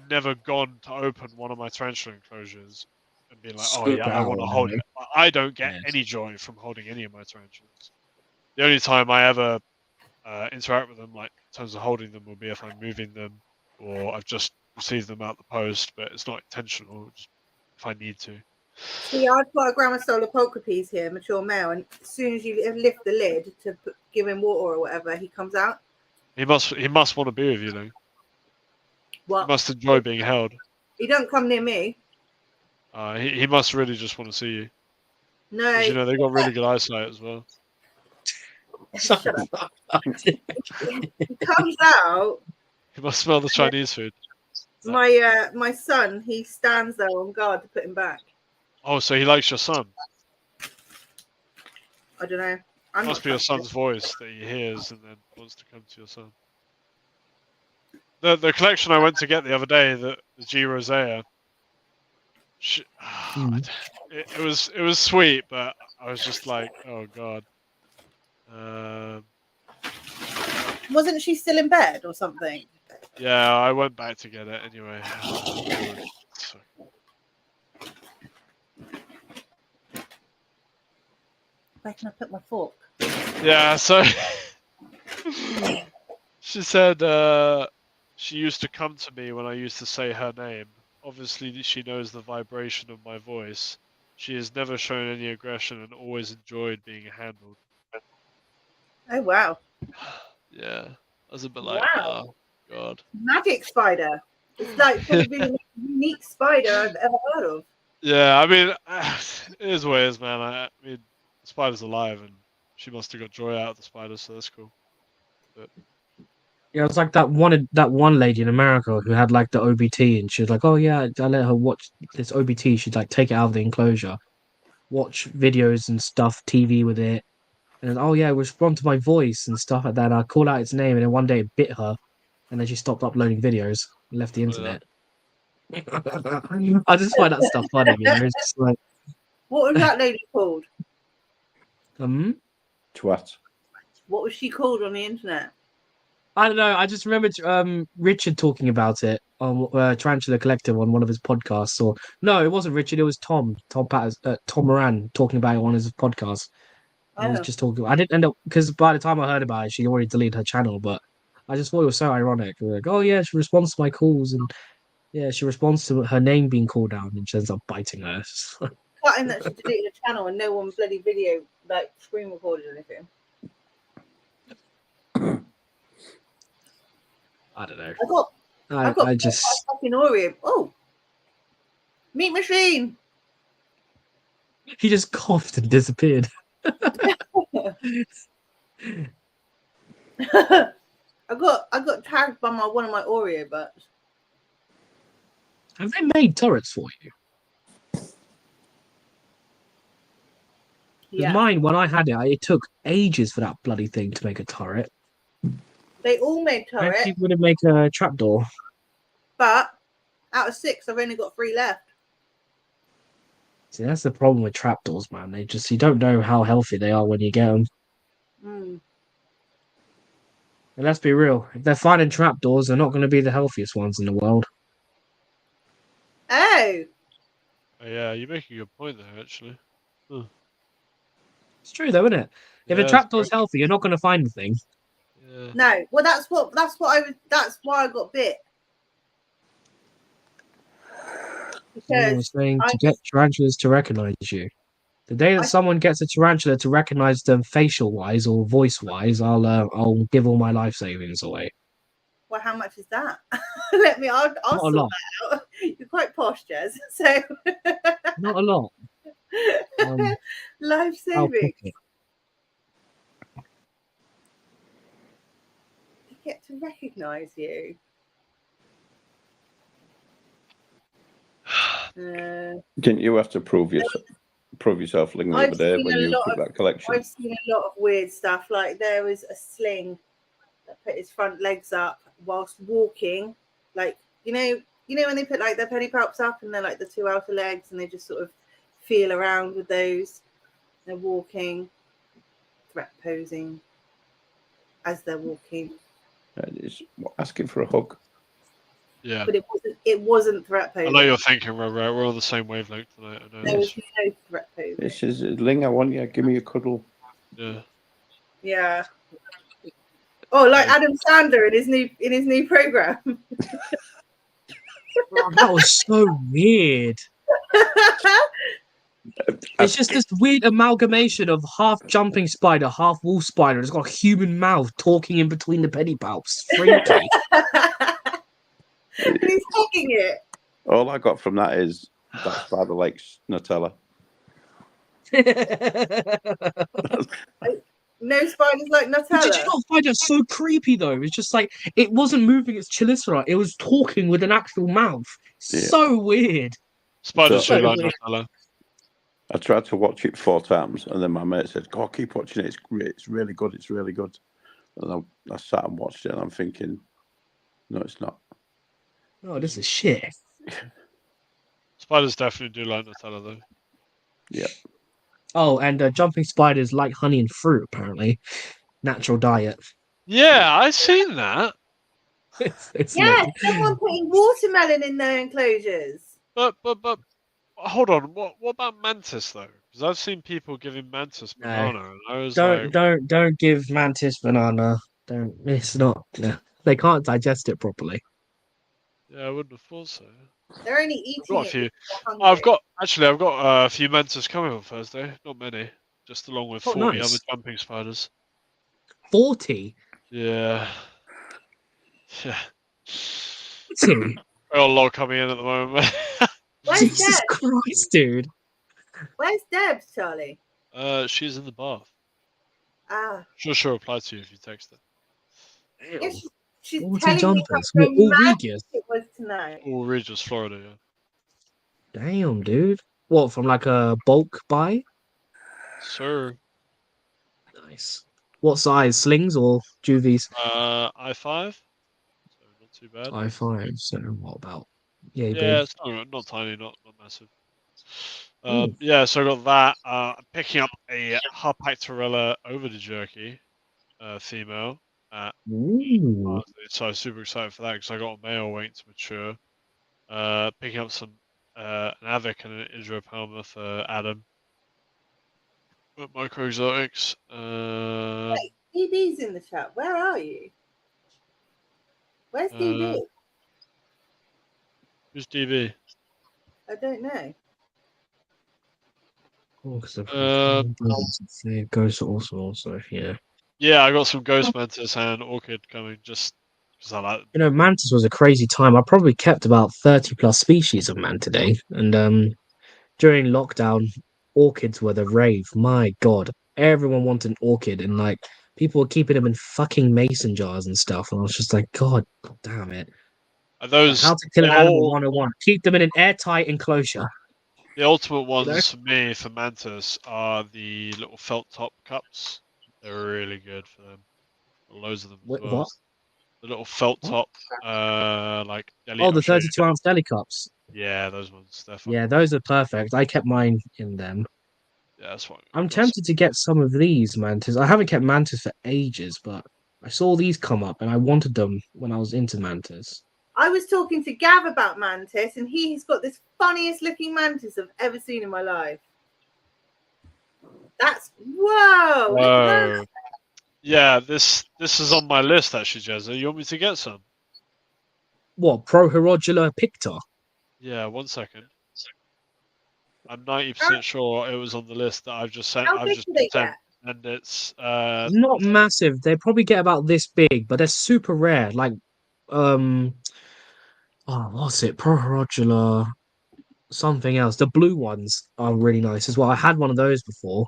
never gone to open one of my tarantula enclosures and be like, oh Scoop yeah, it I out want to or hold whatever. it. I don't get Yeah. any joy from holding any of my tarantulas. The only time I ever interact with them, like in terms of holding them, will be if I'm moving them or I've just received them out the post, but it's not intentional. Just if I need to. See, I've got a Grandma Solar poker piece here, mature male, and as soon as you lift the lid to give him water or whatever, he comes out. He must want to be with you though. He What? must enjoy being held. He don't come near me. He must really just want to see you. No. Because you know they've got really good eyesight as well. Shut up. He comes out. He must smell the Chinese food. My son, he stands there on guard to put him back. Oh, so he likes your son. I don't know. Must be your son's voice that he hears and then wants to come to your son. The collection I went to get the other day, the G Rosea. It was sweet, but I was just like, oh god. Wasn't she still in bed or something? Yeah, I went back to get it anyway. Where can I put my fork? Yeah, so she said she used to come to me when I used to say her name. Obviously, she knows the vibration of my voice. She has never shown any aggression and always enjoyed being handled. Oh wow! Yeah, I was a bit like, Wow. oh god. Magic spider. It's like probably the most unique spider I've ever heard of. Yeah, I mean, it is what it is, man. I mean, the spider's alive, and she must have got joy out of the spider, so that's cool. But Yeah, it was like that one lady in America who had like the OBT, and she was like, "Oh yeah, I let her watch this OBT. She'd like take it out of the enclosure, watch videos and stuff, TV with it, and then, oh yeah, respond to my voice and stuff like that. And I call out its name, and then one day it bit her, and then she stopped uploading videos, and left the internet. I just find that stuff funny, you know. It's just like, What was that lady called? Twat. What was she called on the internet? I don't know. I just remembered Richard talking about it on Tarantula Collective on one of his podcasts. Or no, it wasn't Richard. It was Tom Moran talking about it on his podcast. He was just talking. I didn't end up because by the time I heard about it, she already deleted her channel. But I just thought it was so ironic. Like, oh yeah, she responds to my calls, and yeah, she responds to her name being called out, and she ends up biting her. Cutting that she deleted a channel and no one bloody video like screen recorded anything. I don't know. I got fucking Oreo. Oh, meat machine. He just coughed and disappeared. I got tagged by one of my Oreo butts. Have they made turrets for you? Yeah. Mine, when I had it, it took ages for that bloody thing to make a turret. They all made turrets. Maybe would make a trapdoor. But out of 6, I've only got 3 left. See, that's the problem with trapdoors, man. You don't know how healthy they are when you get them. Mm. And let's be real, if they're finding trapdoors, they're not going to be the healthiest ones in the world. Oh. Yeah, you're making a good point there, actually. Huh. It's true, though, isn't it? If Yeah, a trapdoor's healthy, you're not going to find the thing. Yeah. No. Well, that's why I got bit. Because saying to get tarantulas to recognize you. The day that someone gets a tarantula to recognize them facial-wise or voice-wise, I'll give all my life savings away. Well, how much is that? I'll sort that out. You're quite posh, Jez. So not a lot. Life saving. You get to recognise you. Didn't you have to prove yourself Ling, the other day when you put that collection? I've seen a lot of weird stuff. Like there was a sling put his front legs up whilst walking, like you know when they put like their pedipalps up and they're like the two outer legs, and they just sort of feel around with those. They're walking, threat posing as they're walking. It's asking for a hug. Yeah. But it wasn't threat I posing. know you're thinking, right? We're on the same wavelength tonight. I know. There was no threat posing. This is Ling. I want you. Give me a cuddle. Yeah. Yeah. Oh, like Adam Sandler in his new program. Oh, that was so weird. It's just this weird amalgamation of half jumping spider, half wolf spider. It's got a human mouth talking in between the pedipalps. Freaky. And he's hugging it. All I got from that is that spider likes Nutella. No spiders like Nutella. Did you not find it so creepy though? It's just like it wasn't moving its chelicera. It was talking with an actual mouth. So weird. Spiders So do like weird. Nutella. I tried to watch it 4 times, and then my mate said, "Go, keep watching it. It's great. It's really good. It's really good." And I sat and watched it, and I'm thinking, "No, it's not." Oh, this is shit. Spiders definitely do like Nutella, though. Yeah. Oh, and jumping spiders like honey and fruit, apparently. Natural diet. Yeah, I seen that. It's Yeah, lit. someone putting watermelon in their enclosures. But hold on. What about mantis though? Because I've seen people giving mantis No. banana, and I was Don't like, don't give mantis banana. Don't. It's not. No. They can't digest it properly. yeah, I wouldn't have thought so. They're only I've eating got a it. few. because they're hungry. I've got a few mantis coming on Thursday. Not many, just along with Oh, 40 nice. other jumping spiders. 40. Yeah. Yeah. Two. Got a lot coming in at the moment. Where's Jesus Deb? Christ, dude. Where's Debs, Charlie? She's in the bath. Ah, She'll reply to you if you text her. yeah, she's 40 telling me jumpers. how What, all romantic Regis? it was tonight. All Regis, Florida, yeah. Damn, dude. What, from like a bulk buy? Sir. Nice. What size? Slings or juvies? I5. So not too bad. I5. So what about? Yeah, Yeah, big. it's not tiny, not massive. Ooh. Yeah, so I got that. I'm picking up a Harpactorella over the jerky, female. Ooh. So I was super excited for that because I got a male waiting to mature. Picking up some an Avic and an Idropalma for Adam. Micro exotics. Wait, DB's in the chat. Where are you? Where's DB? Who's DB? I don't know. Oh, because Uh, of Ghost also, yeah. Yeah, I got some Ghost Mantis and Orchid coming just because I like. You know, mantis was a crazy time. I probably kept about 30 plus species of mantidae, and during lockdown, orchids were the rave. My God, everyone wanted an orchid, and like people were keeping them in fucking mason jars and stuff. And I was just like, God damn it! Are those How to kill an animal 101? Keep them in an airtight enclosure. the ultimate ones know? for me for Mantis are the little felt top cups. They're really good for them. Loads of them as well. What? The little felt What? top, like deli. Oh, I'll the show you. 32-ounce deli cups. Yeah, those ones. They're Yeah, fucking. those are perfect. I kept mine in them. Yeah, that's what I'm I've got some- tempted to get some of these mantis. I haven't kept mantis for ages, but I saw these come up and I wanted them when I was into mantis. I was talking to Gav about mantis, and he's got this funniest looking mantis I've ever seen in my life. That's whoa! Look at that. Whoa. Yeah, this is on my list actually, Jezza. You want me to get some? What, Prohorogula picta? Yeah, 1 second. I'm 90% sure it was on the list that I've just sent. How I've big just do they sent, get? and it's Not massive. They probably get about this big, but they're super rare. Like, what's it? Prohorogula something else. The blue ones are really nice as well. I had one of those before.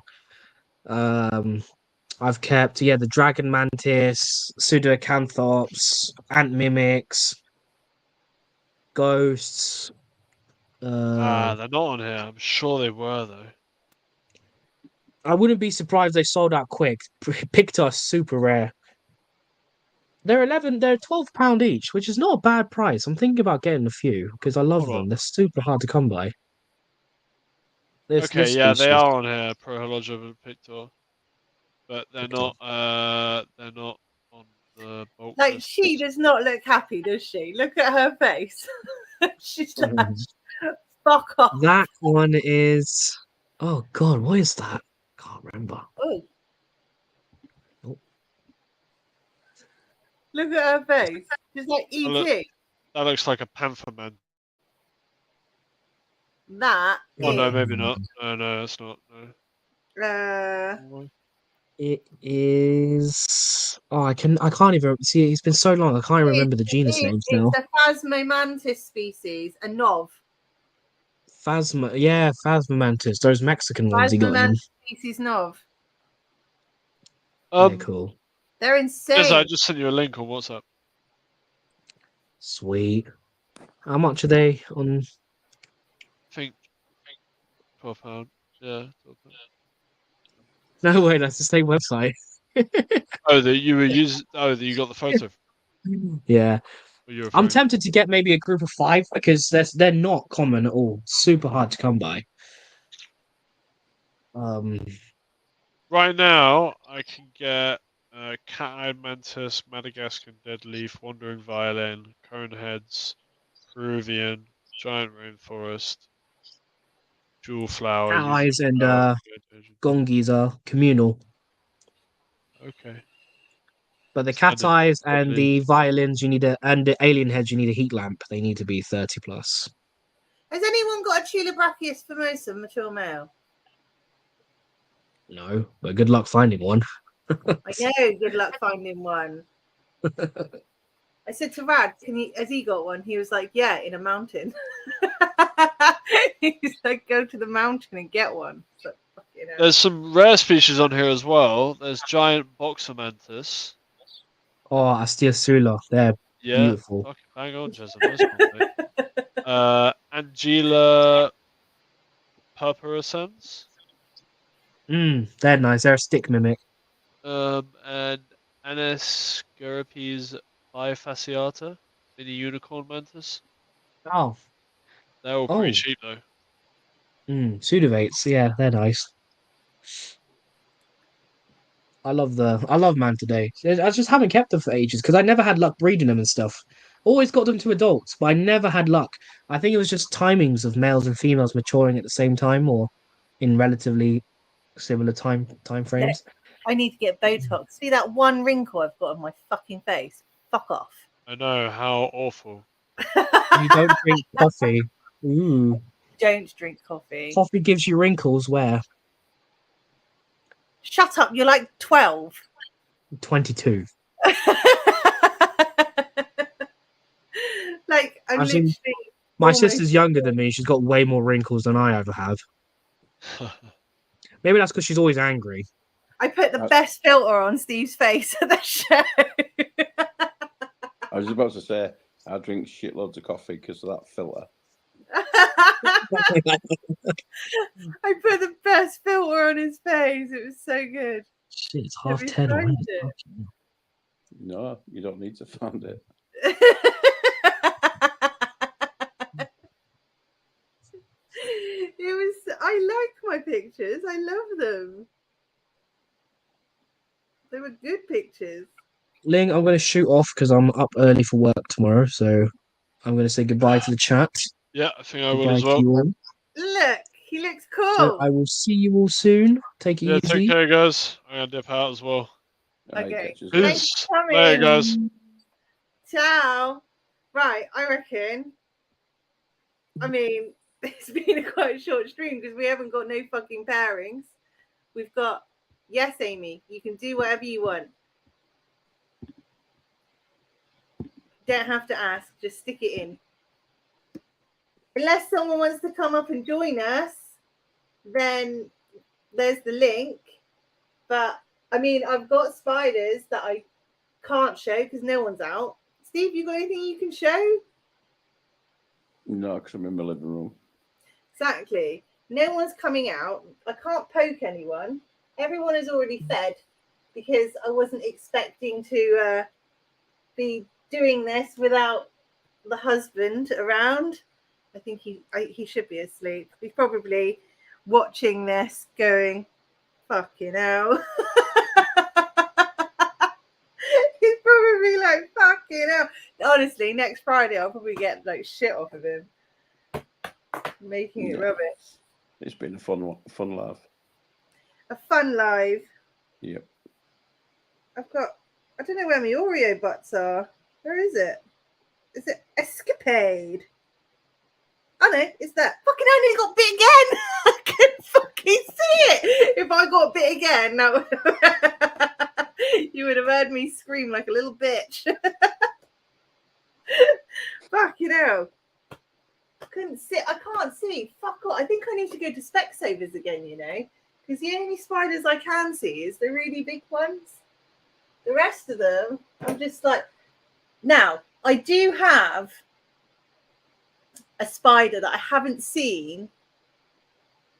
I've kept the dragon mantis, pseudoacanthops, ant mimics, ghosts. they're not on here. I'm sure they were though. I wouldn't be surprised they sold out quick. Picta are super rare. They're £12 each, which is not a bad price. I'm thinking about getting a few because I love Hold them. on. They're super hard to come by. This Okay, yeah, they species. are on here, Pro Hological Pictor, but they're not. They're not on the bulk Like, list. she does not look happy, does she? Look at her face. She's like, fuck off. That one is. Oh God, what is that? Can't remember. Oh, Oh. look at her face. She's like, E.T. That looks like a panther man. That Oh no, is, maybe not. No, that's not. No. It is. Oh, I can't even see. It's been so long. I can't remember the genus names now. it's a Phasmomantis species, a nov. Phasmomantis. Those Mexican ones he got in. Phasmomantis species nov. Yeah, cool. They're insane. I just sent you a link on WhatsApp. Sweet. How much are they on? I think £12. Yeah. £12. No way, that's the same website. Oh, that you were using. Oh, that you got the photo. Yeah. You were I'm referring- tempted to get maybe a group of 5 because they're not common at all. Super hard to come by. Right now, I can get cat-eyed mantis, Madagascan deadleaf, wandering violin, coneheads, Peruvian, giant rainforest, jewel flower, Cat eyes and flower, gongis are communal. Okay. But the cat eyes and Deadleaf. the violins and the alien heads you need a heat lamp. They need to be 30 plus. Has anyone got a Tulibrachius formosa mature male? No, but good luck finding one. I know. Good luck finding one. I said to Rad, has he got one? He was like, yeah, in a mountain. He's like, go to the mountain and get one. So, you know. There's some rare species on here as well. There's giant boxer mantis. Oh, Astiasula. They're beautiful. Fucking bang on, Jason. Nice one, mate. Angela purpurascens. They're nice. They're a stick mimic. And Aniscaripes bifasciata, mini unicorn mantis. Oh. They're all pretty cheap though. Sudovates. Yeah, they're nice. I love Mantidae. I just haven't kept them for ages because I never had luck breeding them and stuff. Always got them to adults, but I never had luck. I think it was just timings of males and females maturing at the same time or in relatively similar time frames. I need to get Botox. See that one wrinkle I've got on my fucking face? Fuck off. I know, how awful. You don't drink coffee. Ooh. Don't drink coffee. Coffee gives you wrinkles where? Shut up, you're like 12. 22. Like, I'm literally. My sister's younger than me. She's got way more wrinkles than I ever have. Maybe that's because she's always angry. I put the best filter on Steve's face at the show. I was about to say, I drink shitloads of coffee because of that filter. I put the best filter on his face. It was so good. Shit, it's Have you 10:30 tried already. it? No, you don't need to find it. I like my pictures. I love them. They were good pictures. Ling, I'm going to shoot off because I'm up early for work tomorrow. So I'm going to say goodbye to the chat. Yeah, I think I goodbye will as well. To you all. Look, he looks cool. So I will see you all soon. Take it easy. Take care, guys. I'm going to dip out as well. Okay. Peace. Later, guys. Ciao. Right, I reckon. I mean, it's been a quite short stream because we haven't got no fucking pairings. We've got, yes, Amy, you can do whatever you want. Don't have to ask, just stick it in. Unless someone wants to come up and join us, then there's the link. But I mean, I've got spiders that I can't show because no one's out. Steve, you got anything you can show? No, because I'm in my living room. Exactly. No one's coming out. I can't poke anyone. Everyone is already fed because I wasn't expecting to be doing this without the husband around. I think he should be asleep. He's probably watching this going, fucking hell. He's probably like, fucking hell. Honestly, next Friday I'll probably get like shit off of him. Making it rubbish. It's been a fun live. A fun live. Yep. I don't know where my Oreo butts are. Where is it? Is it Escapade? Oh no, it's that. Fucking hell, he got bit again. I can fucking see it. If I got bit again, no, you would have heard me scream like a little bitch. Fucking hell. I couldn't see. I can't see. Fuck off. I think I need to go to Specsavers again, you know, because the only spiders I can see is the really big ones. The rest of them, I'm just like. Now, I do have a spider that I haven't seen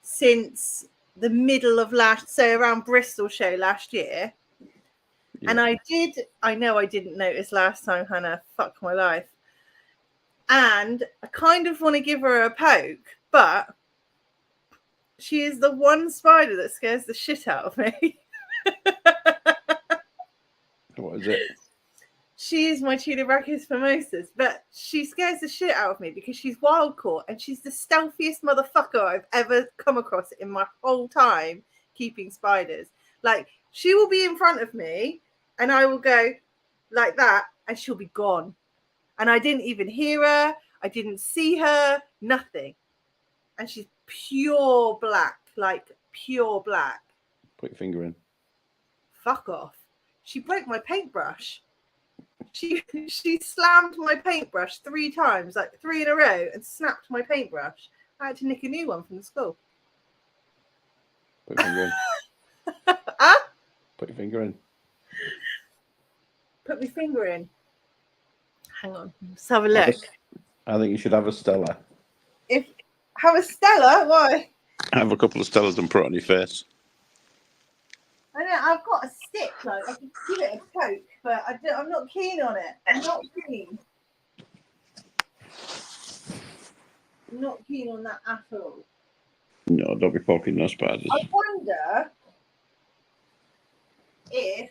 since the middle of around Bristol show last year. Yeah. And I know I didn't notice last time, Hannah, fuck my life. And I kind of want to give her a poke, but she is the one spider that scares the shit out of me. What is it? She is my Tudorachus famosus, but she scares the shit out of me because she's wild caught and she's the stealthiest motherfucker I've ever come across in my whole time keeping spiders. Like, she will be in front of me and I will go like that and she'll be gone. And I didn't even hear her. I didn't see her, nothing. And she's pure black, like pure black. Put your finger in. Fuck off. She broke my paintbrush. She slammed my paintbrush 3 times, like 3 in a row, and snapped my paintbrush. I had to nick a new one from the school. Put your finger in. Huh? Put your finger in. Put my finger in. Hang on, let's have a look. I think you should have a Stella. Have a Stella? Why? Have a couple of Stellas and put it on your face. I know, I've got a stick, like I could give it a poke, but I'm not keen on it. I'm not keen. I'm not keen on that at all. No, don't be poking no spiders. I wonder if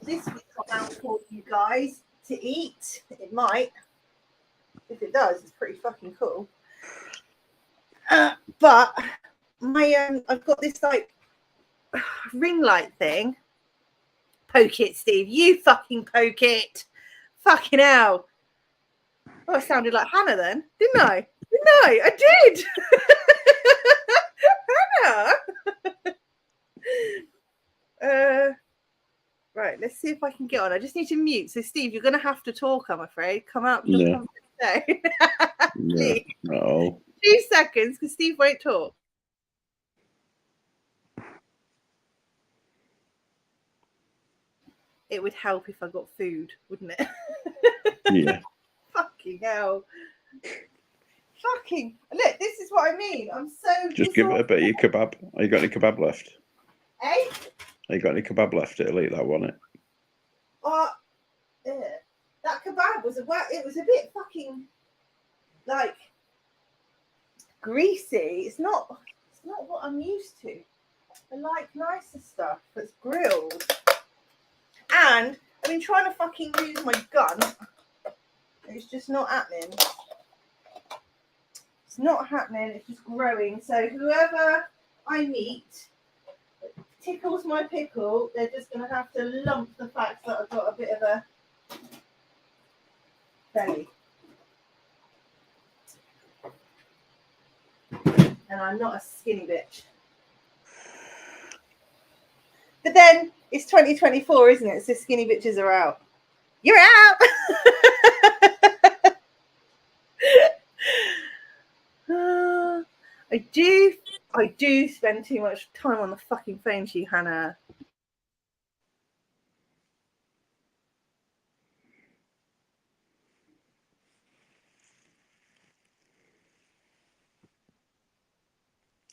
this week got out for you guys to eat. It might. If it does, it's pretty fucking cool. But my I've got this like ring light thing. Poke it, Steve. You fucking poke it. Fucking hell. Oh, I sounded like Hannah then, didn't I? No, I did. Hannah. Right, let's see if I can get on. I just need to mute. So, Steve, you're going to have to talk, I'm afraid. Come out. No. No. 2 seconds, because Steve won't talk. It would help if I got food, wouldn't it? Yeah. Fucking hell. Fucking look, this is what I mean. I'm so just give it a bit of your kebab. Have you got any kebab left? Eh? Have you got any kebab left? It'll eat that, won't it? That kebab was it was a bit fucking like greasy. It's not what I'm used to. I like nicer stuff that's grilled. And I've been trying to fucking use my gun. It's just not happening. It's not happening. It's just growing. So whoever I meet tickles my pickle, they're just going to have to lump the fact that I've got a bit of a belly. And I'm not a skinny bitch. But then it's 2024, isn't it? So skinny bitches are out. You're out. I do spend too much time on the fucking phone to you, Hannah.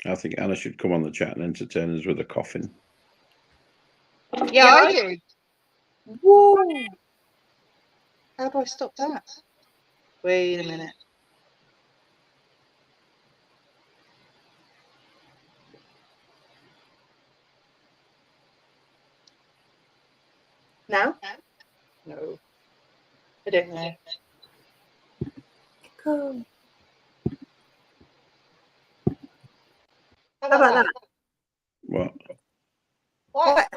I think Anna should come on the chat and entertain us with a coffin. Yeah, I do. Woo. How do I stop that? Wait a minute. Now? No. I don't know. Cool. How about that? What? What?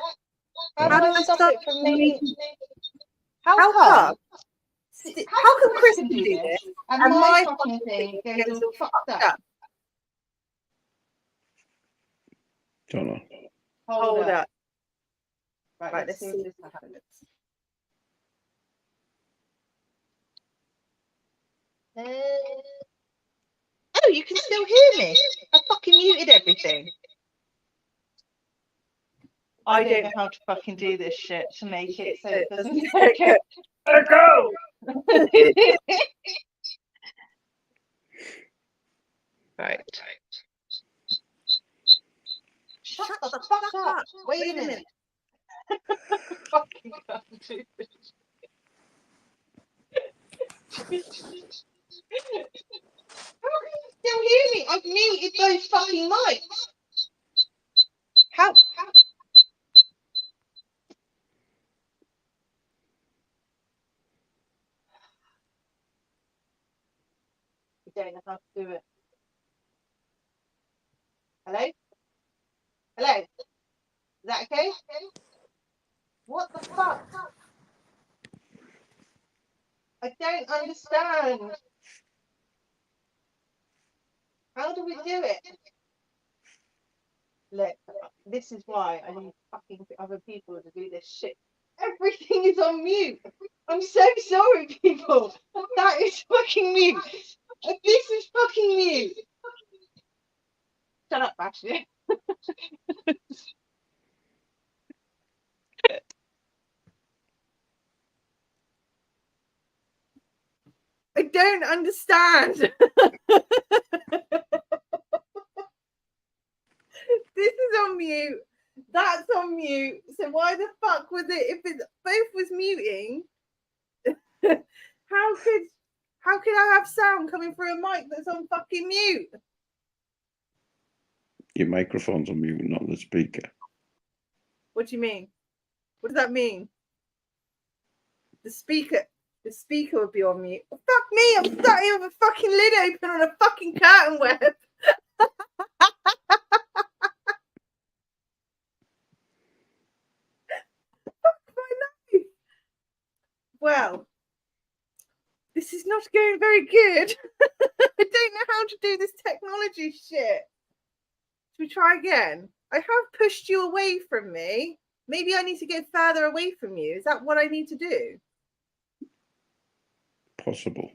How do I stop it from making? How How come? How come Chris can do this And my fucking thing goes all fucked up. Don't know. Hold up. Right, let's see if this happens. Oh, you can still hear me. I fucking muted everything. I don't know how to fucking do this shit to make it so it doesn't echo. Echo! Right. Shut the fuck up. Wait a minute. Fucking can't do this. How can you still hear me? I've muted those fucking mics. How? I don't know how to do it. Hello? Hello? Is that okay? What the fuck? I don't understand. How do we do it? Look, this is why I need fucking other people to do this shit. Everything is on mute. I'm so sorry, people. That is fucking mute. This is fucking mute. Shut up, Ashley. I don't understand. This is on mute. That's on mute. So why the fuck was it? If it both was muting, how could I have sound coming through a mic that's on fucking mute? Your microphone's on mute, not the speaker. What do you mean? What does that mean? The speaker would be on mute. Fuck me! I'm sat here with a fucking lid open on a fucking curtain web. Well, this is not going very good. I don't know how to do this technology shit. Should we try again? I have pushed you away from me. Maybe I need to get further away from you. Is that what I need to do? Possible.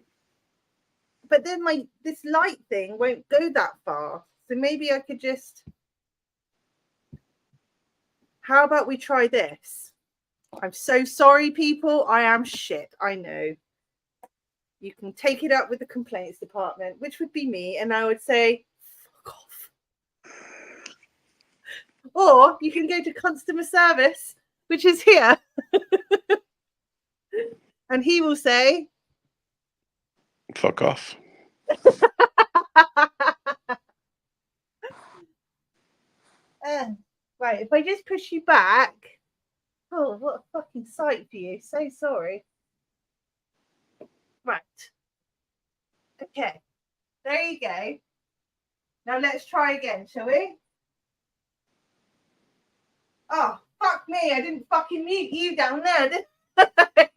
But then this light thing won't go that far. So maybe I could just... How about we try this? I'm so sorry, people. I am shit. I know. You can take it up with the complaints department, which would be me, and I would say, fuck off. Or you can go to customer service, which is here. And he will say, fuck off. Right, if I just push you back. Oh, what a fucking sight for you. So sorry. Right. Okay. There you go. Now let's try again, shall we? Oh, fuck me. I didn't fucking mute you down there, did I?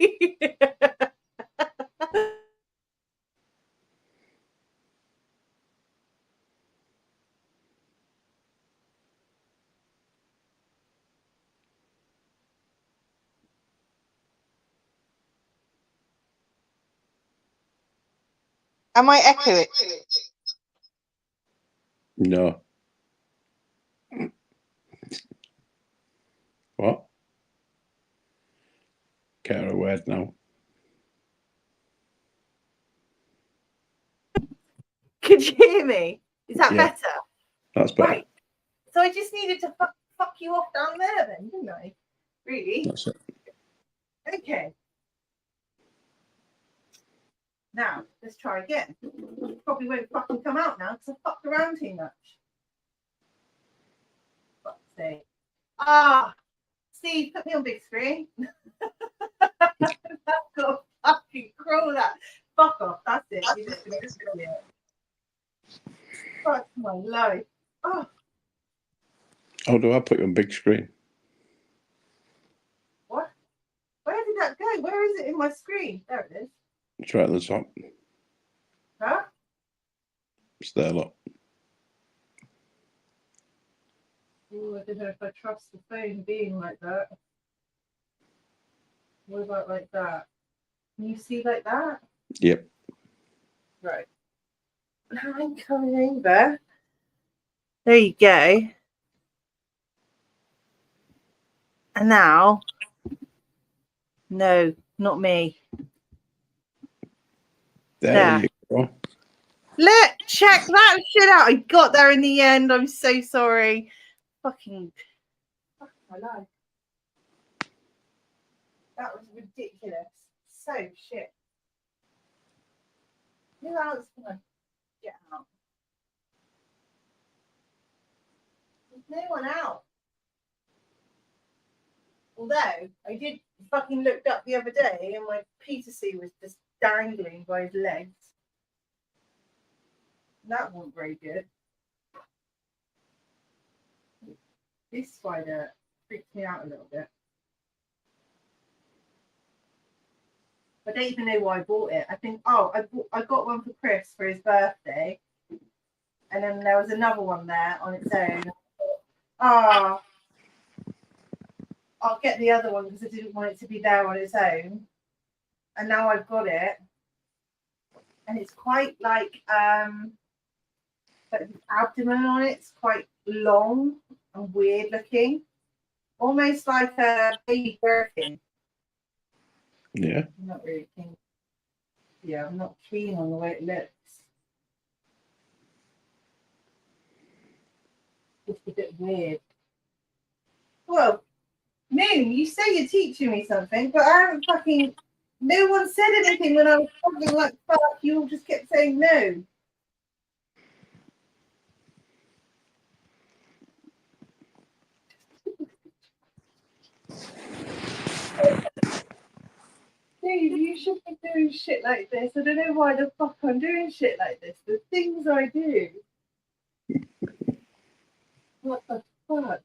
Am I echoing? No. What? Get her a word now. Could you hear me? Is that Yeah. better? That's better. Right. So I just needed to fuck you off down there then, didn't I? Really? That's it. Okay. Now, let's try again. Probably won't fucking come out now because I fucked around too much. Fuck's sake. Ah! Steve, put me on big screen. That's got fucking crawl that. Fuck off, that's it. You're just gonna do it. Fuck my life. Oh. How do I put you on big screen? What? Where did that go? Where is it in my screen? There it is. It's right at the top. Huh? It's there, look. Ooh, I don't know if I trust the phone being like that. What about like that? Can you see like that? Yep. Right. Now I'm coming over. There you go. And now, no, not me. There you go. Look, check that shit out. I got there in the end. I'm so sorry. Fucking my life. That was ridiculous. So shit. Who else can I get out? There's no one out. Although I did fucking looked up the other day and my Peter C was just dangling by his legs. That wasn't very good. This spider freaked me out a little bit. I don't even know why I bought it. I think, I got one for Chris for his birthday. And then there was another one there on its own. I'll get the other one because I didn't want it to be there on its own. And now I've got it. And it's quite like the abdomen on it's quite long and weird looking. Almost like a baby gherkin. Yeah. I'm not really keen. Yeah, I'm not keen on the way it looks. Just a bit weird. Well, Moon, you say you're teaching me something, but I haven't fucking. No one said anything when I was talking like fuck. You all just kept saying no. Dave, you shouldn't be doing shit like this. I don't know why the fuck I'm doing shit like this. The things I do. What the fuck?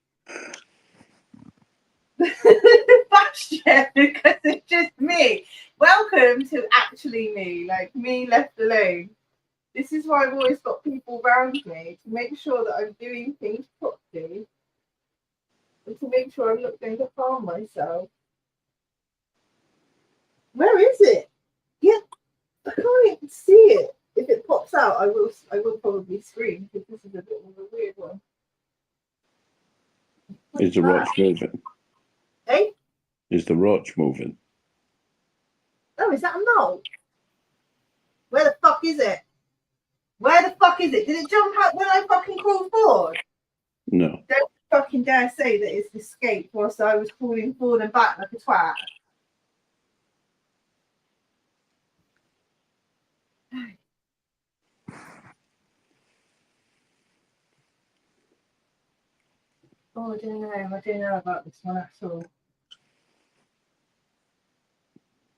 Bastion, because it's just me. Welcome to actually me, like me left alone. This is why I've always got people around me to make sure that I'm doing things properly and to make sure I'm not going to harm myself. Where is it? Yeah, I can't even see it. If it pops out, I will probably scream because this is a bit of a weird one. Is the roach moving? Hey? Is the roach moving? Oh, is that a mole? Where the fuck is it? Where the fuck is it? Did it jump out when I fucking crawled forward? No. Don't fucking dare say that it's escaped whilst I was crawling forward and back like a twat. Oh, I don't know. I don't know about this one at all.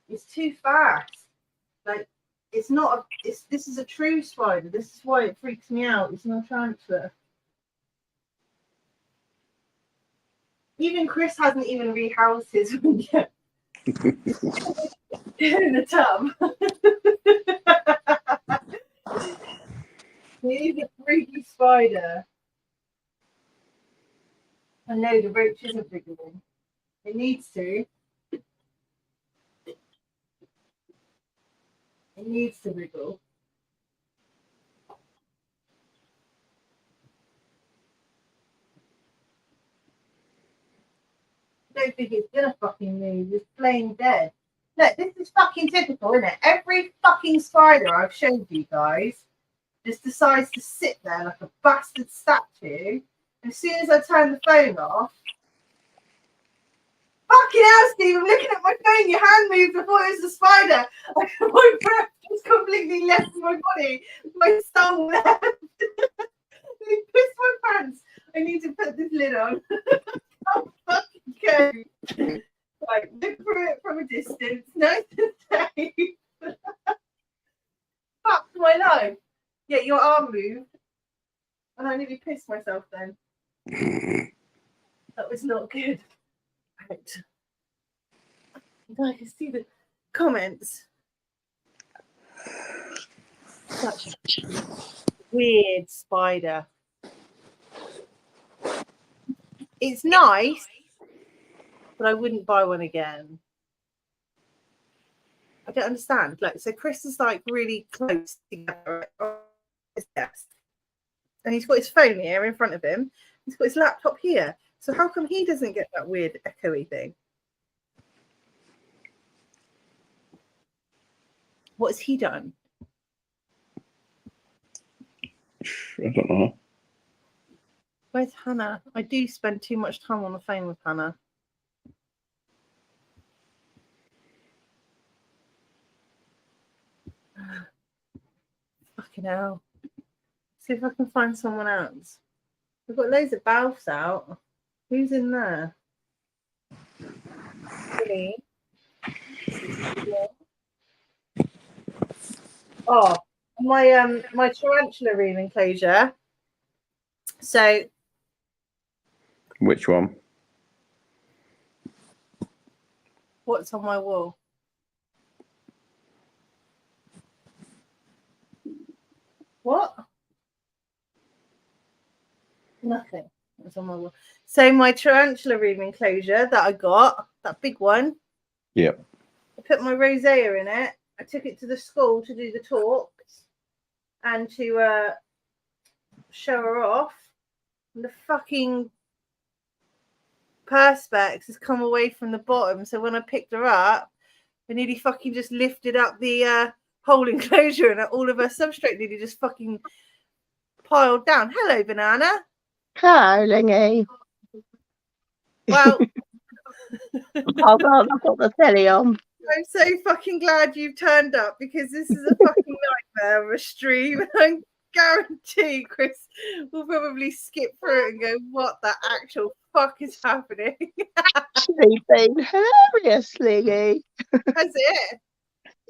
It's too fast. Like, it's not a. This is a true spider. This is why it freaks me out. It's no transfer. Even Chris hasn't even rehoused his one yet. In the tub. He's a freaky spider. I know the roach isn't wriggling. It needs to. It needs to wriggle. I don't think it's gonna fucking move. It's plain dead. Look, this is fucking typical, isn't it? Every fucking spider I've showed you guys just decides to sit there like a bastard statue. And as soon as I turn the phone off, Fucking hell, Steve, I'm looking at my phone. Your hand moved before it was a spider. My breath just completely left my body. My soul left. I pissed my pants. I need to put this lid on. Oh, fucking go. Right, look for it from a distance. Nice and safe. Fuck my life. Yeah, your arm moved. And I nearly pissed myself then. That was not good. Right. I can see the comments. Such a weird spider. It's nice, but I wouldn't buy one again. I don't understand. Like, so Chris is like really close together on his desk, and he's got his phone here in front of him. He's got his laptop here. So how come he doesn't get that weird echoey thing? What has he done? I don't know. Where's Hannah? I do spend too much time on the phone with Hannah. Fucking hell. See if I can find someone else. We've got loads of Balfs out. Who's in there? Really? Oh, my tarantula room enclosure. So Which one? what's on my wall? What? Nothing. What's on my wall? So my tarantula room enclosure that I got, that big one. Yep. I put my rosea in it. I took it to the school to do the talks and to show her off. And the fucking perspex has come away from the bottom. So when I picked her up, I nearly fucking just lifted up the whole enclosure and all of her substrate nearly just fucking piled down. Hello, Banana. Hello, Lingy. Well, Oh God, I've got the telly on. I'm so fucking glad you've turned up because this is a fucking nightmare of a stream. I guarantee Chris will probably skip through it and go, what the actual fuck is happening? Actually been hilarious, Lingy. Has it?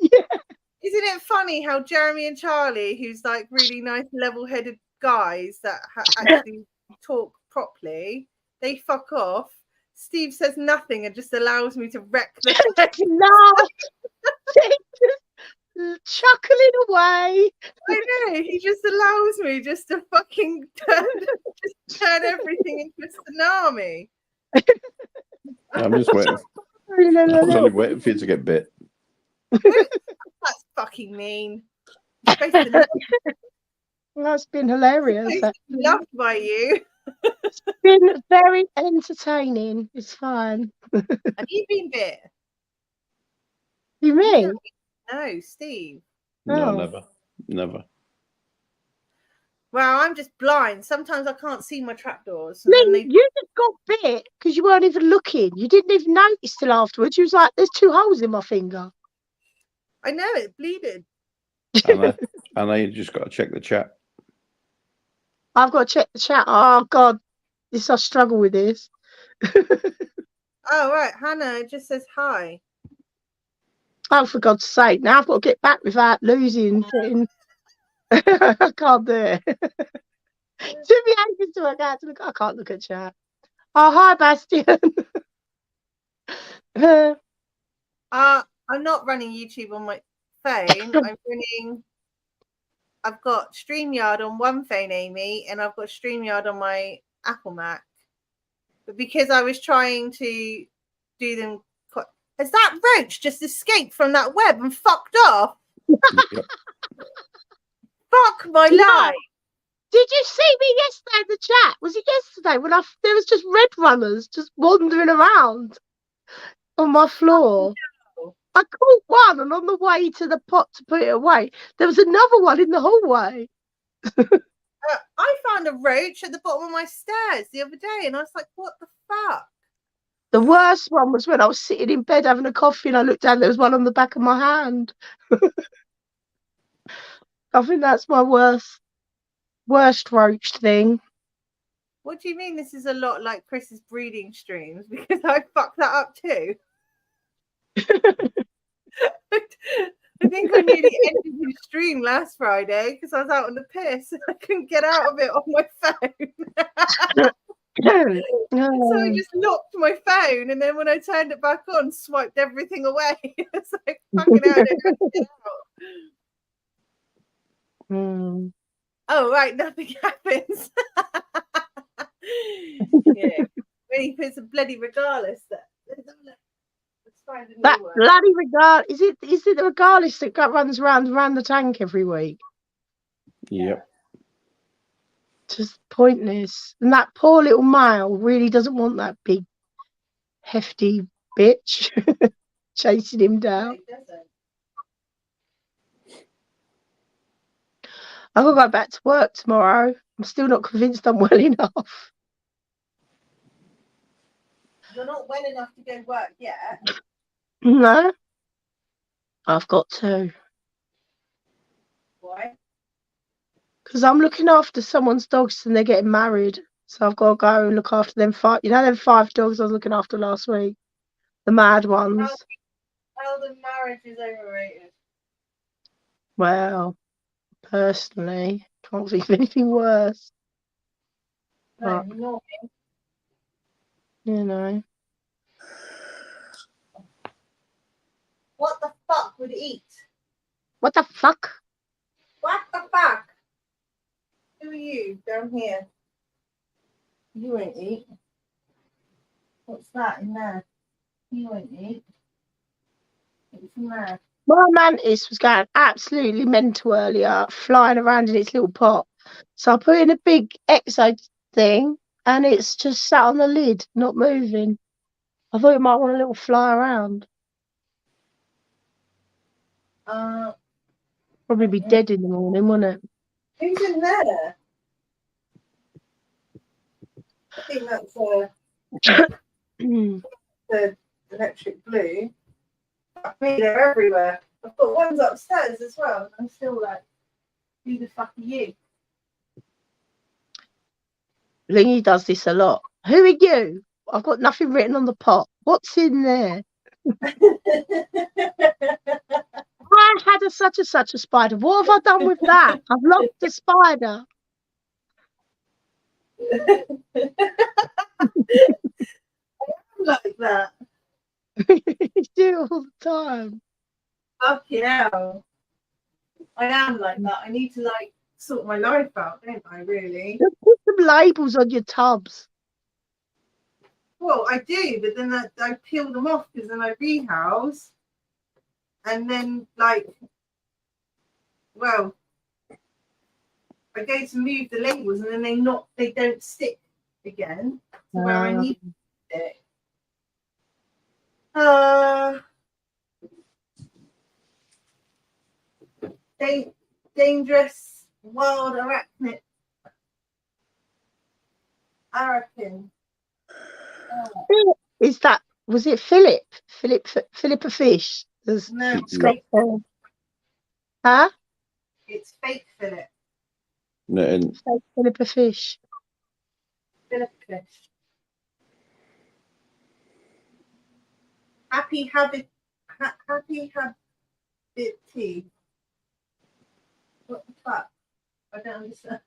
Yeah. Isn't it funny how Jeremy and Charlie, who's like really nice, level-headed guys that actually talk properly, they fuck off. Steve says nothing and just allows me to wreck the No, just chuckling away. I know, he just allows me just to fucking turn everything into a tsunami. I'm just waiting. I was only waiting for you to get bit. That's fucking mean. You're supposed to know. That's been hilarious. I'm supposed to be loved by you. It's been very entertaining. It's fun. Have you been bit? You mean? No, Steve. No, Oh. never. Well, I'm just blind. Sometimes I can't see my trapdoors. And then Lynn, you just got bit because you weren't even looking. You didn't even notice till afterwards. You was like, there's 2 holes in my finger. I know it bleeded. Anna, you just got to check the chat. I've got to check the chat. Oh God, I struggle with this. Oh, right. Hannah just says hi. Oh, for God's sake. Now I've got to get back without losing things. I can't do it. To be anxious to work out to look, I can't look at chat. Oh, hi, Bastian. I'm not running YouTube on my phone. I've got StreamYard on one phone, Amy, and I've got StreamYard on my Apple Mac. But because I was trying to do them, has that roach just escaped from that web and fucked off? Yep. Fuck my life. Did you see me yesterday in the chat? Was it yesterday when there was just red runners just wandering around on my floor? I caught one, and on the way to the pot to put it away, there was another one in the hallway. I found a roach at the bottom of my stairs the other day, and I was like, what the fuck? The worst one was when I was sitting in bed having a coffee and I looked down, there was one on the back of my hand. I think that's my worst roached thing. What do you mean this is a lot like Chris's breeding streams? Because I fucked that up too. I think I nearly ended his stream last Friday because I was out on the piss and I couldn't get out of it on my phone. So I just locked my phone, and then when I turned it back on, swiped everything away. It's like fucking hell, I don't know how to get out. Oh right, nothing happens. Yeah, when he puts a bloody regardless there. That bloody regardless, is it the regardless that runs around the tank every week? Yep. Just pointless. And that poor little male really doesn't want that big hefty bitch chasing him down. I've got to go back to work tomorrow. I'm still not convinced I'm well enough. You're not well enough to go work yet. No, I've got to. Why? Because I'm looking after someone's dogs and they're getting married. So I've got to go and look after them 5. You know them 5 dogs I was looking after last week? The mad ones. How the marriage is overrated. Well, personally, can't think of anything worse. No, But, no. you know. What the fuck would eat? What the fuck? What the fuck? Who are you down here? You won't eat. What's that in there? You won't eat. What's in there? My mantis was going absolutely mental earlier, flying around in its little pot. So I put in a big exo thing and it's just sat on the lid, not moving. I thought it might want a little fly around. Probably be dead in the morning, wouldn't it? Who's in there? I think that's the electric blue. Fuck me, they're everywhere. I've got ones upstairs as well. I'm still like, who the fuck are you? Lingy does this a lot. Who are you? I've got nothing written on the pot. What's in there? I had such and such a spider. What have I done with that? I've lost the spider. Like that. You do it all the time. Fucking hell. I am like that. I need to like sort my life out, don't I, really? Just put some labels on your tubs. Well, I do, but then I peel them off because then I rehouse. And then, like, well, I go to move the labels and then they don't stick again to where I need it. Dangerous wild arachnid. Arakin. Is that, was it Philip? Philip a fish? No, huh? It's fake Philip. No, Fake Philip a fish. Philip fish. Happy habit tea. What the fuck? I don't understand.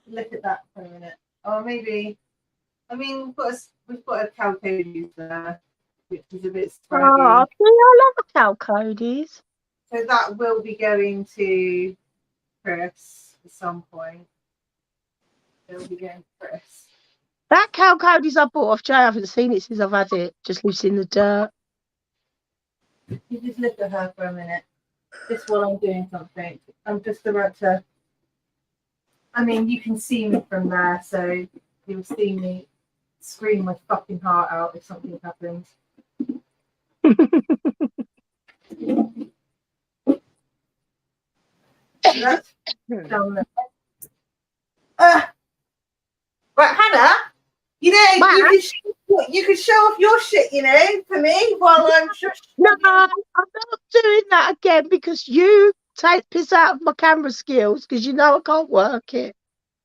Look at that for a minute. Or maybe, I mean, we've got a Calcodies there, which is a bit scraggy. Oh, I love Calcodies. So that will be going to Chris at some point. It'll be going to Chris. That Calcodies I bought off Jay, I haven't seen it since I've had it. Just lives in the dirt. You just look at her for a minute. Just while I'm doing something. I'm just about to. I mean, you can see me from there, so you'll see me scream my fucking heart out if something happens. That's down there. Right, Hannah, You know, Matt? you could show off your shit, you know, for me while I'm No, I'm not doing that again because you take piss out of my camera skills because you know I can't work it.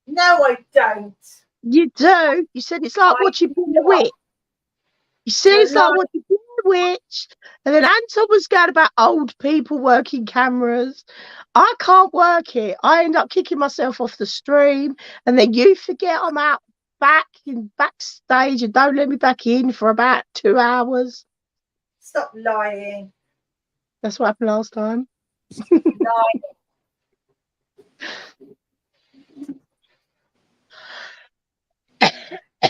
No, I don't. You do. You said it's like watching Blair Witch. You said it's like watching Blair Witch. And then Anton was going about old people working cameras. I can't work it. I end up kicking myself off the stream. And then you forget I'm out backstage and don't let me back in for about 2 hours. Stop lying. That's what happened last time. Lying.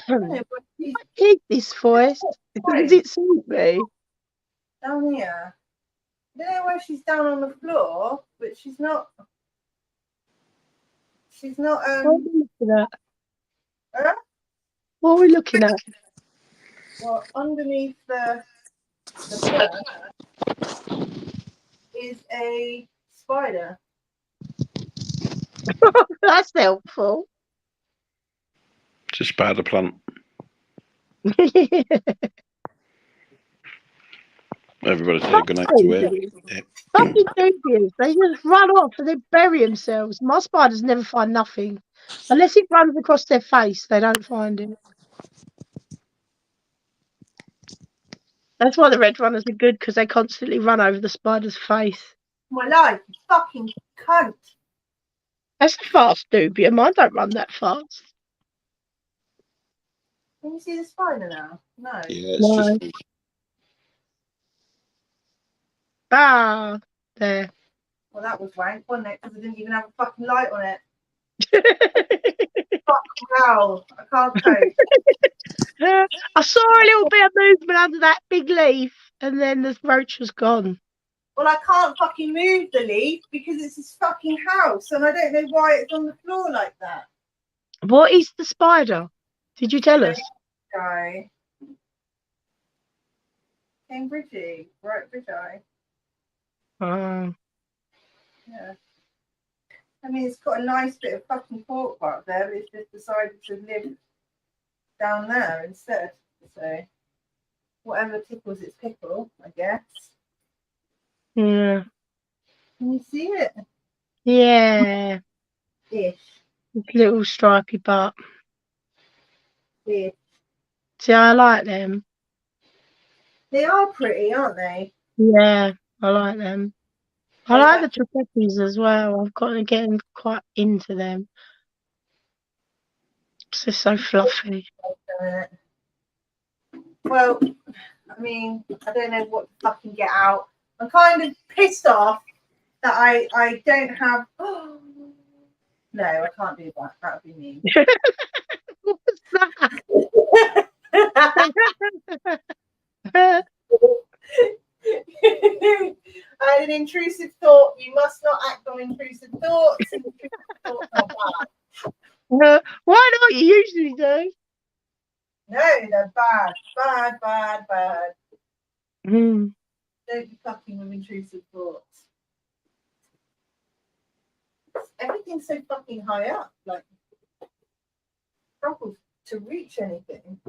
I hate this voice. Does it suit me? Down here. I don't know where she's down on the floor, but she's not. She's not. What are we looking at? Huh? What are we looking at? Well, underneath the bed is a spider. That's helpful. It's a spider plant. Everybody say good night to it. Fucking dubious. They just run off and then bury themselves. My spiders never find nothing. Unless it runs across their face, they don't find it. That's why the red runners are good, because they constantly run over the spider's face. My life, you fucking cunt. That's a fast dubia. Mine don't run that fast. Can you see the spider now? No. Yeah, it's No. just Ah, there. Well, that was wank, wasn't it? Because I didn't even have a fucking light on it. Fuck, wow. I can't cope. I saw a little bit of movement under that big leaf, and then the roach was gone. Well, I can't fucking move the leaf because it's his fucking house, and I don't know why it's on the floor like that. What is the spider? Did you tell us? Guy. Cambridgey, right, Bridge Eye. Yeah. I mean, it's got a nice bit of fucking pork bark there, but it's just decided to live down there instead. So, whatever tickles its pickle, I guess. Yeah. Can you see it? Yeah. Ish. Little stripy butt. Ish. See, I like them. They are pretty, aren't they? Yeah, I like them. I like the trapezes as well. I've got to get quite into them. They're so fluffy. Well, I mean, I don't know what to fucking get out. I'm kind of pissed off that I don't have. No, I can't do that. That would be mean. What's that? I had an intrusive thought. You must not act on intrusive thoughts. Intrusive thoughts are bad. Why not? You usually do. No, they're bad. Bad, bad, bad. Mm. Don't be fucking with intrusive thoughts. Everything's so fucking high up. Like, struggle to reach anything.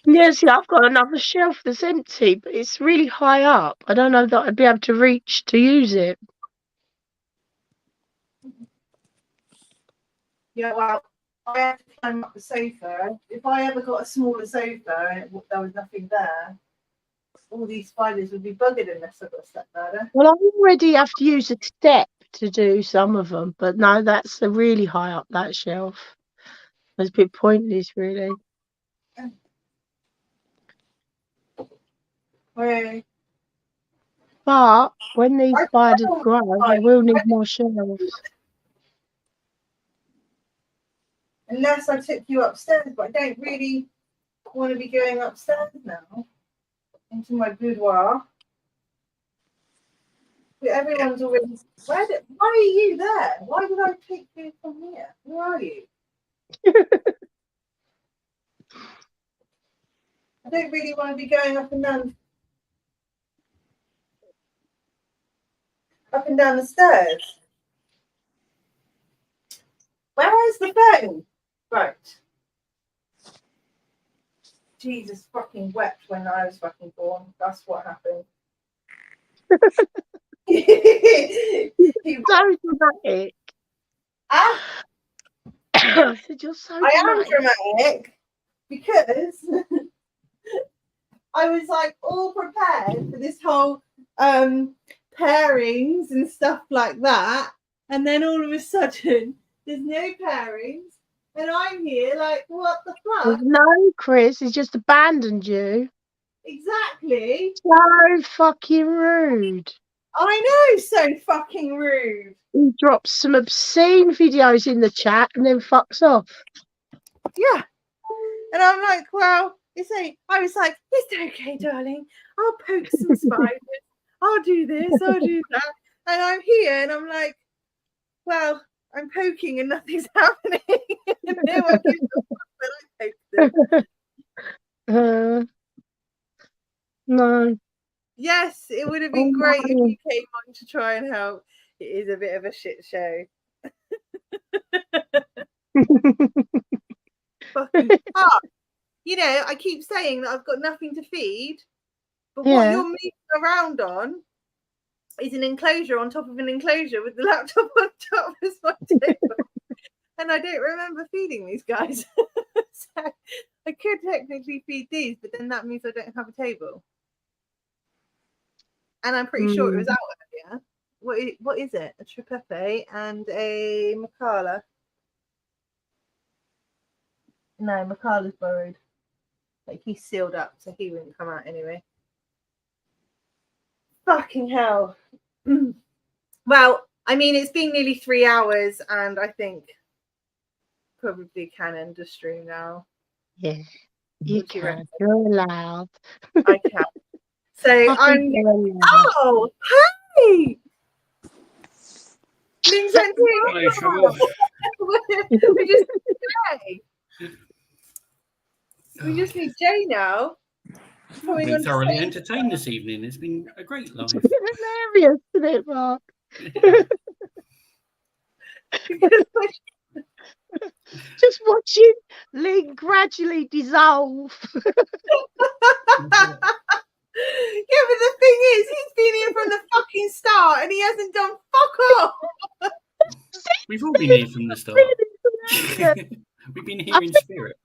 Yeah, see, I've got another shelf that's empty, but it's really high up. I don't know that I'd be able to reach to use it. Yeah, well, I have to climb up the sofa. If I ever got a smaller sofa and there was nothing there, all these spiders would be buggered unless I got a step ladder. Well, I already have to use a step to do some of them, but no, that's really high up, that shelf. It's a bit pointless, really. Well, But when these spiders grow, they will need more shelves. Unless I took you upstairs, but I don't really want to be going upstairs now into my boudoir. But everyone's already. Why are you there? Why did I take you from here? Where are you? I don't really want to be going up and down the stairs. Where is the phone? Right. Jesus fucking wept when I was fucking born. That's what happened. So dramatic. I I said, you're so am dramatic. dramatic because I was like all prepared for this whole pairings and stuff like that, and then all of a sudden there's no pairings, and I'm here like, what the fuck? No, Chris, he's just abandoned you. Exactly. So fucking rude. I know, so fucking rude. He drops some obscene videos in the chat and then fucks off. Yeah. And I'm like, well, I was like, it's okay, darling. I'll poke some spiders. I'll do this, I'll do that. And I'm here and I'm like, well, I'm poking and nothing's happening. And no one gives a fuck that I poked them. No. Yes, it would have been great if you came on to try and help. It is a bit of a shit show. Fucking fuck. You know, I keep saying that I've got nothing to feed, but what you're moving around on is an enclosure on top of an enclosure with the laptop on top as my table. And I don't remember feeding these guys. So I could technically feed these, but then that means I don't have a table. And I'm pretty sure it was out earlier. What is it? A tripepe and a Macala. No, Macala's borrowed. Like he's sealed up, so he wouldn't come out anyway. Fucking hell. Well, I mean, it's been nearly 3 hours, and I think probably can end the stream now. Yeah, you can. You're allowed. I can. So I'm. Oh, hey! Lings and we just need Jay now. I've been thoroughly entertained this evening. It's been a great life. Hilarious, isn't it, Mark? Just watching Ling gradually dissolve. Yeah, but the thing is, he's been here from the fucking start and he hasn't done fuck off. We've all been here from the start. We've been here in spirit.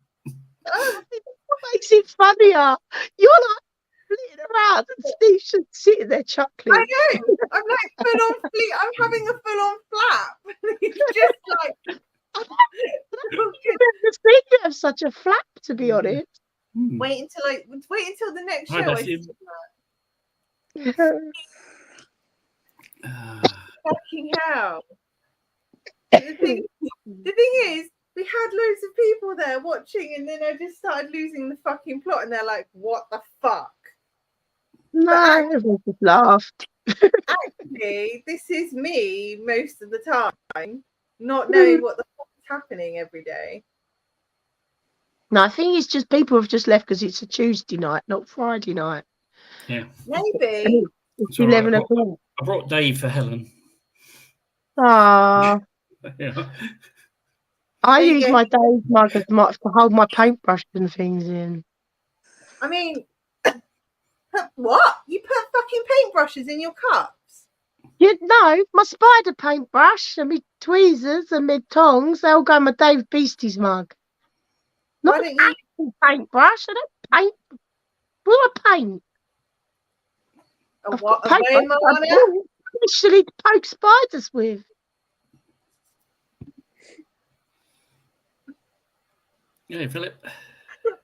What makes it funnier? You're like flitting around and Steve's just sitting there chuckling. I know. I'm like full on fleet. I'm having a full on flap. He's just like. I've seen you have such a flap, to be honest. Wait until the next show. Fucking hell. The thing is, we had loads of people there watching, and then I just started losing the fucking plot, and they're like, "What the fuck?" No, everyone just laughed. Actually, this is me most of the time, not knowing what the fuck is happening every day. No, I think it's just people have just left because it's a Tuesday night, not Friday night. Yeah. Maybe. It's 11 o'clock. I brought Dave for Helen. Ah. Yeah. I use my Dave mug as much to hold my paintbrushes and things in. I mean, what? You put fucking paintbrushes in your cups? You know, my spider paintbrush and my tweezers and my tongs, they all go in my Dave Beasties mug. Not an actual paintbrush. I don't paint. What do I paint? What? A rainbow on it? Literally to poke spiders with. Yeah, Philip.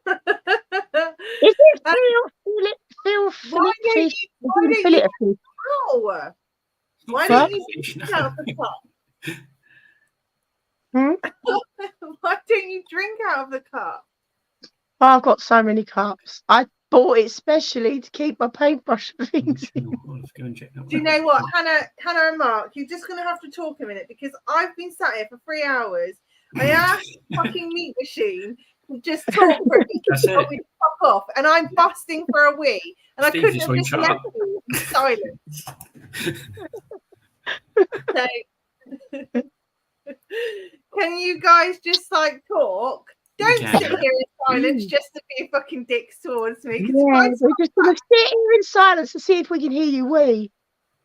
Is it Philip? Why don't you drink out of the cup? Why don't you drink out of the cup? Oh, I've got so many cups. I bought it specially to keep my paintbrush things in. Do you know what, Hannah and Mark, you're just going to have to talk a minute because I've been sat here for 3 hours. I asked the fucking meat machine to just talk for me to fuck off, and I'm busting for a wee, and Steve I couldn't have just just left you in silence. So, can you guys just like talk? Don't can sit do here it. in silence just to be fucking dicks towards me. 'Cause if Yeah, I we're just going to sit here in silence to see if we can hear you wee.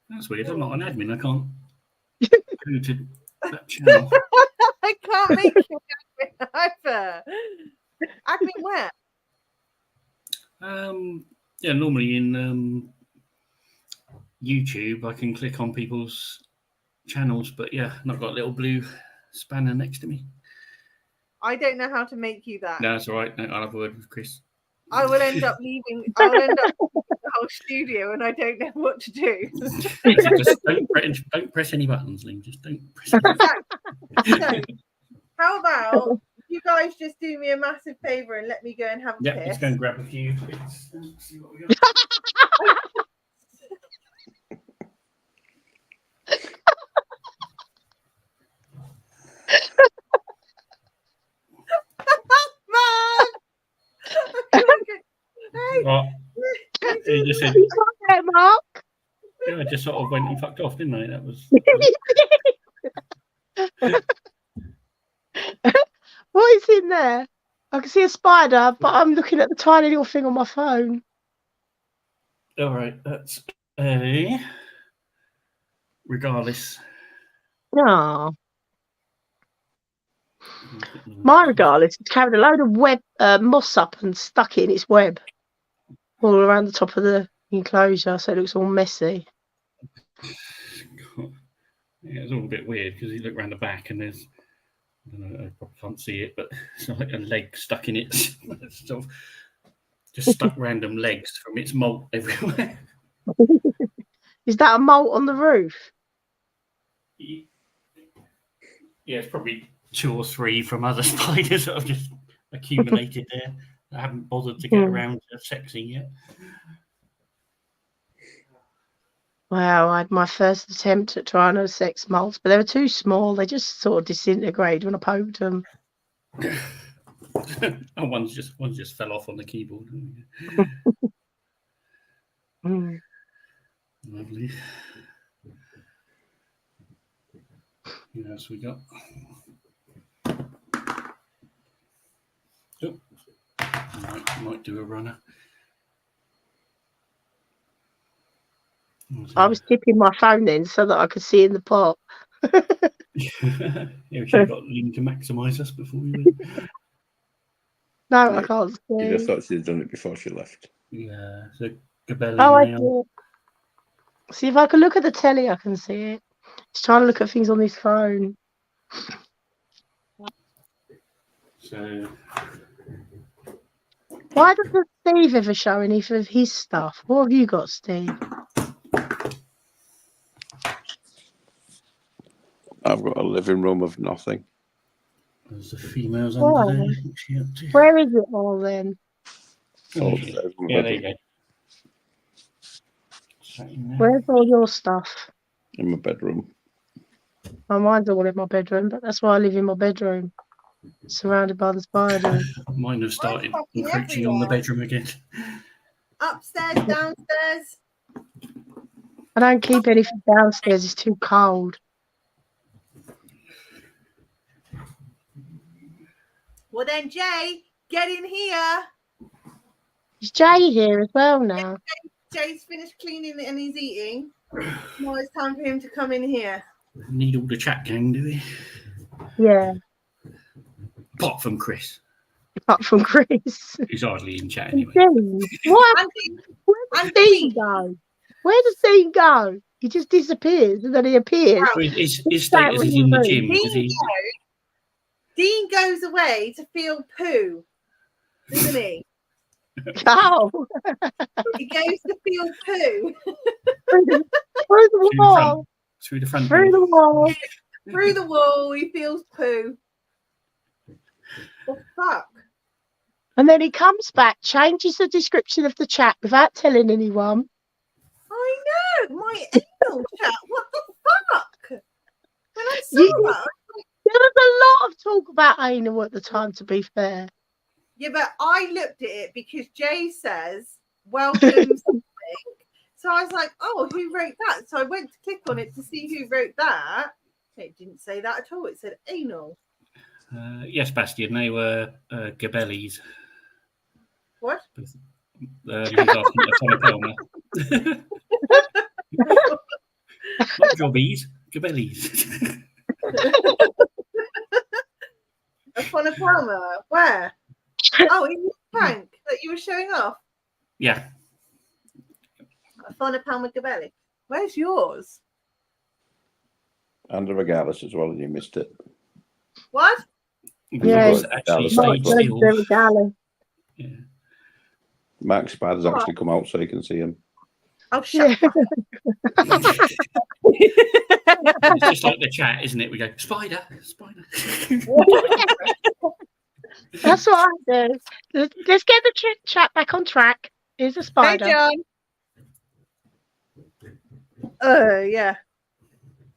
That's weird. I'm not an admin. I can't go to that channel. I can't make you admin either. Admin where? Yeah, normally in YouTube, I can click on people's channels, but yeah, not got a little blue spanner next to me. I don't know how to make you that. No, that's all right. No, I'll have a word with Chris. I will end up leaving. I will end up leaving the whole studio, and I don't know what to do. Just don't press any buttons, Lee. Just don't press any buttons. So, how about you guys just do me a massive favour and let me go and have a Yeah, piss? let's go and grab a few bits and see what we got. Hey, What? You just said, You got that, Mark? yeah, I just sort of went and fucked off, didn't I? That was. What is in there? I can see a spider, but I'm looking at the tiny little thing on my phone. All right, that's a. Regardless. No. My regardless, it's carried a load of web moss up and stuck it in its web all around the top of the enclosure, so it looks all messy. Yeah, it's all a bit weird because you look around the back and there's, I don't know, I probably can't see it, but it's like a leg stuck in it. It's sort of just stuck random legs from its molt everywhere. Is that a molt on the roof? Yeah, it's probably 2 or 3 from other spiders that have just accumulated there. I haven't bothered to get around to sexing yet. Wow, I had my first attempt at trying to sex molts, but they were too small. They just sort of disintegrated when I poked them. And one just fell off on the keyboard. Lovely. What else we got? Oh, might do a runner. I was tipping my phone then so that I could see in the pot. Yeah, we should have got Lynn to maximise us before we went. No, I can't see. You just thought she'd done it before she left. Yeah, so Gabelli Oh, I now. did. See, if I can look at the telly, I can see it. He's trying to look at things on his phone. So, Why doesn't Steve ever show any of his stuff? What have you got, Steve? I've got a living room of nothing. there's the females Why? under there. What's she up to? Where is it all then? Oh, Upstairs in my yeah, there you bedroom. go. Sat in there. Where's all your stuff? In my bedroom. My mine's all in my bedroom, but that's why I live in my bedroom, surrounded by the spiders. Mine have started fucking encroaching on the everywhere. bedroom again. Upstairs, downstairs. I don't keep anything downstairs, it's too cold. Well then, Jay, get in here. Is Jay here as well now? Jay's finished cleaning and he's eating. Now it's time for him to come in here. Need all the chat gang, do we? Yeah, Apart from Chris, apart from Chris. who's hardly in chat anyway. Dean, what? And Where does Dean go? Where does Dean go? He just disappears and then he appears. So his status is in the gym because he. Dean goes away to feel poo, doesn't he? Oh, He goes to feel poo. through the wall. Through the front Through door. the wall. Through the wall, he feels poo. What the fuck? And then he comes back, changes the description of the chat without telling anyone. I know, my anal chat. What the fuck? When I saw You- that, There was a lot of talk about anal at the time, to be fair. yeah, but I looked at it because Jay says welcome something. So I was like, oh, who wrote that? So I went to click on it to see who wrote that. It didn't say that at all. It said anal. Yes, Bastian, they were Gabellis. What? He's asking a ton of Pelmer. Not jobbies, Gabellis. A Fonna Palmer? Where? Oh, in the tank that you were showing off? Yeah. A Fonna Palmer Gabelli. Where's yours? And the Regalis as well, and you missed it. What? Yeah, Because actually Regalis stayed has got- still. very darling. Yeah. Mark Spider's actually come out so you can see him. Oh, shut Yeah. It's just like the chat, isn't it? We go, Spider, Spider. That's what I do. Let's get the chat back on track. Here's a Hey, spider. John. Oh, yeah.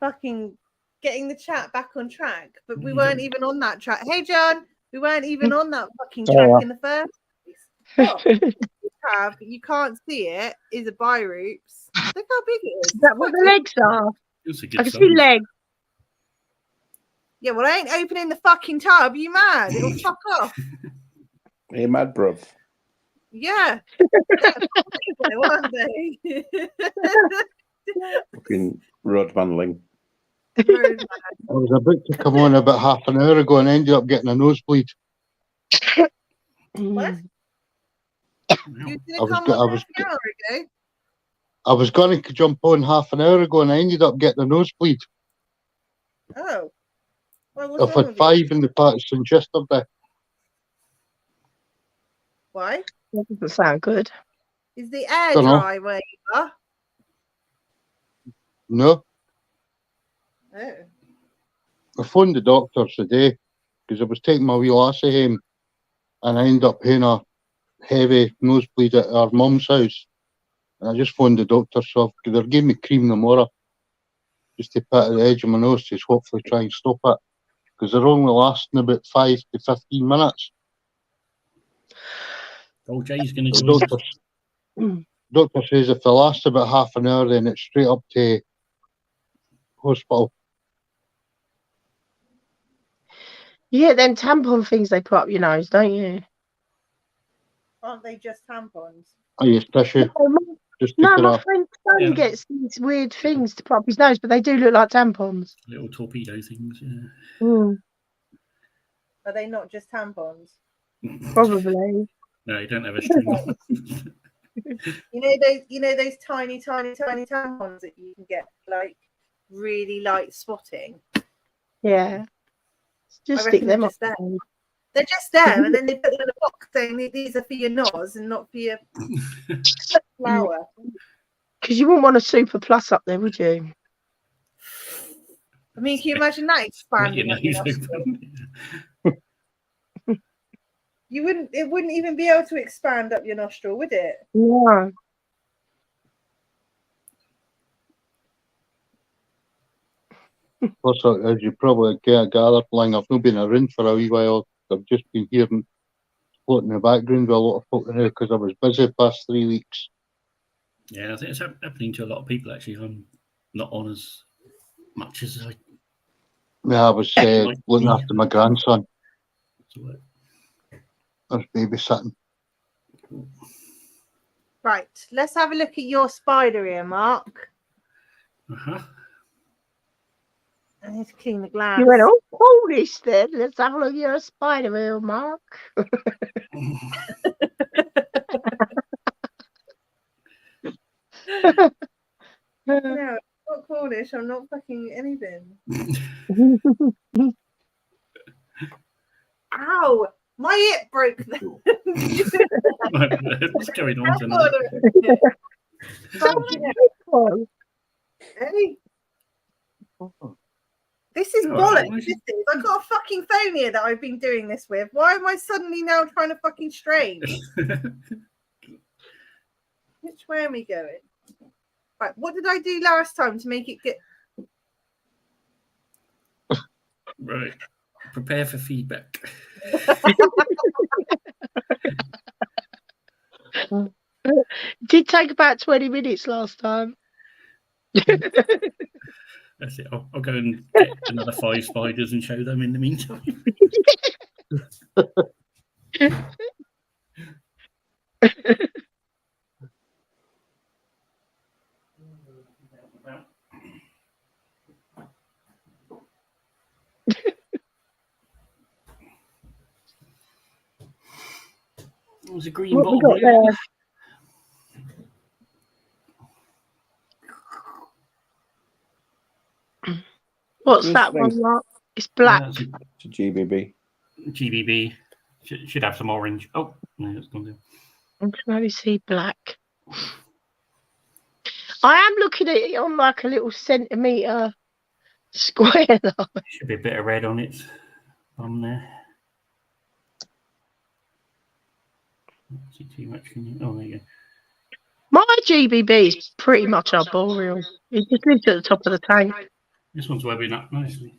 Fucking getting the chat back on track. But we weren't even on that track. Hey, John. We weren't even on that fucking track in the first place. What you have, you can't see it, is a Bi-Roots. Look how big it is. Is that what the legs are? It's a I good can see size. legs. Yeah, well, I ain't opening the fucking tub. You mad? It'll fuck off. Hey, mad bruv. Yeah. One day. Fucking road manling. I was about to come on about half an hour ago and ended up getting a nosebleed. What? You didn't come on half an hour ago? I was going to jump on half an hour ago and I ended up getting a nosebleed. Oh. Well, what's I've wrong had with 5 in the patch since yesterday. Why? That doesn't sound good. Is the air Dunno. dry where you are? No, Oh. I phoned the doctors today because I was taking my wee lassie home and I ended up having a heavy nosebleed at our mum's house. And I just phoned the doctor, so they're giving me cream tomorrow just to put at the edge of my nose to hopefully try and stop it. Because they're only lasting about 5 to 15 minutes. Old Jay's going to The join us. doctor says if they last about half an hour, then it's straight up to hospital. You get them tampon things they put up your nose, don't you? Aren't they just tampons? I use tissue. Just No, take it my off. friend's son gets these weird things to put up his nose, but they do look like tampons. Little torpedo things, yeah. Mm, Are they not just tampons? probably. No, you don't have a string on. You know those tiny tampons that you can get like really light spotting. Yeah. Just I stick reckon them they're up. just there. They're just there, and then they put them in a box saying these are for your nose and not for your flower. Because you wouldn't want a super plus up there, would you? I mean, can you imagine that expanding up your nose nostril? You wouldn't. It wouldn't even be able to expand up your nostril, would it? Yeah. Plus, as you probably gathered, Lang, I've not been around for a wee while. I've just been hearing floating in the background with a lot of folk now because I was busy the past 3 weeks. Yeah, I think it's happening to a lot of people, actually. I'm not on as much as I... Yeah, I was looking after my grandson. I was babysitting. Right. Let's have a look at your spider here, Mark. Uh-huh. I need to clean the glass. You went all Polish then. Let's have a look at your spider wheel, Mark. No, I'm not Cornish. I'm not fucking anything. Ow! My hip broke. What's going on tonight? Hey. This is bollocks. This is. I've got a fucking phone here that I've been doing this with. Why am I suddenly now trying to fucking strain? Which way am I going? Right, what did I do last time to make it get... Right. Prepare for feedback. Did take about 20 minutes last time. That's it. I'll go and get another 5 spiders and show them in the meantime. There's a green What we bottle got here. there? What's Good that thing. one, Mark? It's black. That's It's a GBB. GBB. Should have some orange. Oh, no, that's gone down. I can only see black. I am looking at it on like a little centimetre square though. Should be a bit of red on its bum there. Not see too much, can you? Oh, there you go. My GBB is pretty much arboreal. It just lives at the top of the tank. This one's webbing up nicely.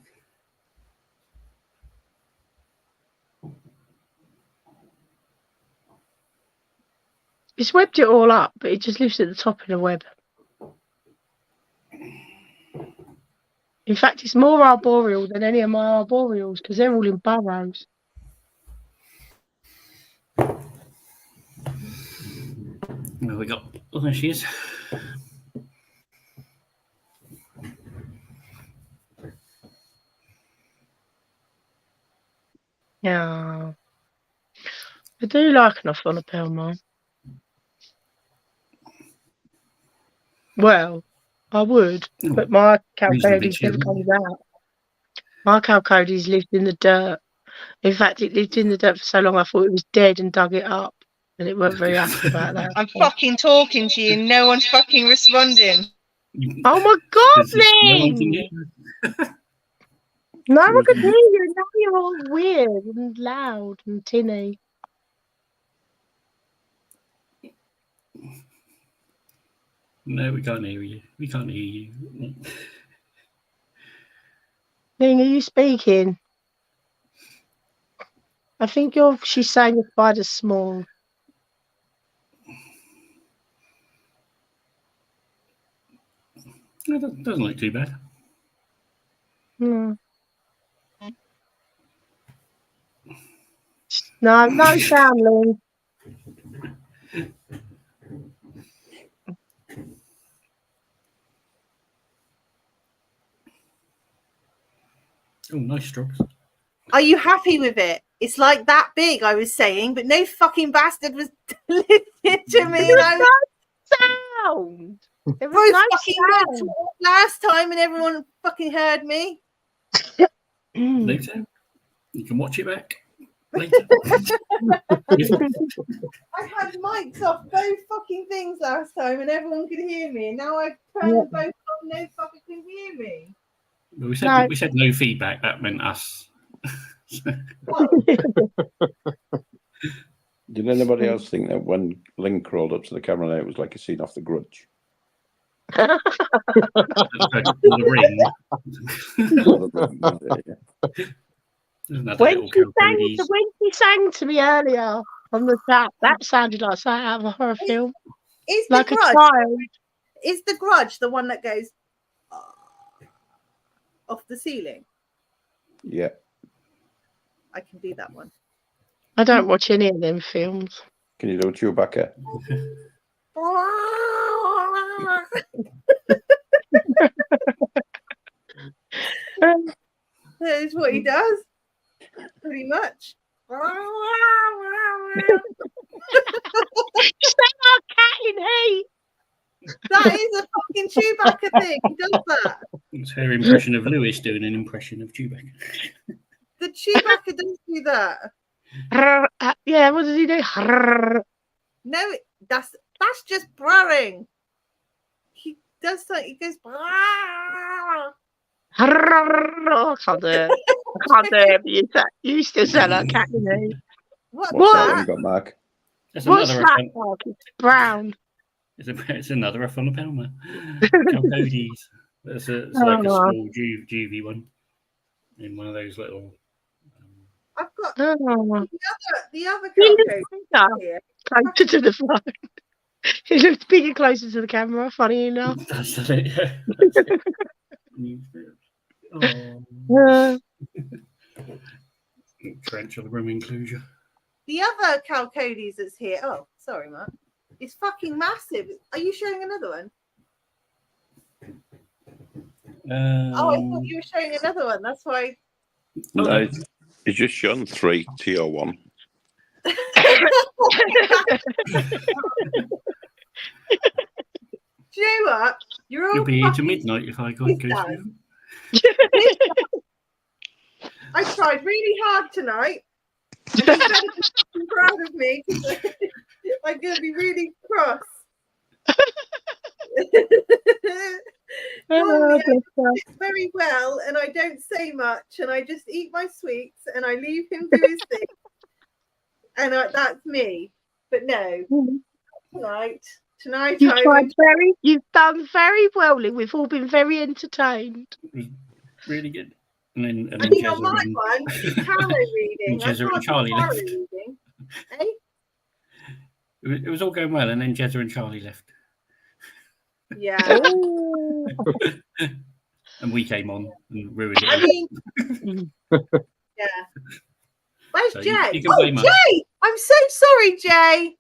It's webbed it all up, but it just lives at the top of the web. In fact, it's more arboreal than any of my arboreals because they're all in burrows. There we go. Oh, there she is. Yeah. I do like an off on a Pelmar. Well, I would, but my Reasonably Calcodes never chill. comes out. My Calcodes lived in the dirt. In fact, it lived in the dirt for so long I thought it was dead and dug it up. And it weren't very happy about that. I'm fucking talking to you. No one's fucking responding. Oh my god, No one can Lynn! hear. No one can hear you. Now you're all weird and loud and tinny. No, we can't hear you. We can't hear you. Lynn, are you speaking? I think she's saying your spider's small. No, that doesn't look too bad. No. No sound, Lynn. Oh, nice strokes. Are you happy with it? It's like that big, I was saying, but no fucking bastard was listening to me. There was no sound. There was no fucking sound. last time, and everyone fucking heard me. Later. You can watch it back. Later. I had mics off both fucking things last time, and everyone could hear me. And now I've turned them both on, no fucking can hear me. We said no feedback. That meant us. Did anybody else think that when Link crawled up to the camera there, it was like a scene off The Grudge? The ring. When she sang to me earlier on the chat, that sounded like something out of a horror film. Is like the a Grudge? child. Is the Grudge the one that goes off the ceiling? Yeah. I can do that one. I don't watch any of them films. Can you do a Chewbacca? That is what he does. Pretty much. You sound like a cat in heat. That is a fucking Chewbacca thing. He does that. It's her impression of Lewis doing an impression of Chewbacca. The Chewbacca does do that. Yeah, what does he do? No, that's just brarring. He does that. He goes. I can't do it. I can't do it. You still sound like a cat in heat. What's What's that that? one you got, Mark? That's What's another that, Mark? It's brown. It's another F on the Palmer. Calcodes. It's like a small juvie one in one of those little. I've got Oh. the other He looks Calcode bigger, here. closer to the phone. He looks bigger closer to the camera, funny enough. That's it, yeah. Oh. Trench of the room enclosure. The other Calcodes that's here. Oh, sorry, Mark. It's fucking massive. Are you showing another one? Oh, I thought you were showing another one. That's why. No, it's just shown 3 TO1. Do you know what? You'll be here to midnight if I go through them. I tried really hard tonight. You better be proud of me. I'm going to be really cross. Normally, I do very well, and I don't say much, and I just eat my sweets, and I leave him do his thing, and that's me. But no, tonight you've done very well, Lou. We've all been very entertained. Really good. And then I mean, on my one, tarot reading. Jezza and Charlie left. Reading. Eh? It was all going well, and then Jezza and Charlie left. Yeah. And we came on and ruined it. I mean, yeah. Where's So Jay? you can blame us. Jay! I'm so sorry, Jay.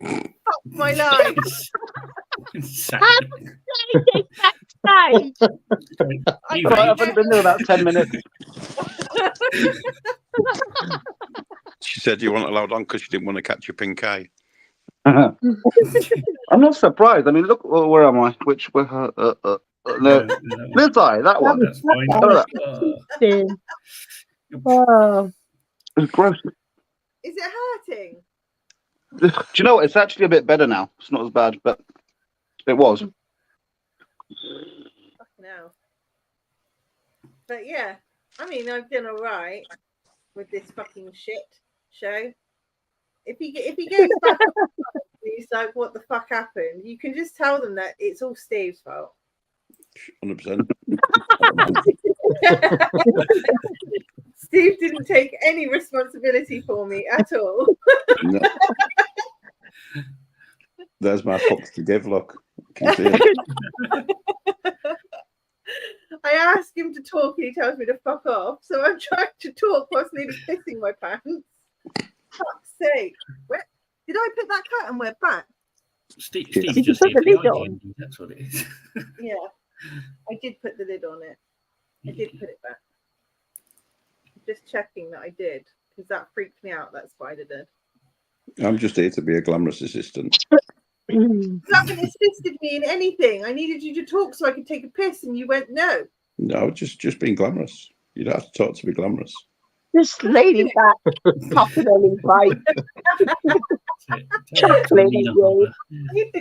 Fuck my life. I've only been there about 10 minutes. She said you weren't allowed on because you didn't want to catch your pink eye. I'm not surprised. I mean, look, where am I? No, this eye, that one. That's fine. Oh. It's gross. Is it hurting? Do you know what? It's actually a bit better now. It's not as bad, but it was. Fucking hell. But yeah, I mean, I've done all right with this fucking shit show. If he goes back, he's like, "What the fuck happened?" You can just tell them that it's all Steve's fault. 100%. Steve didn't take any responsibility for me at all. No. There's my fox to give, look. Can you see it? I ask him to talk and he tells me to fuck off. So I'm trying to talk whilst nearly pissing my pants. Fuck's sake. Where, did I put that curtainware back? Steve Did you just put the hit lid on? That's what it is. Yeah. I did put the lid on it. I did put it back. Just checking that I did. Because that freaked me out, that spider did. I'm just here to be a glamorous assistant. You haven't assisted me in anything. I needed you to talk so I could take a piss and you went no. No, just being glamorous. You don't have to talk to be glamorous. Just leaning back, popping on his bike. Chuckling at you.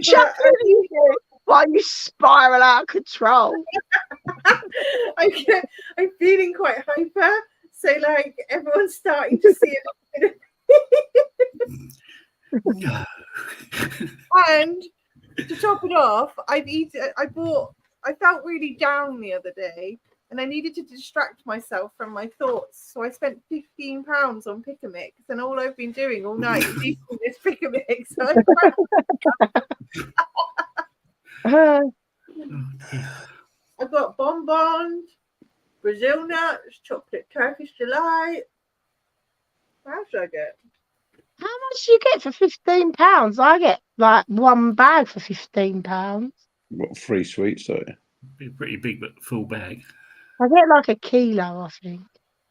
Chuckling at you while you spiral out of control. I'm feeling quite hyper. So, like, everyone's starting to see a bit of... And to top it off, I felt really down the other day and I needed to distract myself from my thoughts. So I spent £15 on Pick a Mix, and all I've been doing all night is eating this Pick a Mix. So I've got bonbons, Brazil nuts, chocolate Turkish delight. How much did I get? How much do you get for £15? I get like one bag for £15. What, 3 sweets, are you? Be pretty big, but full bag. I get like a kilo, I think.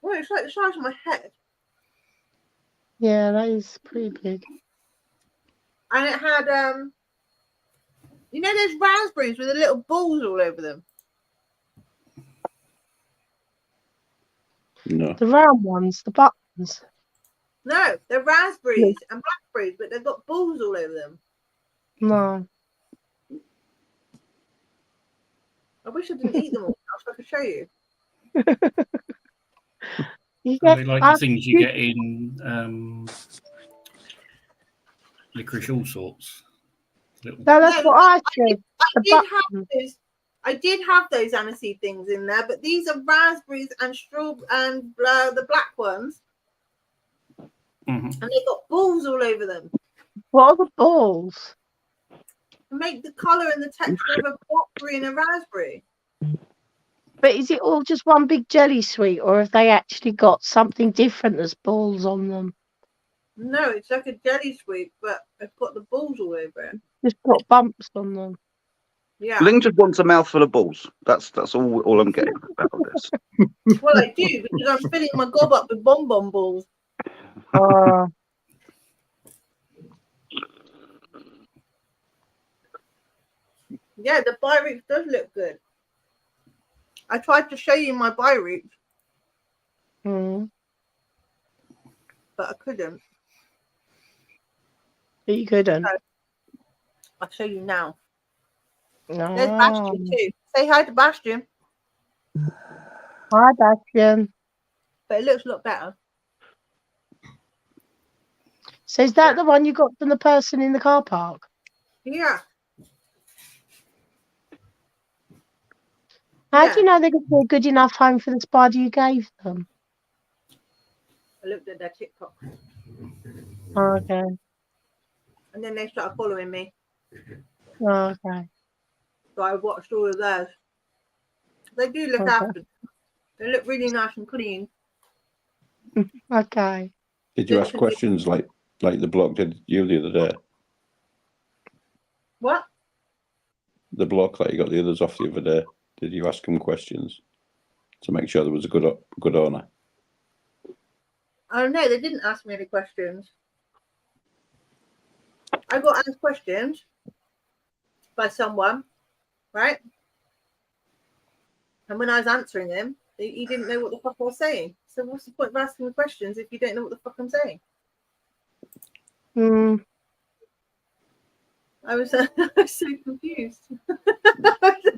Well, it's like the size of my head. Yeah, that is pretty big. And it had you know those raspberries with the little balls all over them? No. The round ones, the buttons. No, they're raspberries and blackberries, but they've got balls all over them. No. I wish I didn't eat them all so I could show you. Are they like the things you get in licorice all sorts? No, that's what I said. I did have those aniseed things in there, but these are raspberries and the black ones. Mm-hmm. And they got balls all over them. What are the balls? To make the colour and the texture of a blackberry and a raspberry. But is it all just one big jelly sweet, or have they actually got something different that's balls on them? No, it's like a jelly sweet, but it's got the balls all over it. Just got bumps on them. Yeah. Ling just wants a mouthful of balls. That's all I'm getting out of this. Well, I do because I'm filling my gob up with bonbon balls. Yeah, the buy roots does look good. I tried to show you my buy roots, Mm. but I couldn't. But you couldn't. So, I'll show you now. No. There's Bastion too. Say hi to Bastion. Hi, Bastion. But it looks a lot better. So is that the one you got from the person in the car park? Yeah. How do you know they're going to be a good enough home for the spider you gave them? I looked at their TikTok. Okay. And then they started following me. Okay. So I watched all of theirs. They do look after them. They look really nice and clean. Okay. Did you ask questions like the bloke did you the other day? What? The bloke that you got the others off the other day. Did you ask him questions to make sure there was a good owner? Oh no, they didn't ask me any questions. I got asked questions by someone, right? And when I was answering them, he didn't know what the fuck I was saying. So what's the point of asking me questions if you don't know what the fuck I'm saying? Hmm. I was so confused.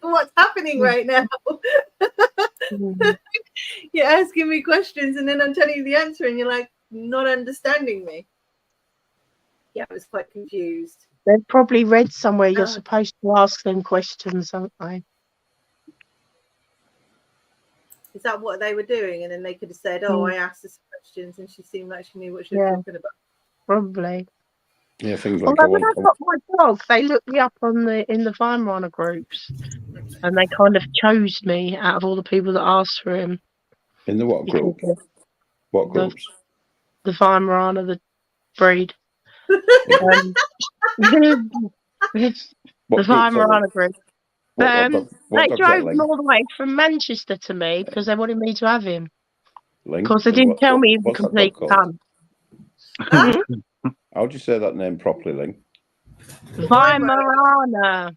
What's happening right now? You're asking me questions and then I'm telling you the answer and you're like not understanding me. Yeah, I was quite confused. They've probably read somewhere you're supposed to ask them questions, haven't they? Is that what they were doing? And then they could have said, oh, I asked us questions and she seemed like she knew what she was talking about. Probably. Yeah, things like Although when I got my dog, they looked me up in the Weimaraner groups, and they kind of chose me out of all the people that asked for him. In the what group? What groups? The Weimaraner, the breed. The Weimaraner group. What They dog's drove that, him all the way from Manchester to me because they wanted me to have him. Ling? Of course, they didn't tell me he was a what's that complete dog called? cunt. How would you say that name properly, Ling? Weimaraner.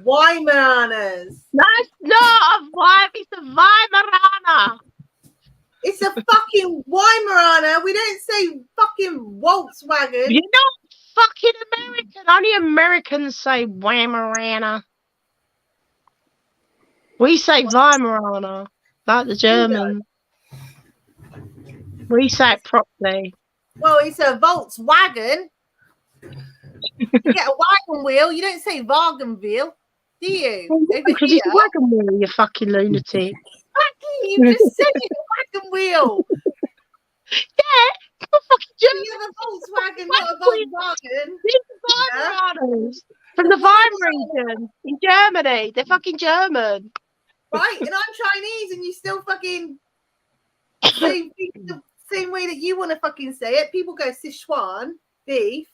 Weimaraners. No, it's not a Weim, it's a Weimaraner. It's a fucking Weimaraner. We don't say fucking Volkswagen. You're not fucking American. Only Americans say Weimaraner. We say Weimaraner, like the German. We say it properly. Well, it's a Volkswagen. You get a wagon wheel. You don't say wagon wheel, do you? Well, because it's a wagon wheel, you fucking lunatic. Exactly. You just said it's a wagon wheel. Yeah, it's a fucking German. You have a Volkswagen, not a Volkswagen. Weimaraners from the Weimar region in Germany. They're fucking German. Right, and I'm Chinese, and you still fucking say things the same way that you want to fucking say it. People go Sichuan beef.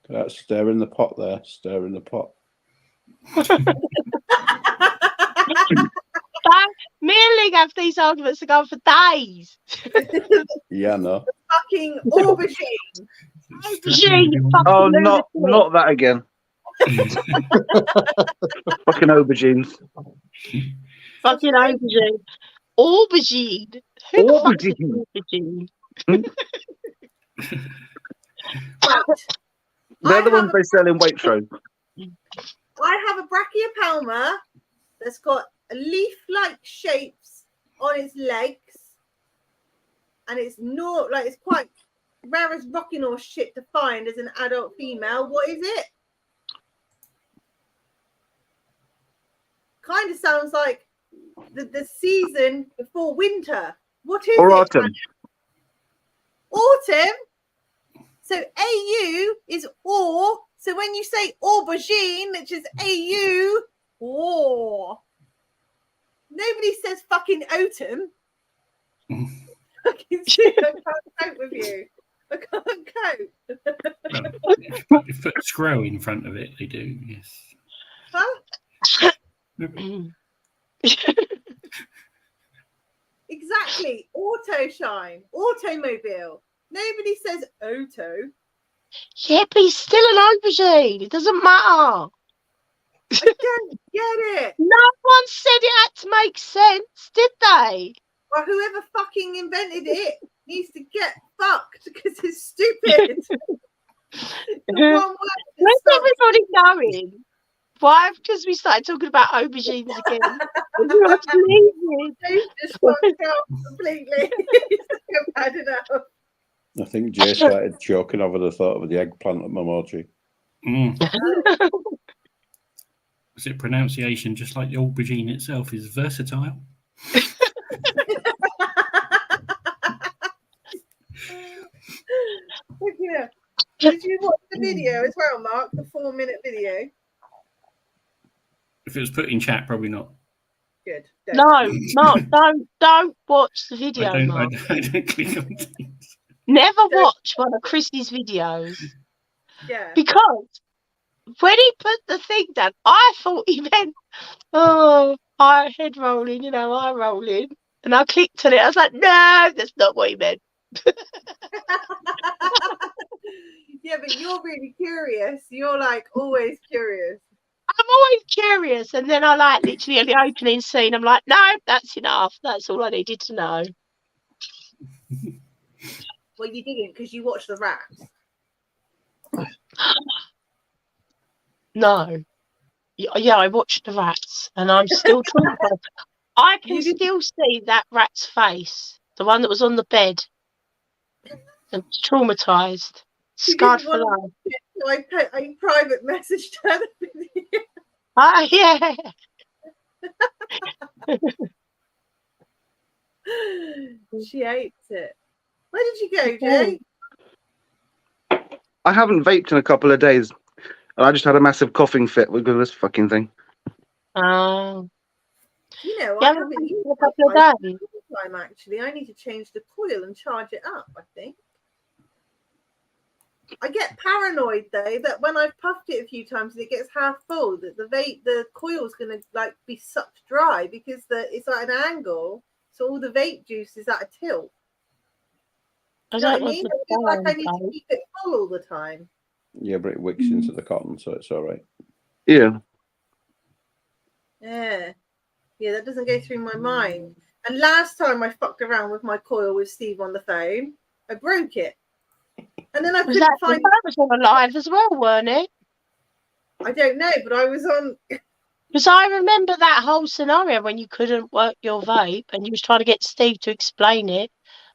That's stir in the pot there. Stir in the pot. Me and Ling have these arguments to go on for days. Yeah, no. Fucking aubergine. Aubergine, you fucking Oh, lunatic. not that again. Fucking aubergines. Fucking aubergine. Aubergine. Who the fuck is aubergine? They're the ones they sell in Waitrose. I have a Brachypelma that's got leaf-like shapes on its legs, and it's not like it's quite rare as rocking or shit to find as an adult female. What is it? Kind of sounds like the season before winter. What is Or it? autumn. Autumn. So AU is or. So when you say aubergine, which is AU, or. Nobody says fucking autumn. Fucking shit, I can't cope with you. I can't cope. Well, if you put scroll in front of it, they do, yes. Huh? Exactly. Auto shine. Automobile. Nobody says auto. Yeah, but he's still an aubergine. It doesn't matter. I don't get it. No one said it had to make sense, did they? Well, whoever fucking invented it needs to get fucked because it's stupid. The one word that Where's starts- everybody going? Why? Because we started talking about aubergines again. You have to leave me. Dave just fucked up completely. He's bad enough. I think Jay started choking over the thought of the eggplant emoji. Was it pronunciation just like the aubergine itself is versatile? Yeah. Did you watch the video as well, Mark? The 4-minute video? If it was put in chat, probably not. Good. No, don't watch the video, I Mark. don't click on things. Never watch one of Chrissy's videos. Yeah. Because when he put the thing down, I thought he meant, eye head rolling, eye rolling. And I clicked on it. I was like, no, that's not what he meant. Yeah, but you're really curious. You're like always curious. I'm always curious. And then I literally at the opening scene, I'm like, no, that's enough. That's all I needed to know. Well, you didn't because you watched the rats. No. Yeah, I watched the rats and I'm still traumatized. I can still see that rat's face, the one that was on the bed. I'm traumatized. Scarred for life. So I private messaged her the video. Ah, yeah. She hates it. Where did you go, Jay? I haven't vaped in a couple of days, and I just had a massive coughing fit with this fucking thing. You know, Yeah, I haven't used a couple of days. time actually. I need to change the coil and charge it up, I think. I get paranoid though that when I've puffed it a few times and it gets half full, that the coil's gonna be sucked dry because it's at an angle, so all the vape juice is at a tilt. You know what I mean? I feel like I need to keep it full all the time. Yeah, but it wicks into the cotton, so it's all right. Yeah. Yeah, that doesn't go through my mind. And last time I fucked around with my coil with Steve on the phone, I broke it. And then I couldn't find. That was on live as well, weren't it? I don't know, but I was on. Because I remember that whole scenario when you couldn't work your vape and you was trying to get Steve to explain it.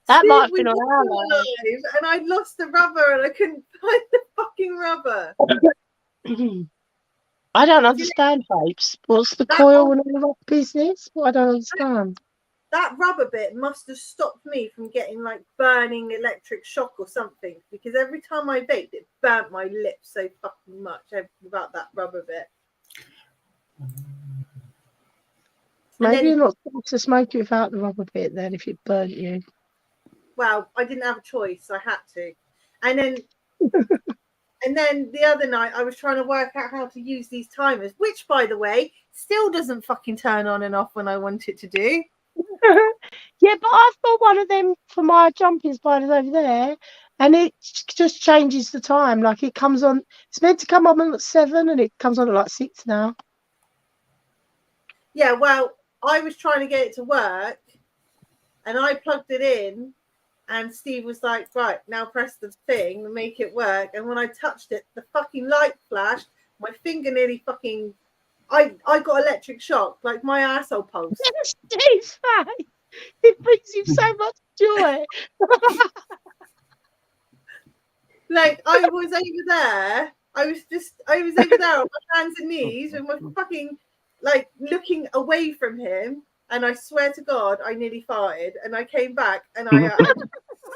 That Steve might have been was on our live, and I lost the rubber and I couldn't find the fucking rubber. I don't understand vapes. What's the coil and all that business? What I don't understand. That rubber bit must have stopped me from getting burning electric shock or something, because every time I vaped, it burnt my lips so fucking much about that rubber bit. Maybe you're not supposed to smoke it without the rubber bit then if it burnt you. Well, I didn't have a choice. I had to. And then the other night I was trying to work out how to use these timers, which, by the way, still doesn't fucking turn on and off when I want it to do. Yeah, but I've got one of them for my jumping spiders over there, and it just changes the time. It comes on. It's meant to come on at 7, and it comes on at 6 now. Yeah, well, I was trying to get it to work, and I plugged it in, and Steve was like, "Right, now press the thing and make it work." And when I touched it, the fucking light flashed. My finger nearly fucking. I got electric shock, my asshole pulse. Steve's face. It brings you so much joy. I was over there. I was over there on my hands and knees with my fucking looking away from him, and I swear to God, I nearly farted, and I came back and I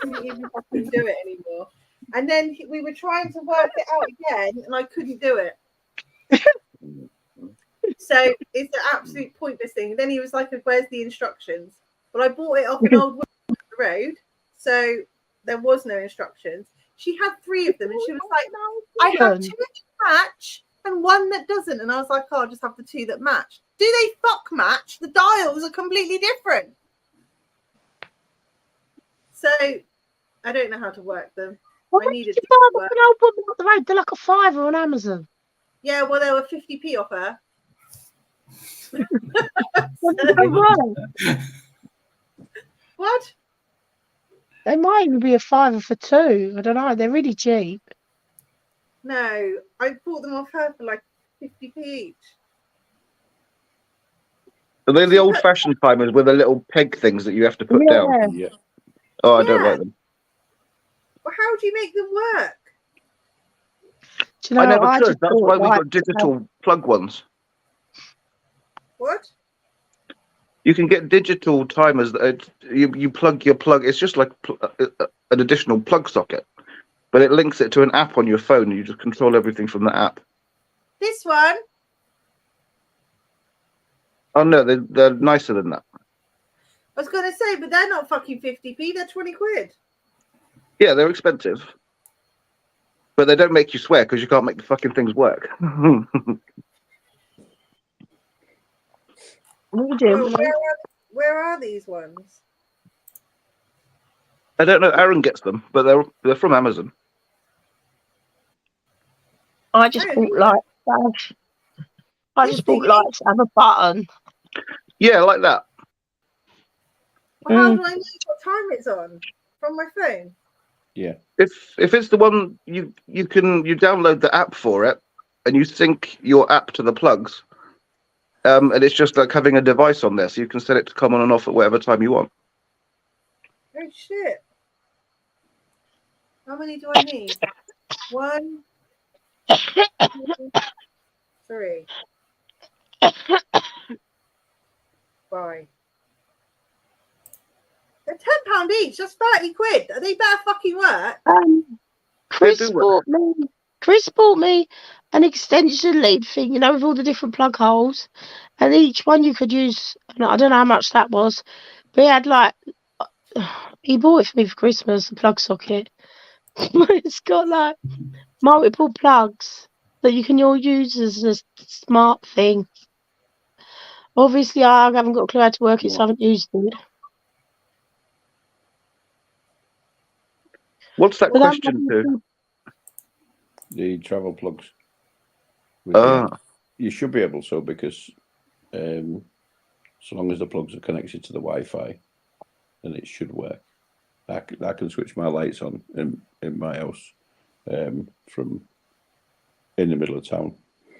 couldn't even fucking do it anymore. And then we were trying to work it out again, and I couldn't do it. So it's an absolute pointless thing. Then he was like, "Where's the instructions?" Well, I bought it off an old woman up the road, so there was no instructions. She had 3 of them, and she was like, "I have 2 that match and 1 that doesn't." And I was like, "Oh, I'll just have the 2 that match." Do they fuck match? The dials are completely different. So I don't know how to work them. Well, I needed to to work. an old woman up the road. They're like a £5 on Amazon. Yeah, well, they were 50p off her. What? They might even be a £5 for 2. I don't know. They're really cheap. No, I bought them off her for like 50p each. Are they the old-fashioned timers with the little peg things that you have to put down? Yeah. Oh, I don't like them. Well, how do you make them work? Do you know, I never I could. just That's thought, why we like, got digital plug ones. What? You can get digital timers that you plug your plug. It's just like an additional plug socket, but it links it to an app on your phone, and you just control everything from the app. This one? Oh no, they're nicer than that. I was going to say, but they're not fucking 50p. They're 20 quid. Yeah, they're expensive, but they don't make you swear because you can't make the fucking things work. Oh, where are these ones? I don't know. Aaron gets them, but they're from Amazon. I just bought lights. I just bought lights and a button. Yeah, like that. Well, how do I know what time it's on? From my phone? Yeah. If it's the one you download the app for it, and you sync your app to the plugs, and it's just like having a device on there, so you can set it to come on and off at whatever time you want. Oh, shit. How many do I need? 1, 2, 3. 5. They're £10 each. That's 30 quid. They better fucking work. Chris bought me an extension lead thing, you know, with all the different plug holes, and each one you could use. I don't know how much that was, but he had like he bought it for me for Christmas. A plug socket. It's got like multiple plugs that you can all use as a smart thing. Obviously, I haven't got a clue how to work it, so I haven't used it. What's that But question to? The travel plugs. Ah. You should be able to, because so long as the plugs are connected to the Wi-Fi, then it should work. I can switch my lights on in my house from in the middle of town.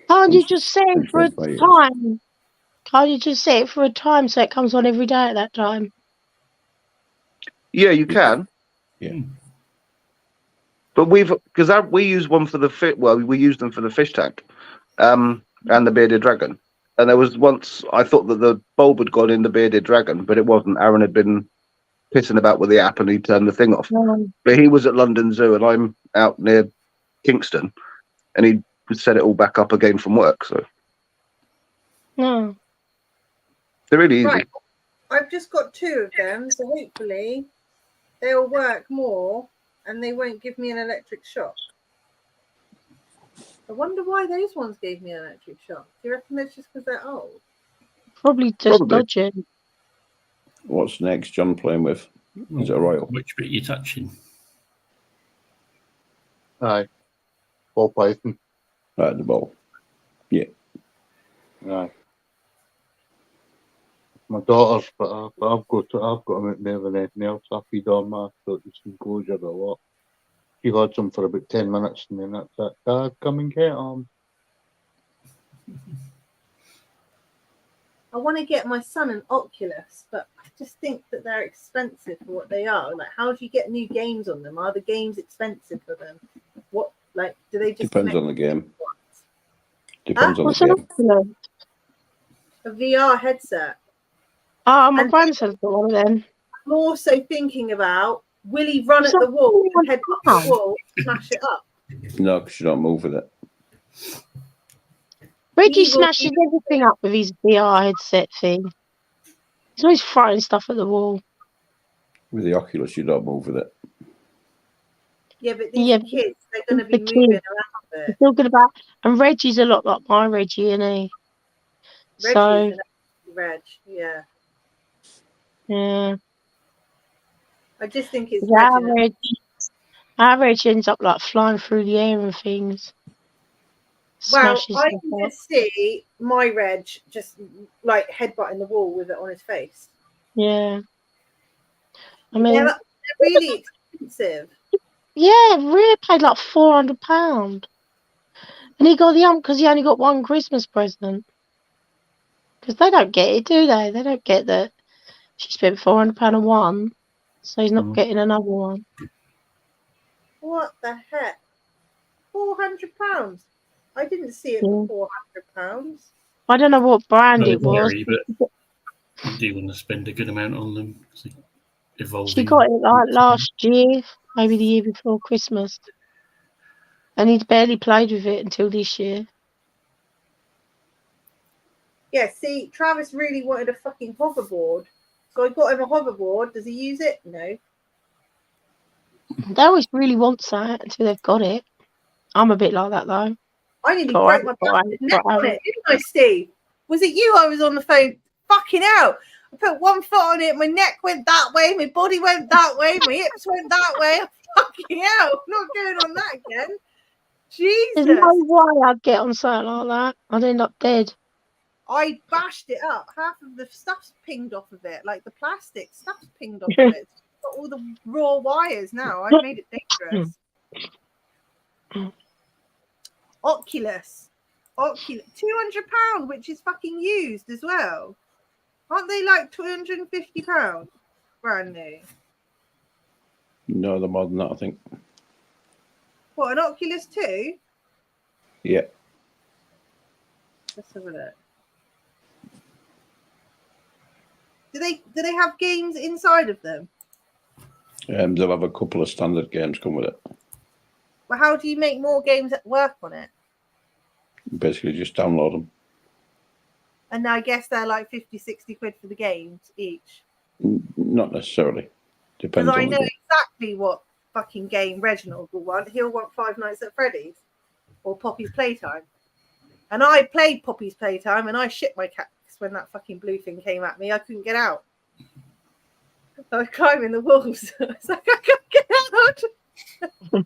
Can't you just set it and for a change my ears. time? Can't you just set it for a time so it comes on every day at that time? Yeah, you can. Yeah. But we use one for the fit. Well, we use them for the fish tank, and the bearded dragon. And there was once I thought that the bulb had gone in the bearded dragon, but it wasn't. Aaron had been pissing about with the app and he turned the thing off. But he was at London Zoo and I'm out near Kingston, and he set it all back up again from work. So No. they're really easy. Right. I've just got 2 of them, so hopefully they'll work more and they won't give me an electric shock. I wonder why those ones gave me an electric shock. Do you reckon that's just because they're old? Probably just dodging. What's next, John, playing with? Is it a Royal? Which bit are you touching? Aye. Ball python. Right, the ball. Yeah. Aye. My daughter's, but I've got them at more than anything else. I feed on my this enclosure a lot. She had some for about 10 minutes and then that's it. Dad, come and get them. I want to get my son an Oculus, but I just think that they're expensive for what they are. Like, how do you get new games on them? Are the games expensive for them? What, like, do they just Depends on the game. Depends on What's the an game. Oculus? A VR headset. Oh, my grandson's got one of them. I'm also thinking about, will he run at the wall and head up the wall, smash it up? No, because you don't move with it. Reggie Evil smashes everything up with his VR headset thing. He's always throwing stuff at the wall. With the Oculus, you don't move with it. Yeah, but these Yeah, are kids. They're going to the be moving kids. around He's it. talking about, and Reggie's a lot like my Reggie, isn't he? Reggie's So, an absolute Reg. Yeah. yeah. I just think it's Our Reginald. Reg ends up like flying through the air and things. Well, Smashes I stuff can up. just see my Reg just like headbutting the wall with it on his face. Yeah. I They're, mean, they're really expensive. yeah, Rhea paid like £400. And he got the because he only got one Christmas present. Because they don't get it, do they? They don't get that she spent £400 on one, so he's not getting another one. What the heck? £400? I didn't see it Yeah. for £400. I don't know what brand Well, it was. vary, but you do want to spend a good amount on them. Evolving. She got it like last year, maybe the year before Christmas. And he'd barely played with it until this year. Yeah, see, Travis really wanted a fucking hoverboard. So I got him a hoverboard. Does he use it? No. They always really want that until they've got it. I'm a bit like that though. I nearly But broke my neck on it, didn't I, Steve? Was it you? I was on the phone. Fucking hell. I put one foot on it. My neck went that way. My body went that way. My hips went that way. Fucking hell. I'm not going on that again. Jesus. There's no way I'd get on something like that. I'd end up dead. I bashed it up. Half of the stuff's pinged off of it. Like the plastic stuff's pinged off of it. It's got all the raw wires now. I've made it dangerous. Oculus. £200, which is fucking used as well. Aren't they like £250 brand new? No, they're more than that, I think. What, an Oculus 2? Yeah. Let's have a look. Do they have games inside of them? They'll have a couple of standard games come with it. Well, how do you make more games that work on it? Basically, just download them. And I guess they're like 50, 60 quid for the games each. Not necessarily. Because Depends I on know the game. exactly what fucking game Reginald will want. He'll want Five Nights at Freddy's or Poppy's Playtime. And I played Poppy's Playtime and I shit my cats when that fucking blue thing came at me. I couldn't get out. I was climbing the walls. I was like, I can't get out. Have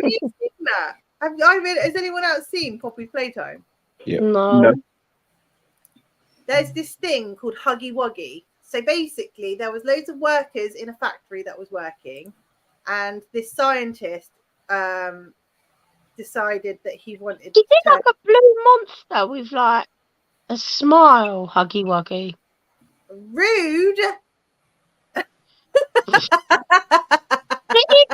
you seen that? Has anyone else seen Poppy's Playtime? Yeah. No. There's this thing called Huggy Wuggy. So basically, there was loads of workers in a factory that was working, and this scientist decided that he wanted Is it like a blue monster with like a smile, Huggy Wuggy? Rude. What is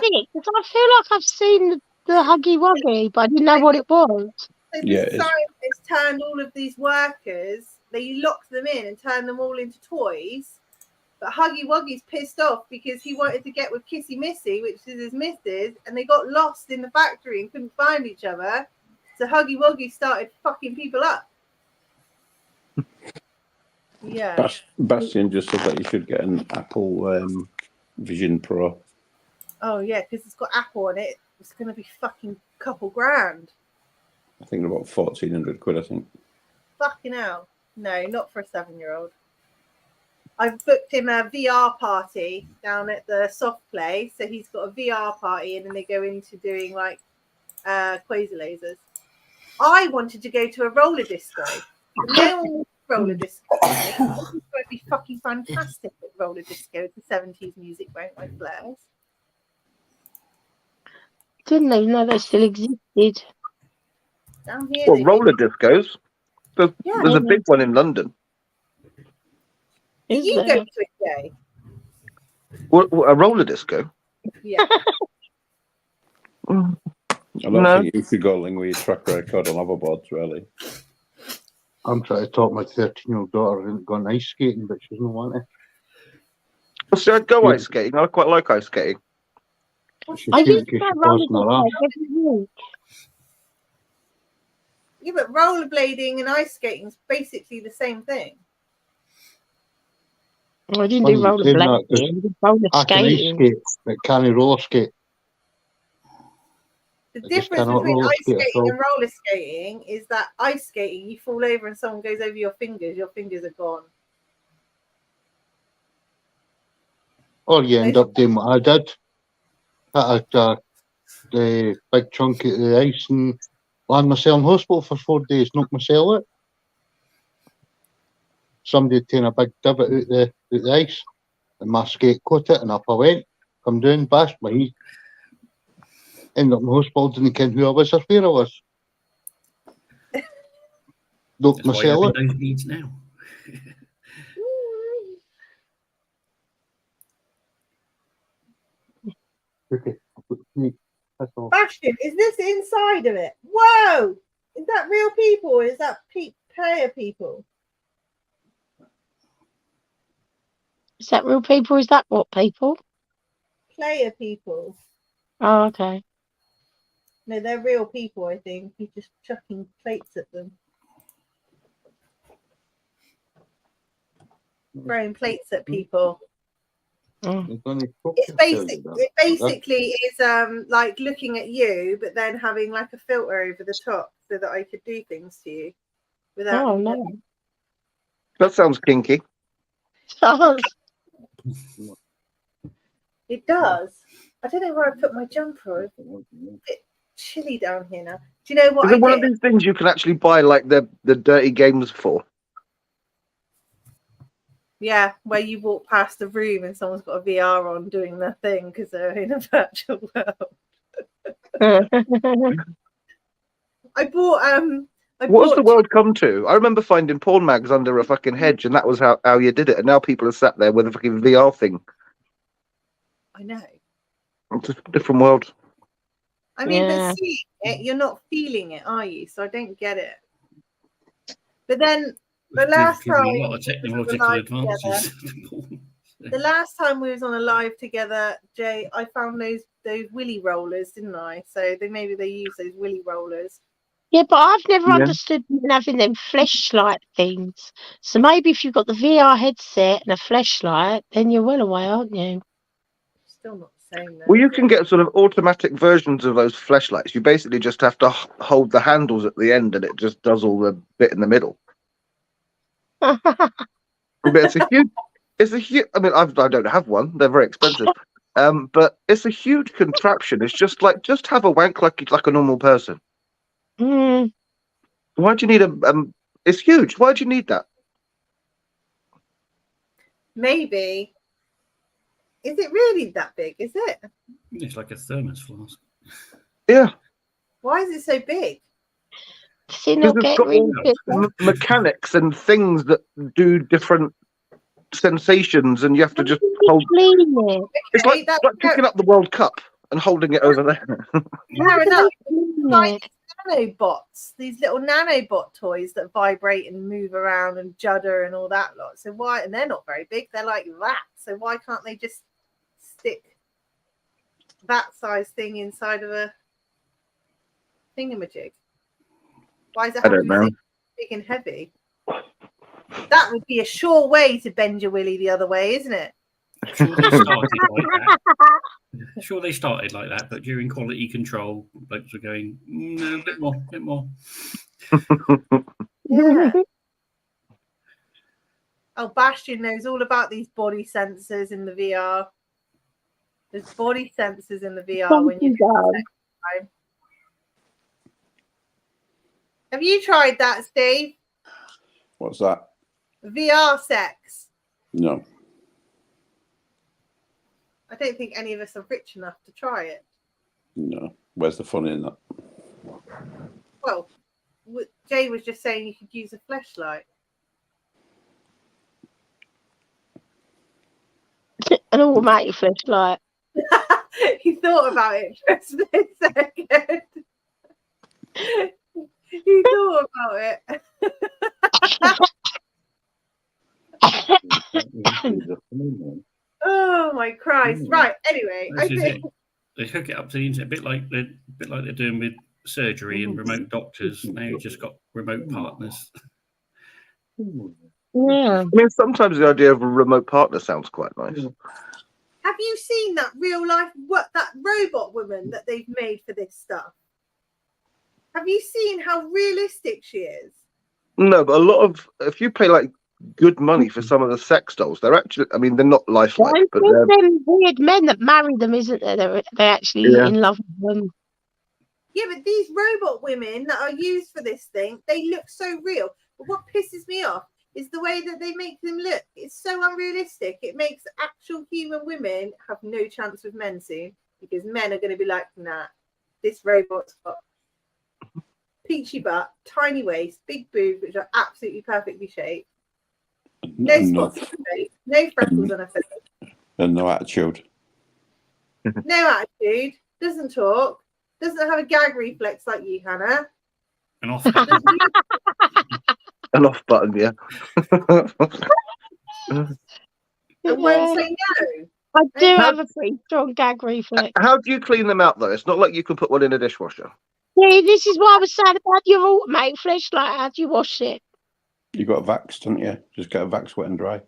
it? Because I feel like I've seen the Huggy Wuggy, but I didn't know what it was. So the scientists turned all of these workers, they locked them in and turned them all into toys. But Huggy Wuggy's pissed off because he wanted to get with Kissy Missy, which is his missus, and they got lost in the factory and couldn't find each other. So Huggy Wuggy started fucking people up. Yeah. Bastian just said that you should get an Apple Vision Pro. Oh, yeah, because it's got Apple on it. It's going to be fucking couple grand. I think about 1,400 quid, I think. Fucking hell. No, not for a 7-year-old. I've booked him a VR party down at the soft play. So he's got a VR party and then they go into doing like quasar lasers. I wanted to go to a roller disco. No one wants roller disco. It's going to be fucking fantastic at roller disco. The 70s music won't like flares. Didn't even know they still existed. Down here, Well, they roller do. discos. There's a big one in London. Do you go to it, Jay? What, a roller disco? Yeah. I don't think you should go along with your track record on hoverboards, really. I'm trying to talk my 13-year-old daughter into going ice skating, but she doesn't want it. So I'd go ice skating. I quite like ice skating. She I feels used to like go she's roller passing her off. disco every week. Yeah, but rollerblading and ice skating is basically the same thing. I didn't Funny do you saying that, 'cause rollerblading. I did roller I can ice skating. skate, but can't roller skate. The I just difference cannot between roller ice skate at skating all. and roller skating is that ice skating, you fall over and someone goes over your fingers are gone. Or you end up doing what I did. Hit the big chunk of the ice and land myself in hospital for 4 days, knocked myself out. Somebody had taken a big divot out the ice, and my skate caught it, and up I went. Come down, bashed my knee. Ended up in hospital, didn't ken who I was or where I was. Knocked That's why you're myself having out. those needs now. Okay. That's all. Bastion, is this inside of it? Whoa! Is that real people or is that player people? Is that real people? Is that what people? Player people. Oh, okay. No, they're real people, I think. He's just chucking plates at them. Throwing plates at people. It basically is like looking at you, but then having like a filter over the top so that I could do things to you without. Oh no. That sounds kinky. It does. I don't know where I put my jumper. It's a bit chilly down here now. Do you know what Is I it one did? of these things you can actually buy like the dirty games for? Yeah, where you walk past the room and someone's got a VR on doing their thing because they're in a virtual world. I bought What has the world come to? I remember finding porn mags under a fucking hedge, and that was how you did it. And now people are sat there with a fucking VR thing. I know. It's just a different world. I mean, Yeah. but seeing it, you're not feeling it, are you? So I don't get it. But then the last Given time a lot of technological advances. the last time we was on a live together, Jay, I found those willy rollers, didn't I? So maybe they use those willy rollers. Yeah, but I've never Yeah. understood having them fleshlight things. So maybe if you've got the VR headset and a fleshlight, then you're well away, aren't you? Still not the same though. Well, you can get sort of automatic versions of those flashlights. You basically just have to hold the handles at the end, and it just does all the bit in the middle. But it's a huge. It's a huge. I mean, I don't have one. They're very expensive. But it's a huge contraption. It's just have a wank like a normal person. Mm. Why do you need a? It's huge. Why do you need that? Maybe. Is it really that big? Is it? It's like a thermos flask. Yeah. Why is it so big? Because it's got all mechanics and things that do different sensations, and you have to just hold. It's like picking up the World Cup and holding it over there. Fair enough. Like nanobots, these little nanobot toys that vibrate and move around and judder and all that lot. So why? And they're not very big. They're like that. So why can't they just stick that size thing inside of a thingamajig? Why does it I have to don't be know. so big and heavy? That would be a sure way to bend your willy the other way, isn't it? Sure, they started like that. Sure, they started like that, but during quality control, blokes were going, no, a bit more. Yeah. Oh, Bastion knows all about these body sensors in the VR. There's body sensors in the VR when you do sex time. Have you tried that, Steve? What's that? VR sex. No. I don't think any of us are rich enough to try it. No. Where's the fun in that? Well, Jay was just saying you could use a fleshlight. An automatic flashlight. He thought about it for a split second. He thought about it. Oh my Christ! Right. Anyway, I This is think it. They hook it up to the internet, a bit like they're doing with surgery and remote doctors. Now you've just got remote partners. Yeah. I mean, sometimes the idea of a remote partner sounds quite nice. Have you seen that real life that robot woman that they've made for this stuff? Have you seen how realistic she is? No, but a lot of if you pay like good money for some of the sex dolls, they're actually. I mean, they're not lifelike, Well, but there's they're. them weird men that marry them, isn't there? They're actually Yeah. in love with them. Yeah, but these robot women that are used for this thing, they look so real. But what pisses me off is the way that they make them look. It's so unrealistic. It makes actual human women have no chance with men soon, because men are going to be like, nah, this robot's got peachy butt, tiny waist, big boobs, which are absolutely perfectly shaped. No spots on her face, no freckles on her face. And no attitude. No attitude, doesn't talk, doesn't have a gag reflex like you, Hannah. An off button. An off button, yeah. And won't say no. I do have a pretty strong gag reflex. How do you clean them out, though? It's not like you can put one in a dishwasher. Yeah, this is what I was saying about your automatic flashlight. How do you wash it? You got a Vax, don't you? Just get a Vax wet and dry.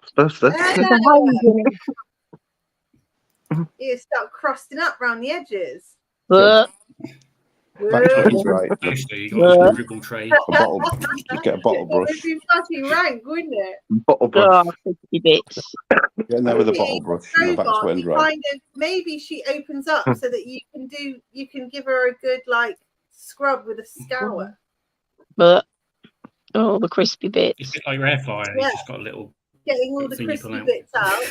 Supposed to. You start crusting up around the edges. Vax wet and dry. Actually, you got a dribble tray. A bottle. Just get a bottle It would brush. be fucking rank, wouldn't it? Bottle brush. Bits. Get in there with a bottle brush and a Vax wet and dry. Kind of, maybe she opens up so that you can give her a good like scrub with a scour. But the crispy It's bits. a bit like your air fryer. Yeah. It's just got a little. Getting all the thing you pull crispy out. bits out.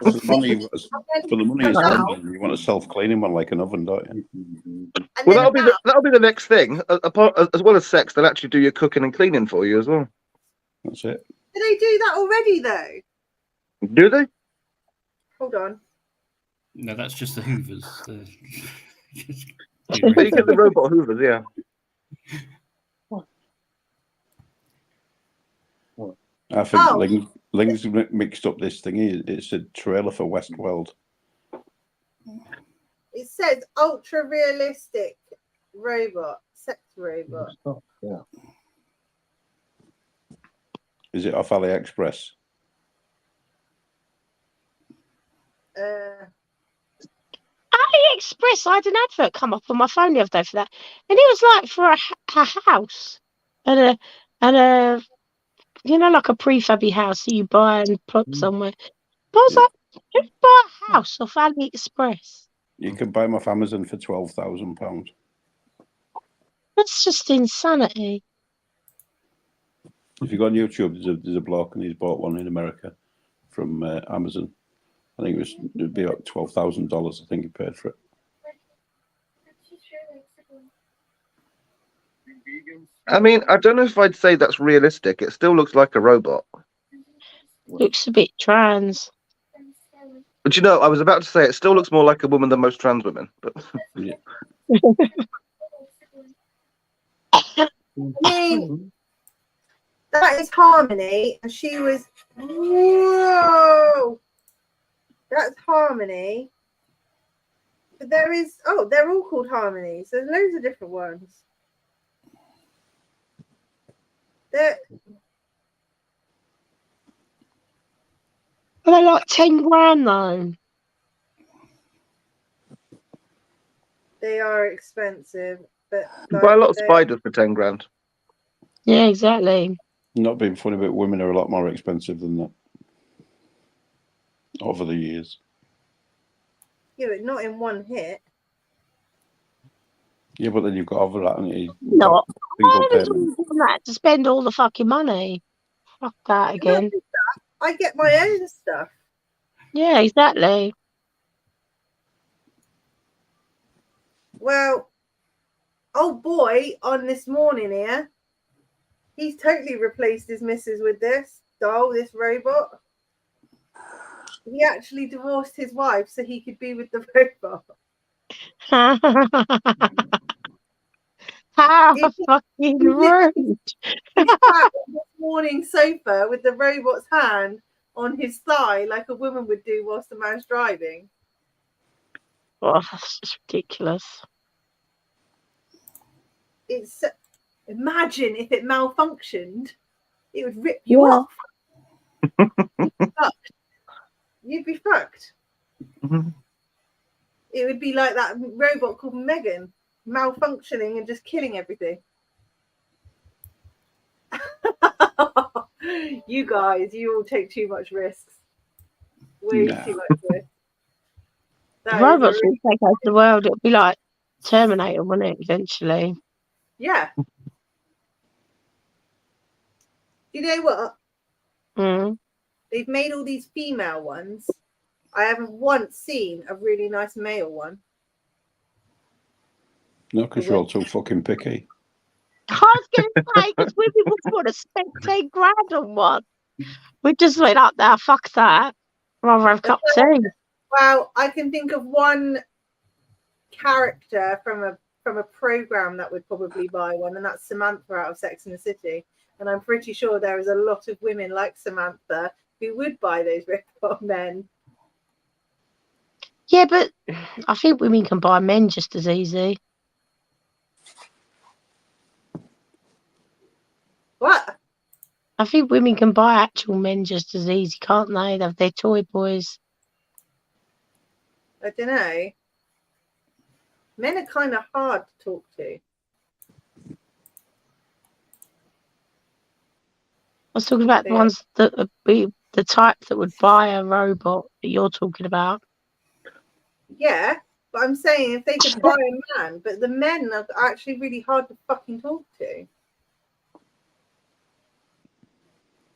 For the money you Wow. spend, you want a self-cleaning one like an oven, don't you? Well, that'll be the next thing. Apart, as well as sex, they'll actually do your cooking and cleaning for you as well. That's it. Do they do that already though? Do they? Hold on. No, that's just the Hoovers. You get the robot hoovers, yeah. I think Ling's mixed up this thing. It's a trailer for Westworld. It says ultra realistic robot, sex robot. Yeah. Is it off AliExpress? AliExpress, I had an advert come up on my phone the other day for that, and it was like for a house and a like a prefabby house that you buy and plop somewhere. But I was like, just buy a house off AliExpress. You can buy them off Amazon for £12,000. That's just insanity. If you go on YouTube, there's a bloke and he's bought one in America from Amazon. I think it'd be about $12,000. I think he paid for it. I mean, I don't know if I'd say that's realistic. It still looks like a robot. Looks a bit trans. But I was about to say it still looks more like a woman than most trans women. But yeah. I mean, that is Harmony, and she was whoa. That's Harmony. But they're all called Harmonies. There's loads of different ones. Are they like 10 grand though? They are expensive, but you buy a lot of spiders for 10 grand. Yeah, exactly. Not being funny, but women are a lot more expensive than that over the years. Yeah, but not in one hit. Yeah, but then you've got over that, haven't you? No, Single I payment. don't want that to spend all the fucking money. Fuck that again. I get my own stuff. Yeah, exactly. Well, old boy on This Morning here, he's totally replaced his missus with this doll, this robot. He actually divorced his wife so he could be with the robot. How fucking rude. He's sat on This Morning sofa with the robot's hand on his thigh like a woman would do whilst the man's driving. Oh, that's just ridiculous. It's imagine if it malfunctioned, it would rip you Yeah. off. You'd be fucked. You'd be fucked. Mhm. It would be like that robot called Megan, malfunctioning and just killing everything. You guys, you all take too much risks. Way Nah. too much risk. The That is a robots will take over the world. It'll be like Terminator, won't it, eventually? yeah. You know what? Mm. They've made all these female ones. I haven't once seen a really nice male one. No, because you're all too fucking picky. I was going to say, because women would want to spend 10 grand on one. We just went up there, fuck that. Rather have a cup of tea. Well, I can think of one character from a program that would probably buy one, and that's Samantha out of Sex and the City. And I'm pretty sure there is a lot of women like Samantha who would buy those rip-off men. Yeah, but I think women can buy men just as easy. What? I think women can buy actual men just as easy, can't they? They have their toy boys. I don't know. Men are kind of hard to talk to. I was talking about the ones that would be the type that would buy a robot that you're talking about. Yeah, but I'm saying if they could buy a man, but the men are actually really hard to fucking talk to.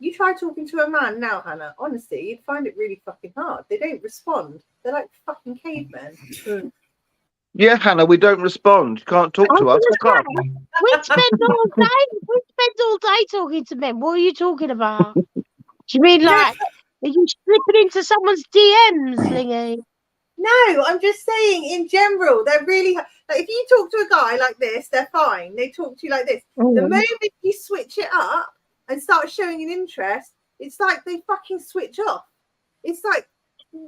You try talking to a man now, Hannah. Honestly, you'd find it really fucking hard. They don't respond. They're like fucking cavemen. Yeah, Hannah, we don't respond. You can't talk to us. Fuck off. We spend all day. We spend all day talking to men. What are you talking about? Do you mean like are you slipping into someone's DMs, Lingy? No, I'm just saying in general, they're really like if you talk to a guy like this, they're fine. They talk to you like this. The moment you switch it up and start showing an interest, it's like they fucking switch off. It's like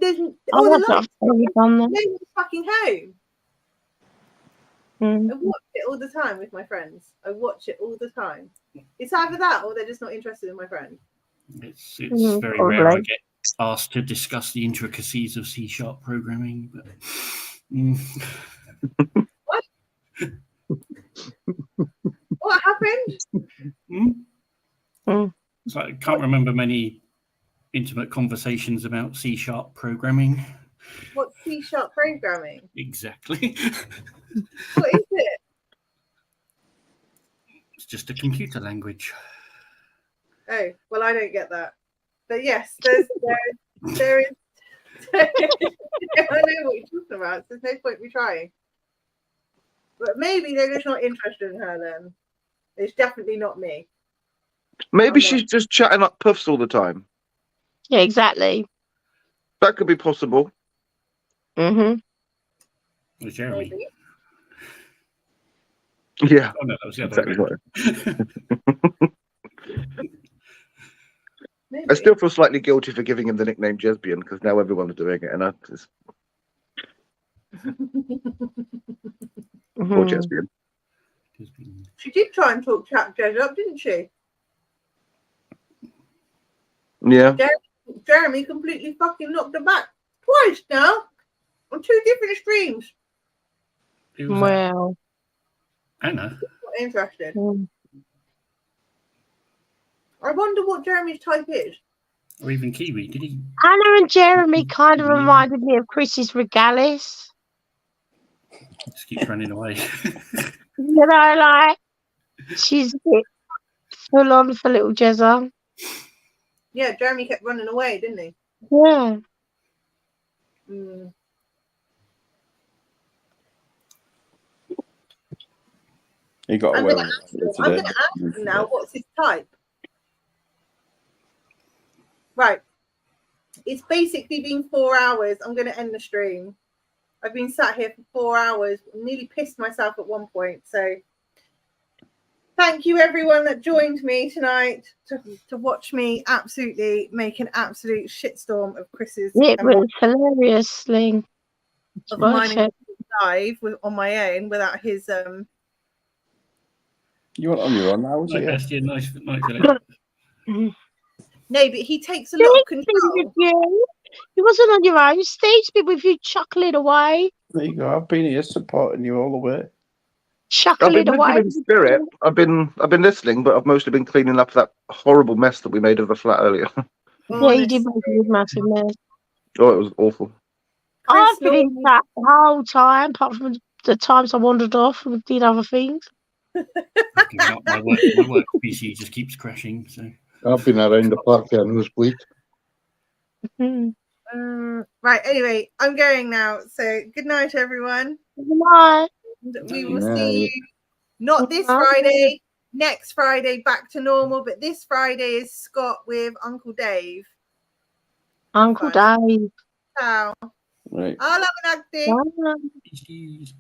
there's all the lights. Nobody's fucking home. I watch it all the time with my friends. I watch it all the time. It's either that or they're just not interested in my friend. It's very rare I get asked to discuss the intricacies of C# programming, but What? What happened? So I can't remember many intimate conversations about C# programming. What's C# programming? Exactly. What is it? It's just a computer language. Oh, well, I don't get that. But yes, there is. I know what you're talking about. There's no point me trying. But maybe they're just not interested in her then. It's definitely not me. Maybe she's just chatting up puffs all the time. Yeah, exactly. That could be possible. Mm-hmm. Jeremy. Maybe. Yeah. Oh no, that was the other Exactly. Maybe. I still feel slightly guilty for giving him the nickname Jesbian because now everyone's doing it, and I just... Poor Jesbian. She did try and talk Jez up, didn't she? Yeah. Jeremy completely fucking knocked her back twice now on 2 different streams. Well, Anna. Not interested. I wonder what Jeremy's type is. Or even Kiwi, did he? Anna and Jeremy kind of reminded me of Chris's Regalis. Just keeps running away. You know, like she's a bit full on for little Jezza. Yeah, Jeremy kept running away, didn't he? Yeah. He got I'm away going with to it ask today. him now, what's his type? Right. It's basically been 4 hours. I'm going to end the stream. I've been sat here for 4 hours. Nearly pissed myself at one point. So thank you, everyone that joined me tonight to watch me absolutely make an absolute shitstorm of Chris's. It was hilarious, Sling. It's of worth mine it. live on my own without his You weren't on your own now, was Night, it? Bestie. Night, Philip. No, but he takes a lot of Steve's been with control. you. You wasn't on your own. Steve's been with you, chuckling away. There you go. I've been here supporting you all the way. I've Chuckling been with you away. in spirit. I've been listening, but I've mostly been cleaning up that horrible mess that we made of the flat earlier. Yeah, you did make a good massive mess. Oh, it was awful. I've been in that the whole time, apart from the times I wandered off and did other things. I've given up. My work PC just keeps crashing. So I've been around the park there, nosebleed. Right, anyway, I'm going now. So good night, everyone. Good night. We will Good see night. you not this Good night. Friday, next Friday, back to normal. But this Friday is Scott with Uncle Dave. Uncle Dave. Ciao. Right. I'll have an acting. Bye. Peace.